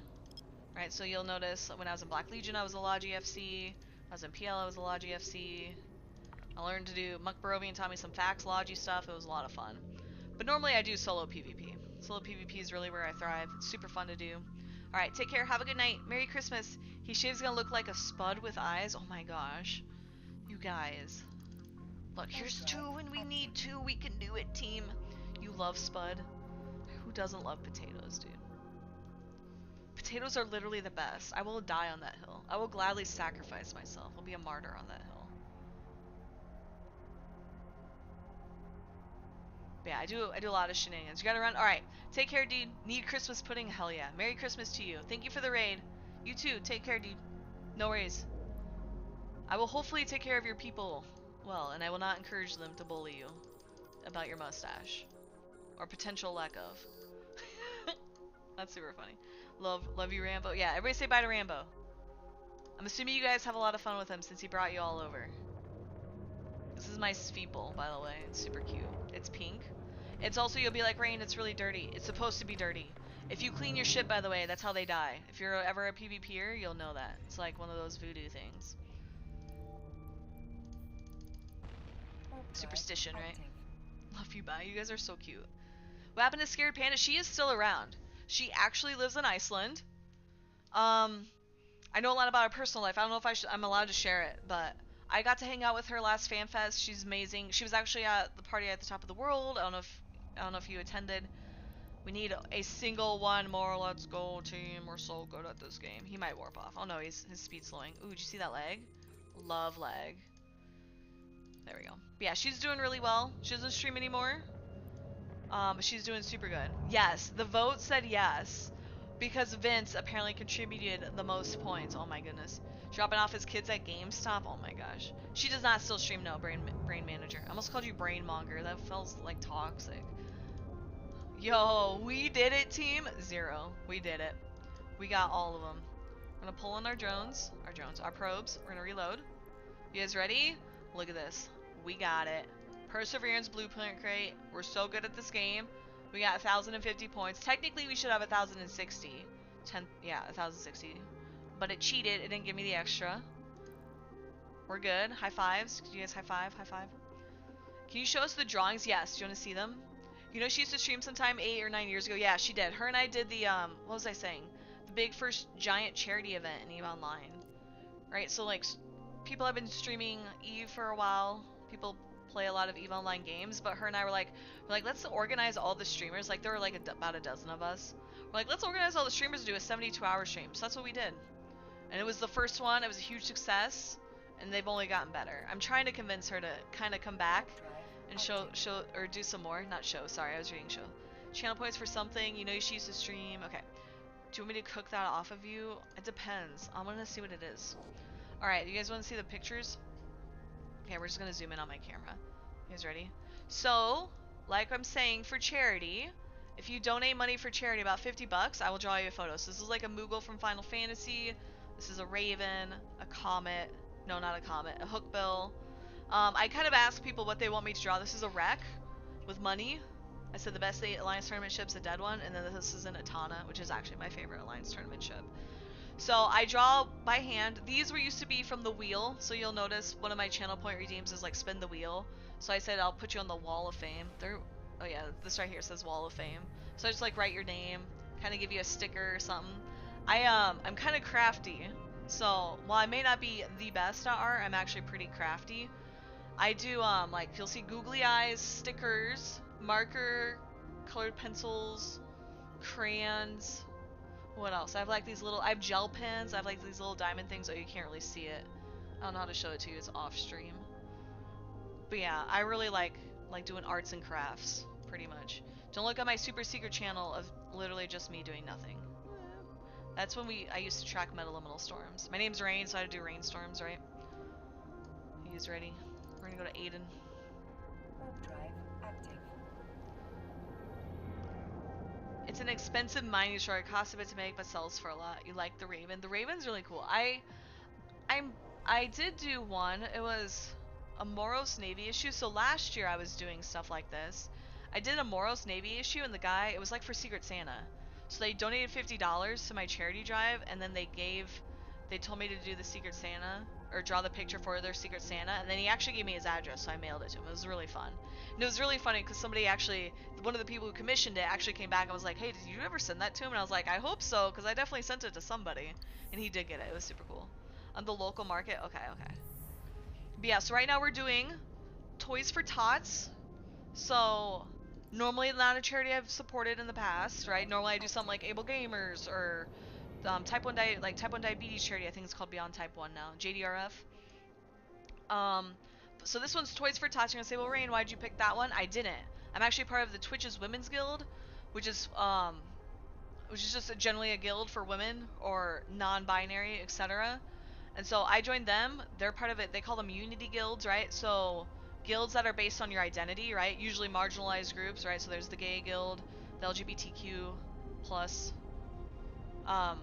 Right, so you'll notice when I was in Black Legion, I was a Logi FC. When I was in PL, I was a Logi FC. I learned to do Muck Barovian taught me some facts, Logi stuff. It was a lot of fun. But normally I do solo PvP. Solo PvP is really where I thrive. It's super fun to do. Alright, take care. Have a good night. Merry Christmas. He shaves gonna look like a spud with eyes. Oh my gosh. You guys. Look, here's 2 when we need 2. We can do it, team. You love spud. Who doesn't love potatoes, dude? Potatoes are literally the best. I will die on that hill. I will gladly sacrifice myself. I'll be a martyr on that hill. But yeah, I do a lot of shenanigans. You gotta run. Alright. Take care, dude. Need Christmas pudding? Hell yeah. Merry Christmas to you. Thank you for the raid. You too. Take care, dude. No worries. I will hopefully take care of your people well, and I will not encourage them to bully you about your mustache. Or potential lack of. That's super funny. Love you, Rambo. Yeah, everybody say bye to Rambo. I'm assuming you guys have a lot of fun with him since he brought you all over. This is my Sfeeple, by the way. It's super cute. It's pink. It's also, you'll be like, Rain, it's really dirty. It's supposed to be dirty. If you clean your shit, by the way, that's how they die. If you're ever a PvPer, you'll know that. It's like one of those voodoo things. Superstition, right? Love you, bye. You guys are so cute. What happened to Scared Panda? She is still around. She actually lives in Iceland. I know a lot about her personal life. I don't know if I'm allowed to share it, but I got to hang out with her last fan fest. She's amazing. She was actually at the party at the top of the world. I don't know if you attended. We need a single one more. Let's go, team. We're so good at this game. He might warp off. Oh no, his speed's slowing. Ooh, did you see that leg? Love leg. There we go. But yeah, she's doing really well. She doesn't stream anymore. But she's doing super good. Yes, the vote said yes. Because Vince apparently contributed the most points. Oh my goodness. Dropping off his kids at GameStop. Oh my gosh. She does not still stream. No, brain manager. I almost called you brain monger. That feels like toxic. Yo, we did it, team. 0. We did it. We got all of them. We're gonna pull in our drones. Our probes. We're gonna reload. You guys ready? Look at this. We got it. Perseverance Blueprint Crate. We're so good at this game. We got 1,050 points. Technically, we should have 1,060. 1,060. But it cheated. It didn't give me the extra. We're good. High fives. Could you guys high five? High five. Can you show us the drawings? Yes. Do you want to see them? You know she used to stream sometime 8 or 9 years ago. Yeah, she did. Her and I did the, what was I saying? The big first giant charity event in EVE Online. Right? So, like, people have been streaming EVE for a while. People play a lot of EVE Online games, but her and I were like, let's organize all the streamers. Like, there were like about a dozen of us. We're like, let's organize all the streamers to do a 72-hour stream. So that's what we did. And it was the first one. It was a huge success, and they've only gotten better. I'm trying to convince her to kind of come back and show or do some more. Not show. Sorry, I was reading show. Channel points for something. You know she used to stream. Okay. Do you want me to cook that off of you? It depends. I want to see what it is. All right. You guys want to see the pictures? Okay, we're just gonna zoom in on my camera. You guys ready? So, like I'm saying, for charity, if you donate money for charity, about 50 bucks, I will draw you a photo. So this is like a Moogle from Final Fantasy. This is a Raven, a Comet. No, not a Comet. A Hookbill. I kind of ask people what they want me to draw. This is a wreck with money. I said the best Alliance tournament ship's a dead one, and then this is an Atana, which is actually my favorite Alliance tournament ship. So I draw by hand. These were used to be from the wheel, so you'll notice one of my channel point redeems is like spin the wheel. So I said I'll put you on the wall of fame. Oh yeah, this right here says wall of fame. So I just like write your name, kind of give you a sticker or something. I'm kind of crafty. So while I may not be the best at art, I'm actually pretty crafty. I do like you'll see googly eyes, stickers, marker, colored pencils, crayons. What else? I have like these little, I have gel pens. I have like these little diamond things. Oh, you can't really see it. I don't know how to show it to you. It's off stream. But yeah, I really like doing arts and crafts, pretty much. Don't look at my super secret channel of literally just me doing nothing. That's when I used to track metaliminal storms. My name's Rain, so I had to do rainstorms, right? You guys ready? We're gonna go to Aiden. Warp drive active. It's an expensive mining shard. It costs a bit to make, but sells for a lot. You like the Raven? The Raven's really cool. I did do one. It was a Moros Navy issue. So last year I was doing stuff like this. I did a Moros Navy issue, and the guy, it was like for Secret Santa. So they donated $50 to my charity drive, and then they told me to do the Secret Santa, or draw the picture for their Secret Santa, and then he actually gave me his address, so I mailed it to him. It was really fun. And it was really funny because somebody actually, one of the people who commissioned it actually came back and was like, hey, did you ever send that to him? And I was like, I hope so, because I definitely sent it to somebody. And he did get it. It was super cool. On the local market? Okay. But yeah, so right now we're doing Toys for Tots. So normally not a charity I've supported in the past, right? Normally I do something like Able Gamers or type 1 diabetes charity. I think it's called Beyond Type 1 now. JDRF. So this one's Toys for Tots. You're gonna say, well, Rain, why'd you pick that one? I didn't. I'm actually part of the Twitch's Women's Guild, which is just generally a guild for women or non-binary, etc. And so I joined them. They're part of it. They call them unity guilds, right? So guilds that are based on your identity, right? Usually marginalized groups, right? So there's the gay guild, the LGBTQ plus Um,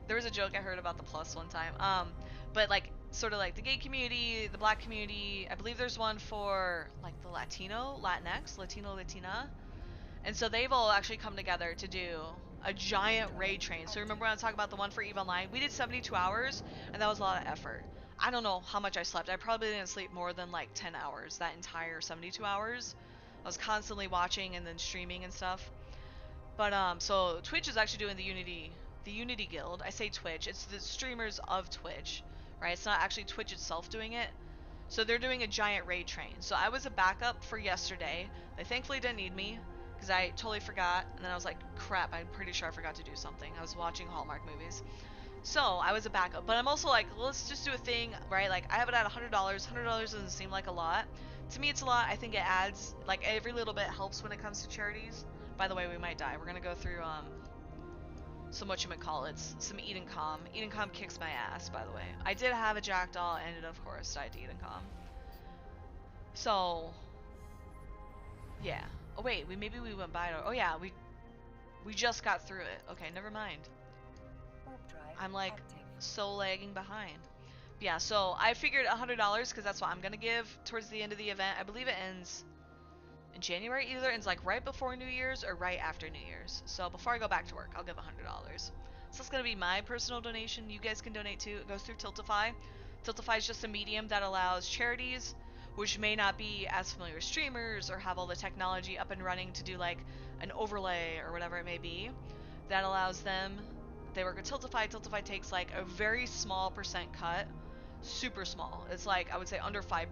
there was a joke I heard about the plus one time. But like sort of like the gay community, the black community. I believe there's one for like the Latinx, Latino, Latina. And so they've all actually come together to do a giant raid train. So remember when I was talking about the one for EVE Online? We did 72 hours, and that was a lot of effort. I don't know how much I slept. I probably didn't sleep more than like 10 hours that entire 72 hours. I was constantly watching and then streaming and stuff. But so Twitch is actually doing the Unity Guild. I say Twitch, it's the streamers of Twitch, right? It's not actually Twitch itself doing it. So they're doing a giant raid train. So I was a backup for yesterday. They thankfully didn't need me because I totally forgot. And then I was like, crap, I'm pretty sure I forgot to do something. I was watching Hallmark movies. So I was a backup. But I'm also like, let's just do a thing, right? Like I have it at $100. $100 doesn't seem like a lot. To me, it's a lot. I think it adds, like every little bit helps when it comes to charities. By the way, we might die. We're going to go through, some whatchamacallits, some Eden Com. Eden Com kicks my ass, by the way. I did have a Jackdaw, and it, of course, died to Eden Com. So, yeah. Oh wait, maybe we went by it. Oh yeah, we just got through it. Okay, never mind. I'm like so lagging behind. Yeah, so I figured $100 because that's what I'm gonna give towards the end of the event. I believe it ends in January. Either ends like right before New Year's or right after New Year's. So before I go back to work, I'll give $100. So that's gonna be my personal donation. You guys can donate too. It goes through Tiltify. Tiltify is just a medium that allows charities, which may not be as familiar with streamers or have all the technology up and running to do like an overlay or whatever it may be, that allows them. They work with Tiltify. Tiltify takes like a very small percent cut, super small. It's like I would say under 5%.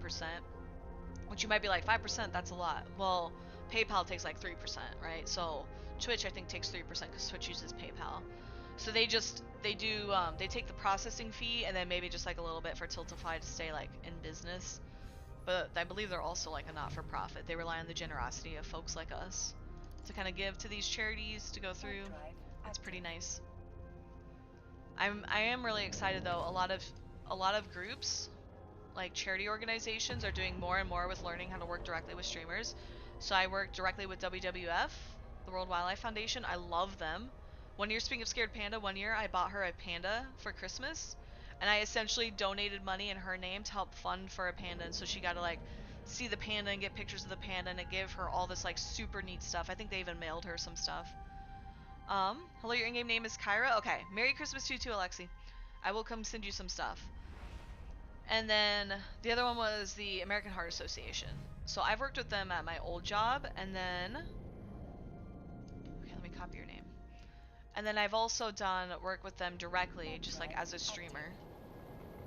Which you might be like, 5%, that's a lot. Well, PayPal takes like 3%, right? So Twitch, I think, takes 3% because Twitch uses PayPal. So they do, they take the processing fee and then maybe just like a little bit for Tiltify to stay like in business. But I believe they're also like a not-for-profit. They rely on the generosity of folks like us to kind of give to these charities to go through. It's pretty nice. I am really excited though. A lot of groups, like charity organizations, are doing more and more with learning how to work directly with streamers. So I work directly with WWF, the World Wildlife Foundation. I love them. One year, speaking of Scared Panda, one year I bought her a panda for Christmas, and I essentially donated money in her name to help fund for a panda, and so she got to like see the panda and get pictures of the panda, and it gave her all this like super neat stuff. I think they even mailed her some stuff. Hello, your in-game name is Kyra? Okay, Merry Christmas to you too, Alexi. I will come send you some stuff. And then the other one was the American Heart Association. So I've worked with them at my old job, and then okay, let me copy your name. And then I've also done work with them directly, just like as a streamer,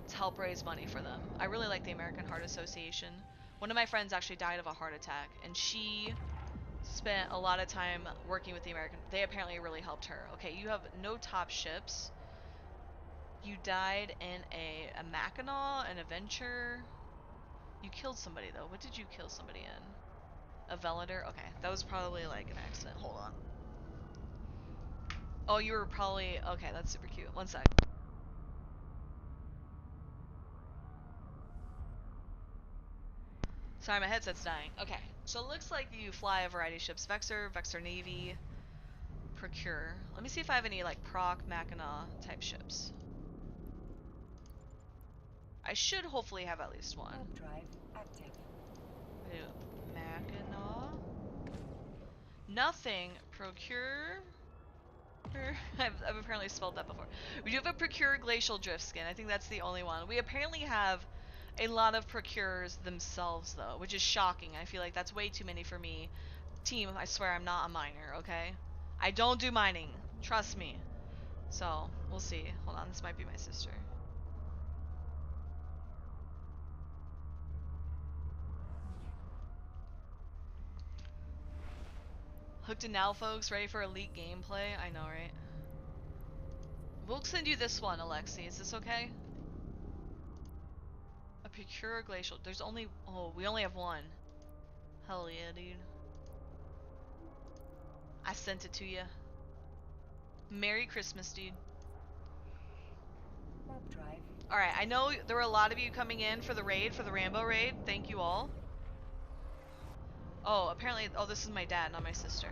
to help raise money for them. I really like the American Heart Association. One of my friends actually died of a heart attack, and she spent a lot of time working with the American. They apparently really helped her. Okay, you have no top ships. You died in a Mackinac, an adventure. You killed somebody though. What did you kill somebody in? A Velador? Okay, that was probably like an accident. Hold on. Oh, you were probably... Okay, that's super cute. One sec. Sorry, my headset's dying. Okay, so it looks like you fly a variety of ships. Vexor, Vexor Navy, Procure. Let me see if I have any like Proc, Mackinac type ships. I should hopefully have at least one. Drive active. Mackinac. Nothing. Procure. I've apparently spelled that before. We do have a Procure Glacial Drift skin. I think that's the only one. We apparently have a lot of Procures themselves, though, which is shocking. I feel like that's way too many for me. Team, I swear I'm not a miner, okay? I don't do mining. Trust me. So, we'll see. Hold on, this might be my sister. Hooked in now, folks. Ready for elite gameplay? I know, right? We'll send you this one, Alexi. Is this okay? A Procure Glacial. There's only... Oh, we only have one. Hell yeah, dude. I sent it to you. Merry Christmas, dude. Alright, I know there were a lot of you coming in for the raid, for the Rambo raid. Thank you all. Oh, apparently... Oh, this is my dad, not my sister.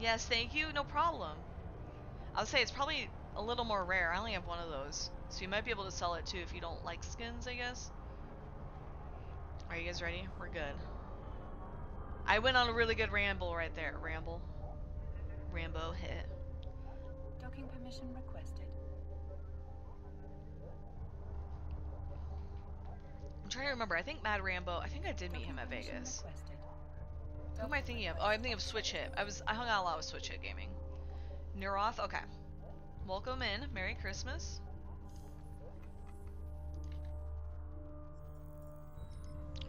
Yes, thank you. No problem. I would say it's probably a little more rare. I only have one of those. So you might be able to sell it too if you don't like skins, I guess. Are you guys ready? We're good. I went on a really good ramble right there. Rambo hit. Docking permission requested. I'm trying to remember. I think Mad Rambo, I think I did meet him at Docking permission Vegas. requested. Who am I thinking of? Oh, I'm thinking of Switch Hit. I hung out a lot with Switch Hit Gaming. Neuroth, okay. Welcome in. Merry Christmas.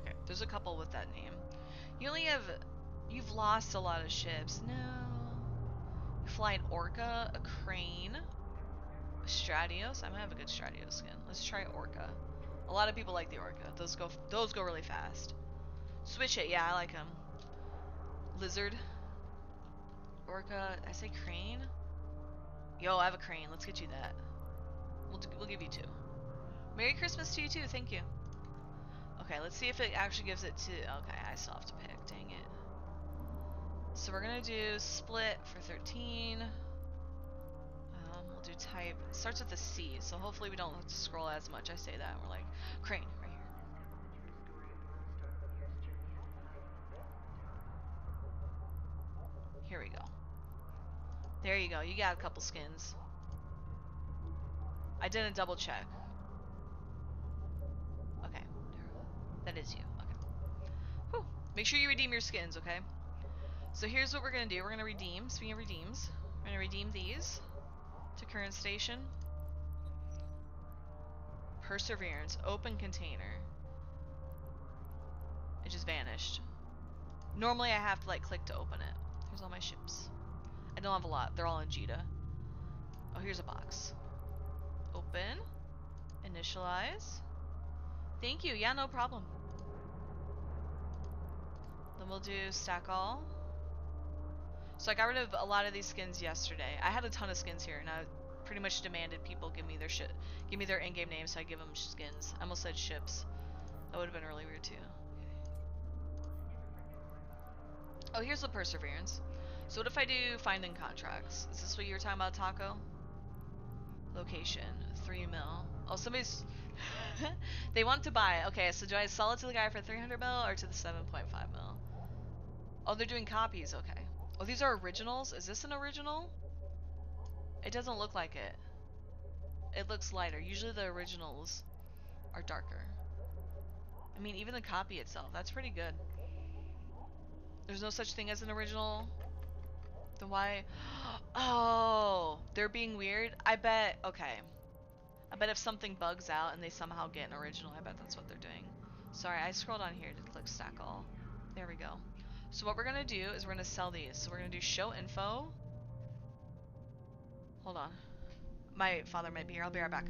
Okay, there's a couple with that name. You've lost a lot of ships. No. You fly an Orca, a Crane, a Stratios. I might have a good Stratios skin. Let's try Orca. A lot of people like the Orca. Those go really fast. Switch it, yeah, I like them. Lizard, Orca. I say Crane. Yo, I have a Crane. Let's get you that. We'll give you 2. Merry Christmas to you too. Thank you. Okay, let's see if it actually gives it to. Okay, I still have to pick. Dang it. So we're gonna do split for 13. We'll do type. It starts with a C, so hopefully we don't have to scroll as much. I say that, and we're like, Crane, right here. Here we go. There you go. You got a couple skins. I didn't double check. Okay. That is you. Okay. Whew. Make sure you redeem your skins, okay? So here's what we're gonna do. We're gonna redeem. Speaking of redeems, we're gonna redeem these to current station. Perseverance. Open container. It just vanished. Normally I have to like click to open it. Here's all my ships. I don't have a lot. They're all in Jedi. Oh, here's a box. Open. Initialize. Thank you. Yeah, no problem. Then we'll do stack all. So I got rid of a lot of these skins yesterday. I had a ton of skins here, and I pretty much demanded people give me their give me their in-game names, so I give them skins. I almost said ships. That would have been really weird too. Oh, here's the Perseverance. So what if I do finding contracts? Is this what you were talking about, Taco? Location, 3 mil. Oh, somebody's... they want to buy it. Okay, so do I sell it to the guy for 300 mil or to the 7.5 mil? Oh, they're doing copies. Okay. Oh, these are originals? Is this an original? It doesn't look like it. It looks lighter. Usually the originals are darker. I mean, even the copy itself, that's pretty good. There's no such thing as an original. Then why? Oh, they're being weird? I bet, okay. I bet if something bugs out and they somehow get an original, I bet that's what they're doing. Sorry, I scrolled on here to click stack all. There we go. So what we're gonna do is we're gonna sell these. So we're gonna do show info. Hold on. My father might be here. I'll be right back.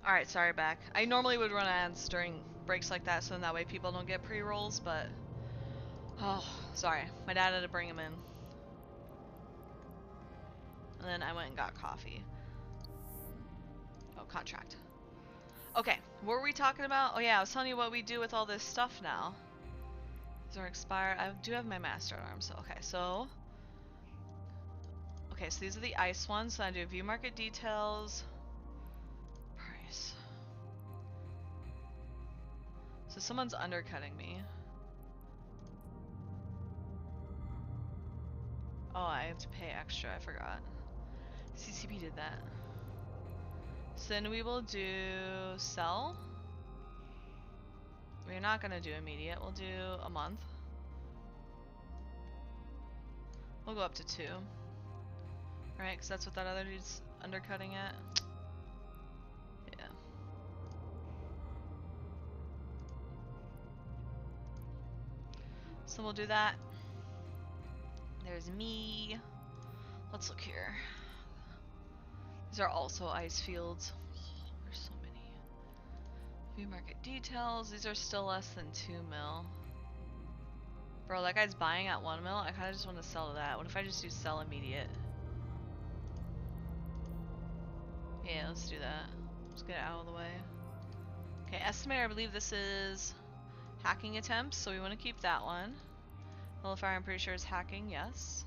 Alright, sorry, back. I normally would run ads during breaks like that, so that way people don't get pre-rolls, but... Oh, sorry. My dad had to bring him in. And then I went and got coffee. Oh, contract. Okay, what were we talking about? Oh yeah, I was telling you what we do with all this stuff now. These are expired. I do have my master at arms, so okay, so... Okay, so these are the ice ones, so I do view market details. Price. So someone's undercutting me. Oh, I have to pay extra, I forgot. CCP did that. So then we will do sell. We're not gonna do immediate, we'll do a month. We'll go up to 2. Right, because that's what that other dude's undercutting at. Yeah. So we'll do that. There's me. Let's look here. These are also ice fields. Oh, there's so many. View market details. These are still less than 2 mil. Bro, that guy's buying at 1 mil. I kind of just want to sell to that. What if I just do sell immediate? Yeah, let's do that. Let's get it out of the way. Okay, estimator, I believe this is hacking attempts, so we want to keep that one. Nullifier, I'm pretty sure is hacking, yes.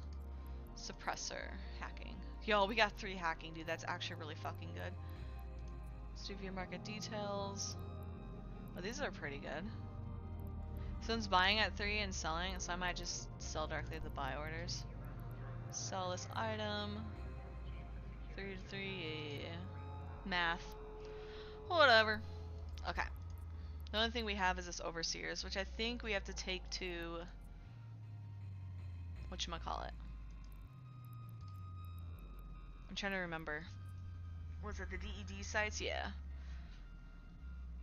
Suppressor, hacking. Yo, we got 3 hacking, dude. That's actually really fucking good. Let's do view market details. Oh, these are pretty good. Someone's buying at 3 and selling, so I might just sell directly to the buy orders. Sell this item. 3 to 3, yeah. Math. Whatever. Okay. The only thing we have is this overseers, which I think we have to take to... whatchamacallit. I'm trying to remember. Was it the DED sites? Yeah.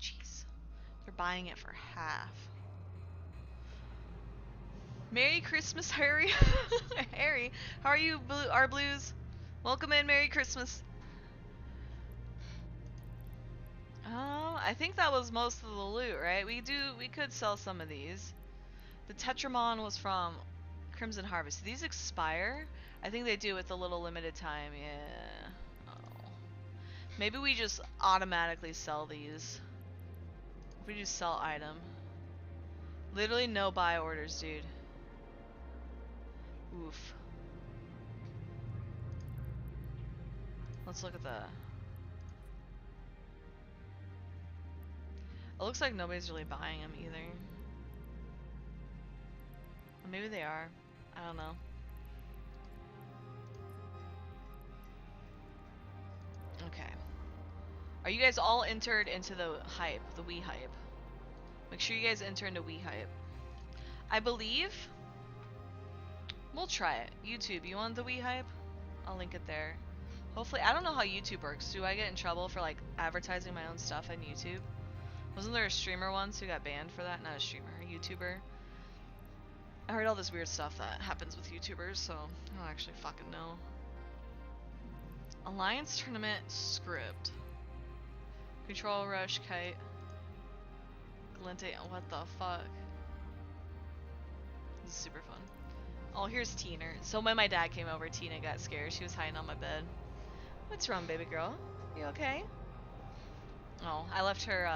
Jeez. They're buying it for half. Merry Christmas, Harry. Harry, how are you, our blues? Welcome in, Merry Christmas. I think that was most of the loot, right? We could sell some of these. The Tetramon was from Crimson Harvest. Do these expire? I think they do with a little limited time, yeah. Oh. Maybe we just automatically sell these. If we just sell item. Literally no buy orders, dude. Oof. Let's look at the... It looks like nobody's really buying them either. Or maybe they are. I don't know. Okay. Are you guys all entered into the hype, the Wii hype? Make sure you guys enter into Wii hype. I believe... We'll try it. YouTube, you want the Wii hype? I'll link it there. Hopefully, I don't know how YouTube works. Do I get in trouble for like advertising my own stuff on YouTube? Wasn't there a streamer once who got banned for that? Not a streamer, a YouTuber. I heard all this weird stuff that happens with YouTubers, so I don't actually fucking know. Alliance Tournament Script. Control Rush Kite. Glinte, what the fuck? This is super fun. Oh, here's Tina. So when my dad came over, Tina got scared. She was hiding on my bed. What's wrong, baby girl? You okay? Oh, I left her,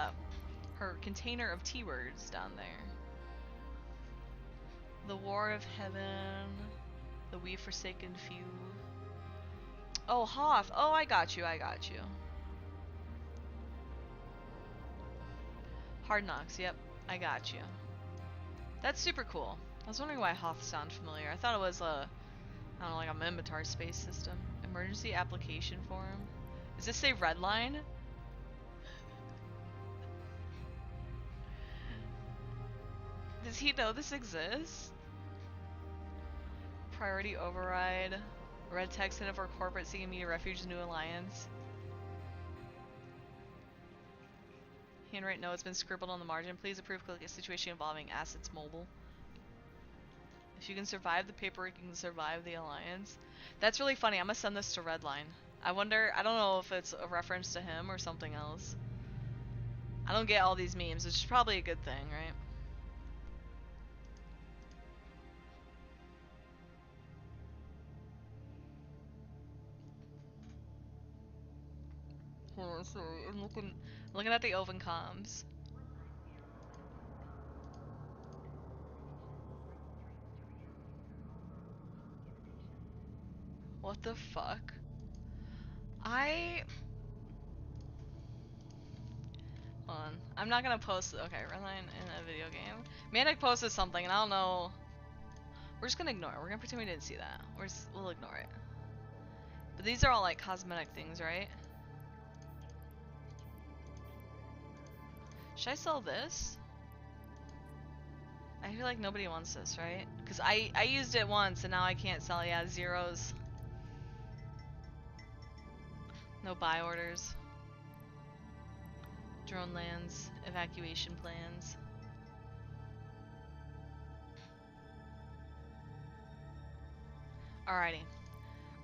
her container of T-words down there. The War of Heaven. The We Forsaken Few. Oh, Hoth. Oh, I got you, I got you. Hard Knocks, yep. I got you. That's super cool. I was wondering why Hoth sounded familiar. I thought it was a, I don't know, like a Mimitar space system. Emergency application form. Does this say Redline? Does he know this exists? Priority override. Red text in for corporate seeking me refuge new alliance. Handwrite no, it's been scribbled on the margin. Please approve click a situation involving assets mobile. If you can survive the paperwork, you can survive the alliance. That's really funny. I'm gonna send this to Redline. I wonder, I don't know if it's a reference to him or something else. I don't get all these memes, which is probably a good thing, right? Hold on, sorry, I'm looking at the open comms. What the fuck? Hold on. I'm not gonna post. Okay, Redline in a video game. Manic posted something, and I don't know. We're just gonna ignore it. We're gonna pretend we didn't see that. We'll ignore it. But these are all like cosmetic things, right? Should I sell this? I feel like nobody wants this, right? Because I used it once, and now I can't sell. Yeah, zeros. No buy orders. Drone lands. Evacuation plans. Alrighty.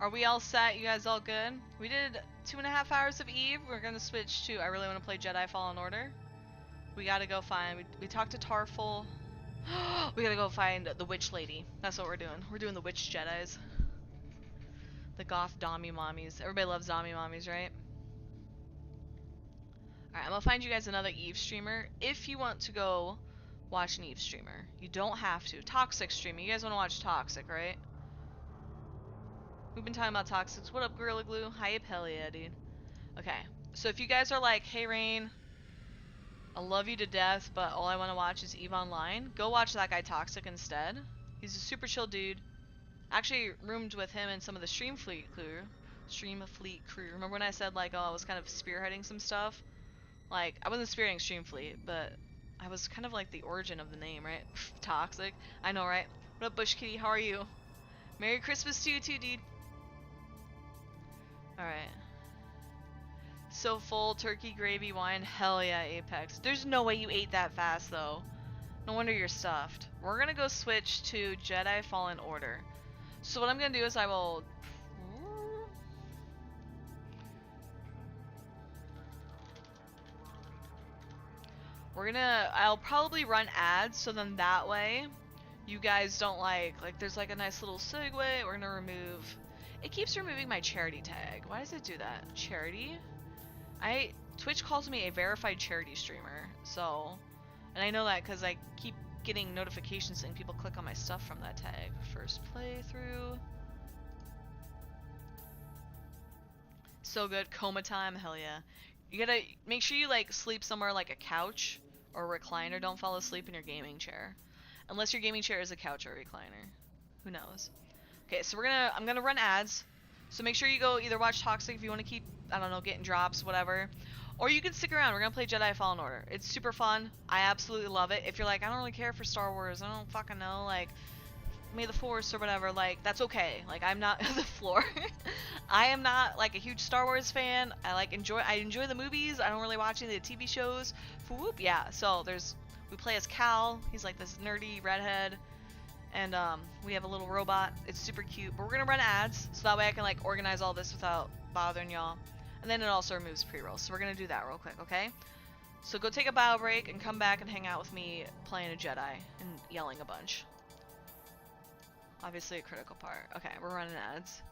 Are we all set? You guys all good? We did 2.5 hours of Eve. We're gonna switch to I really want to play Jedi Fallen Order. We gotta go find. We talked to Tarful. We gotta go find the witch lady. That's what we're doing. We're doing the witch Jedis. The goth Dami mommies. Everybody loves Dami mommies, right? Alright, I'm gonna find you guys another Eve streamer. If you want to go watch an Eve streamer, you don't have to. Toxic streaming. You guys want to watch Toxic, right? We've been talking about Toxics. What up, Gorilla Glue? Hype, hell yeah, dude. Okay, so if you guys are like, hey Rain, I love you to death, but all I want to watch is Eve Online, go watch that guy Toxic instead. He's a super chill dude. Actually roomed with him and some of the Stream Fleet crew. Remember when I said like, oh, I was kind of spearheading some stuff? Like, I wasn't spearheading Stream Fleet, but I was kind of like the origin of the name, right? Toxic. I know, right? What up, Bush Kitty? How are you? Merry Christmas to you too, dude. Alright. So full, turkey, gravy, wine. Hell yeah, Apex. There's no way you ate that fast, though. No wonder you're stuffed. We're gonna go switch to Jedi Fallen Order. So what I'm gonna do is I will... I'll probably run ads, so then that way you guys don't like there's like a nice little segue. We're gonna remove... It keeps removing my charity tag. Why does it do that? Charity? Twitch calls me a verified charity streamer, so... And I know that because I keep getting notifications saying people click on my stuff from that tag. First playthrough. So good. Coma time, hell yeah. You gotta make sure you like sleep somewhere like a couch or a recliner. Don't fall asleep in your gaming chair. Unless your gaming chair is a couch or a recliner. Who knows? Okay, so I'm gonna run ads. So make sure you go either watch Toxic if you want to keep, I don't know, getting drops, whatever. Or you can stick around. We're gonna play Jedi Fallen Order. It's super fun. I absolutely love it. If you're like, I don't really care for Star Wars, I don't fucking know, like, May the Force or whatever, like, that's okay. Like, I'm not the floor. I am not like a huge Star Wars fan. I enjoy the movies. I don't really watch any of the TV shows. Whoop, yeah. So we play as Cal. He's like this nerdy redhead. And we have a little robot. It's super cute. But we're gonna run ads, so that way I can like organize all this without bothering y'all. And then it also removes pre-rolls. So we're gonna do that real quick, okay? So go take a bio break and come back and hang out with me playing a Jedi and yelling a bunch. Obviously a critical part. Okay, we're running ads.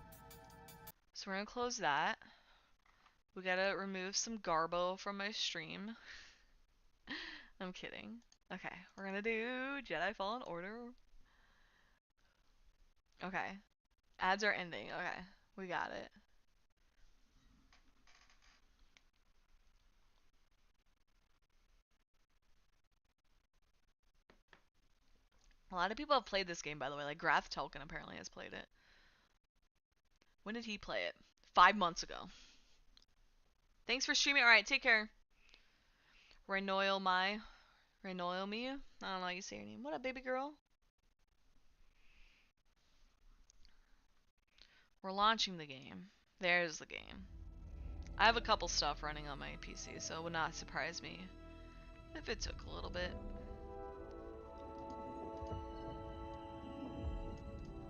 So we're gonna close that. We gotta remove some garbo from my stream. I'm kidding. Okay, we're gonna do Jedi Fallen Order. Okay. Ads are ending. Okay, we got it. A lot of people have played this game, by the way. Like, Grath Tolkien apparently has played it. When did he play it? 5 months ago. Thanks for streaming. Alright, take care. Renoil me. I don't know how you say your name. What up, baby girl? We're launching the game. There's the game. I have a couple stuff running on my PC, so it would not surprise me if it took a little bit.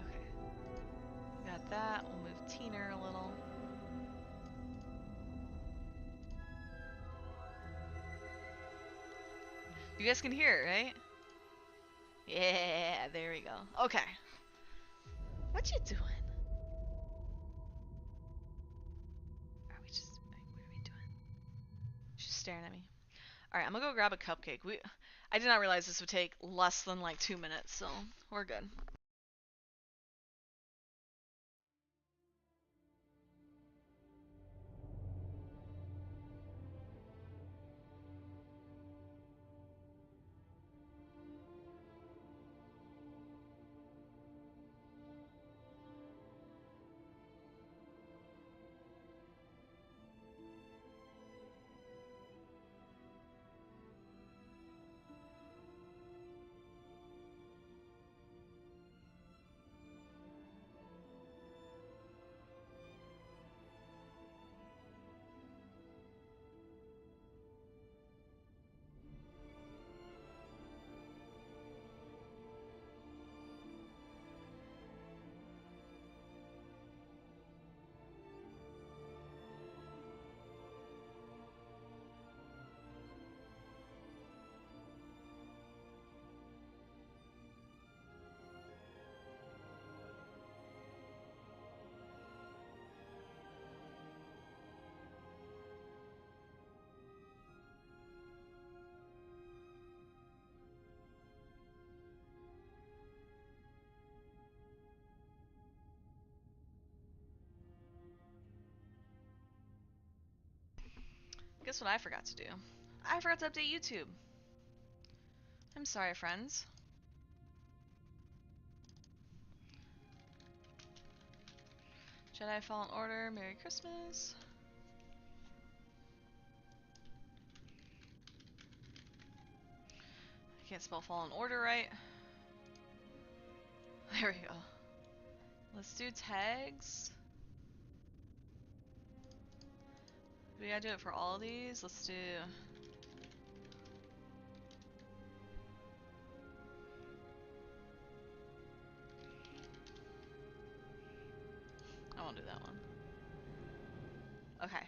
Okay. Got that. We'll move Teener a little. You guys can hear it, right? Yeah, there we go. Okay. What you doing? Are we just what are we doing? She's staring at me. Alright, I'm gonna go grab a cupcake. I did not realize this would take less than like 2 minutes, so we're good. Guess what I forgot to do? I forgot to update YouTube. I'm sorry, friends. Jedi Fallen Order, Merry Christmas. I can't spell Fallen Order right. There we go. Let's do tags. Do we gotta do it for all of these? Let's do... I won't do that one. Okay.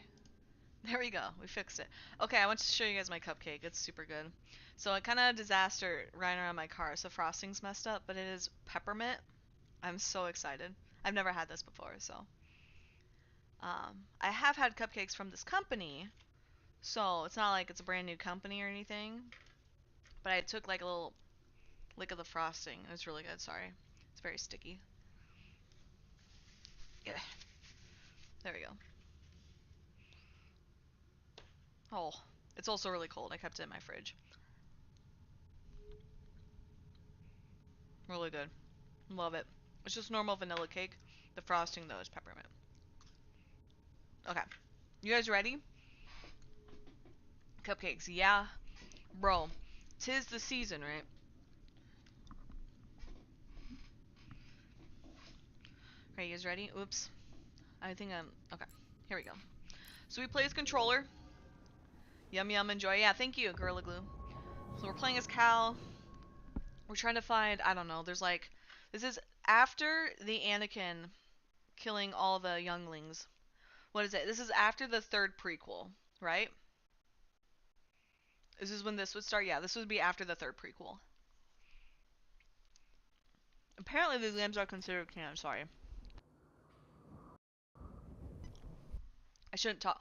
There we go. We fixed it. Okay, I want to show you guys my cupcake. It's super good. So it kind of disaster riding around my car. So frosting's messed up, but it is peppermint. I'm so excited. I've never had this before, so. I have had cupcakes from this company, so it's not like it's a brand new company or anything. But I took like a little lick of the frosting. It was really good. Sorry. It's very sticky. Yeah. There we go. Oh, it's also really cold. I kept it in my fridge. Really good. Love it. It's just normal vanilla cake. The frosting, though, is peppermint. Okay. You guys ready? Cupcakes. Yeah. Bro. 'Tis the season, right? Are you guys ready? Oops. I think I'm... Okay. Here we go. So we play as controller. Yum yum enjoy. Yeah, thank you, Gorilla Glue. So we're playing as Cal. We're trying to find... I don't know. There's like... This is after the Anakin killing all the younglings. What is it? This is after the third prequel, right? This is when this would start? Yeah, this would be after the third prequel. Apparently these games are considered canon, sorry. I shouldn't talk.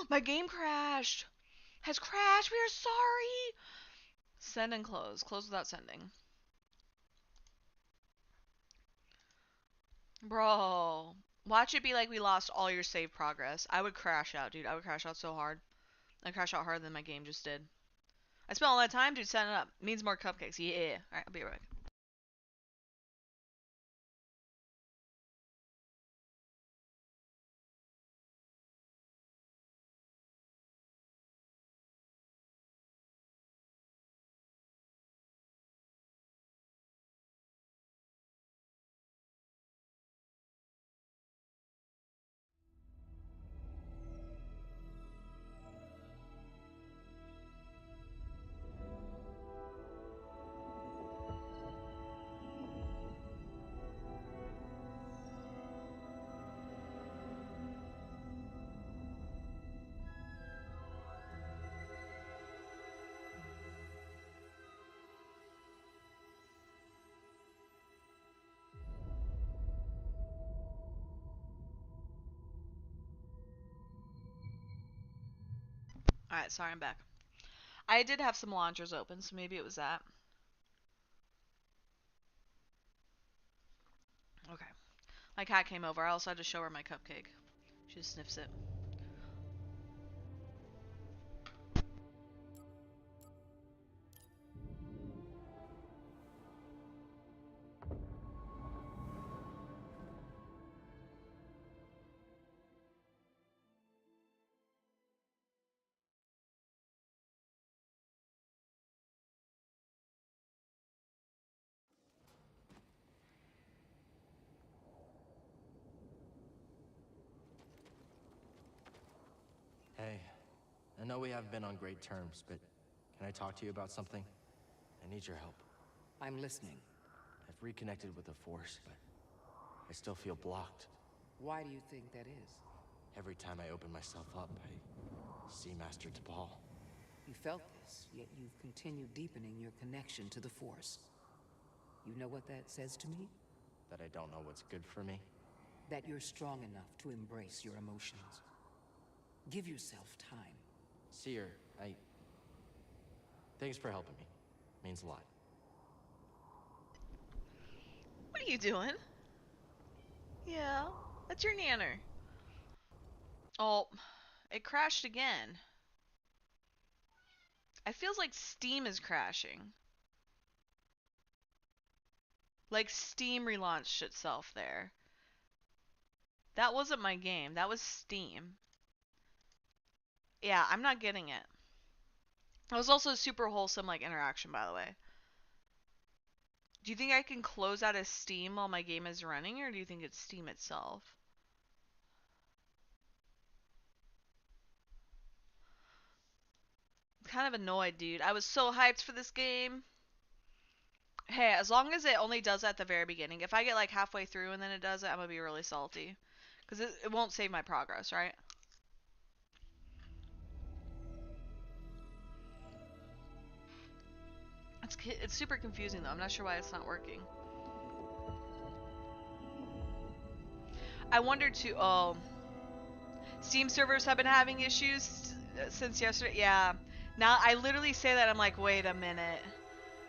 My game crashed! Has crashed! We are sorry! Send and close. Close without sending. Bro. Watch it be like we lost all your save progress. I would crash out, dude. I would crash out so hard. I crash out harder than my game just did. I spent all that time, dude, setting it up. Means more cupcakes. Yeah. Alright, I'll be right back. Alright, sorry, I'm back. I did have some launchers open, so maybe it was that. Okay. My cat came over. I also had to show her my cupcake. She just sniffs it. Hey, I know we haven't been on great terms, but can I talk to you about something? I need your help. I'm listening. I've reconnected with the Force, but I still feel blocked. Why do you think that is? Every time I open myself up, I see Master T'Pol. You felt this, yet you've continued deepening your connection to the Force. You know what that says to me? That I don't know what's good for me. That you're strong enough to embrace your emotions. Give yourself time. Seer, thanks for helping me. Means a lot. What are you doing? Yeah, that's your nanner. Oh, it crashed again. It feels like Steam is crashing. Like Steam relaunched itself there. That wasn't my game. That was Steam. Yeah, I'm not getting it. It was also a super wholesome like interaction, by the way. Do you think I can close out of Steam while my game is running, or do you think it's Steam itself? I'm kind of annoyed, dude. I was so hyped for this game. Hey, as long as it only does at the very beginning. If I get like halfway through and then it does it, I'm gonna be really salty. Because it won't save my progress, right? It's super confusing though. I'm not sure why it's not working. I wonder too. Oh, Steam servers have been having issues since yesterday. Yeah. Now I literally say that I'm like, wait a minute,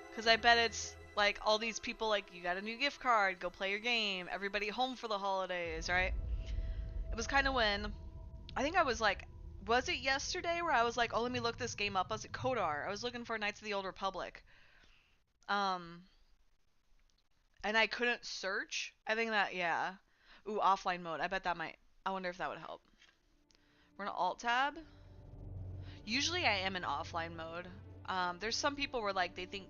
because I bet it's like all these people like you got a new gift card, go play your game. Everybody home for the holidays, right? It was kind of when I think I was like, was it yesterday where I was like, oh let me look this game up? Was it Kodar? I was looking for Knights of the Old Republic. Um, and I couldn't search. I think that yeah. Ooh, offline mode. I bet that might. I wonder if that would help. We're gonna alt tab. Usually I am in offline mode. There's some people where like they think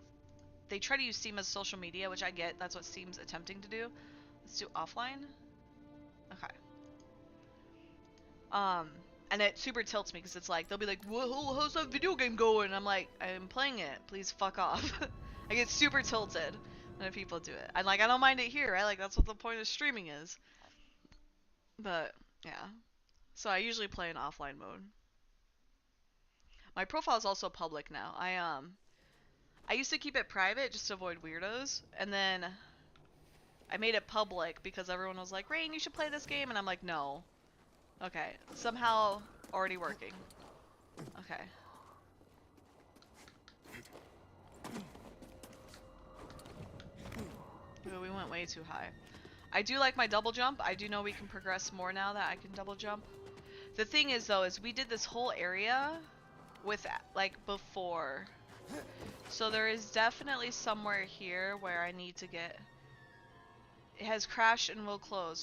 they try to use Steam as social media, which I get. That's what Steam's attempting to do. Let's do offline. Okay. Um, and it super tilts me because it's like they'll be like, "Whoa, how's that video game going?" And I'm like, "I'm playing it. Please fuck off." I get super tilted when people do it. I like I don't mind it here, right? Like that's what the point of streaming is. But yeah. So I usually play in offline mode. My profile is also public now. I used to keep it private just to avoid weirdos, and then I made it public because everyone was like, Rain, you should play this game, and I'm like, no. Okay, somehow already working. Okay. Ooh, we went way too high. I do like my double jump. I do know we can progress more now that I can double jump. The thing is, though, is we did this whole area with, like, before. So there is definitely somewhere here where I need to get... It has crashed and will close.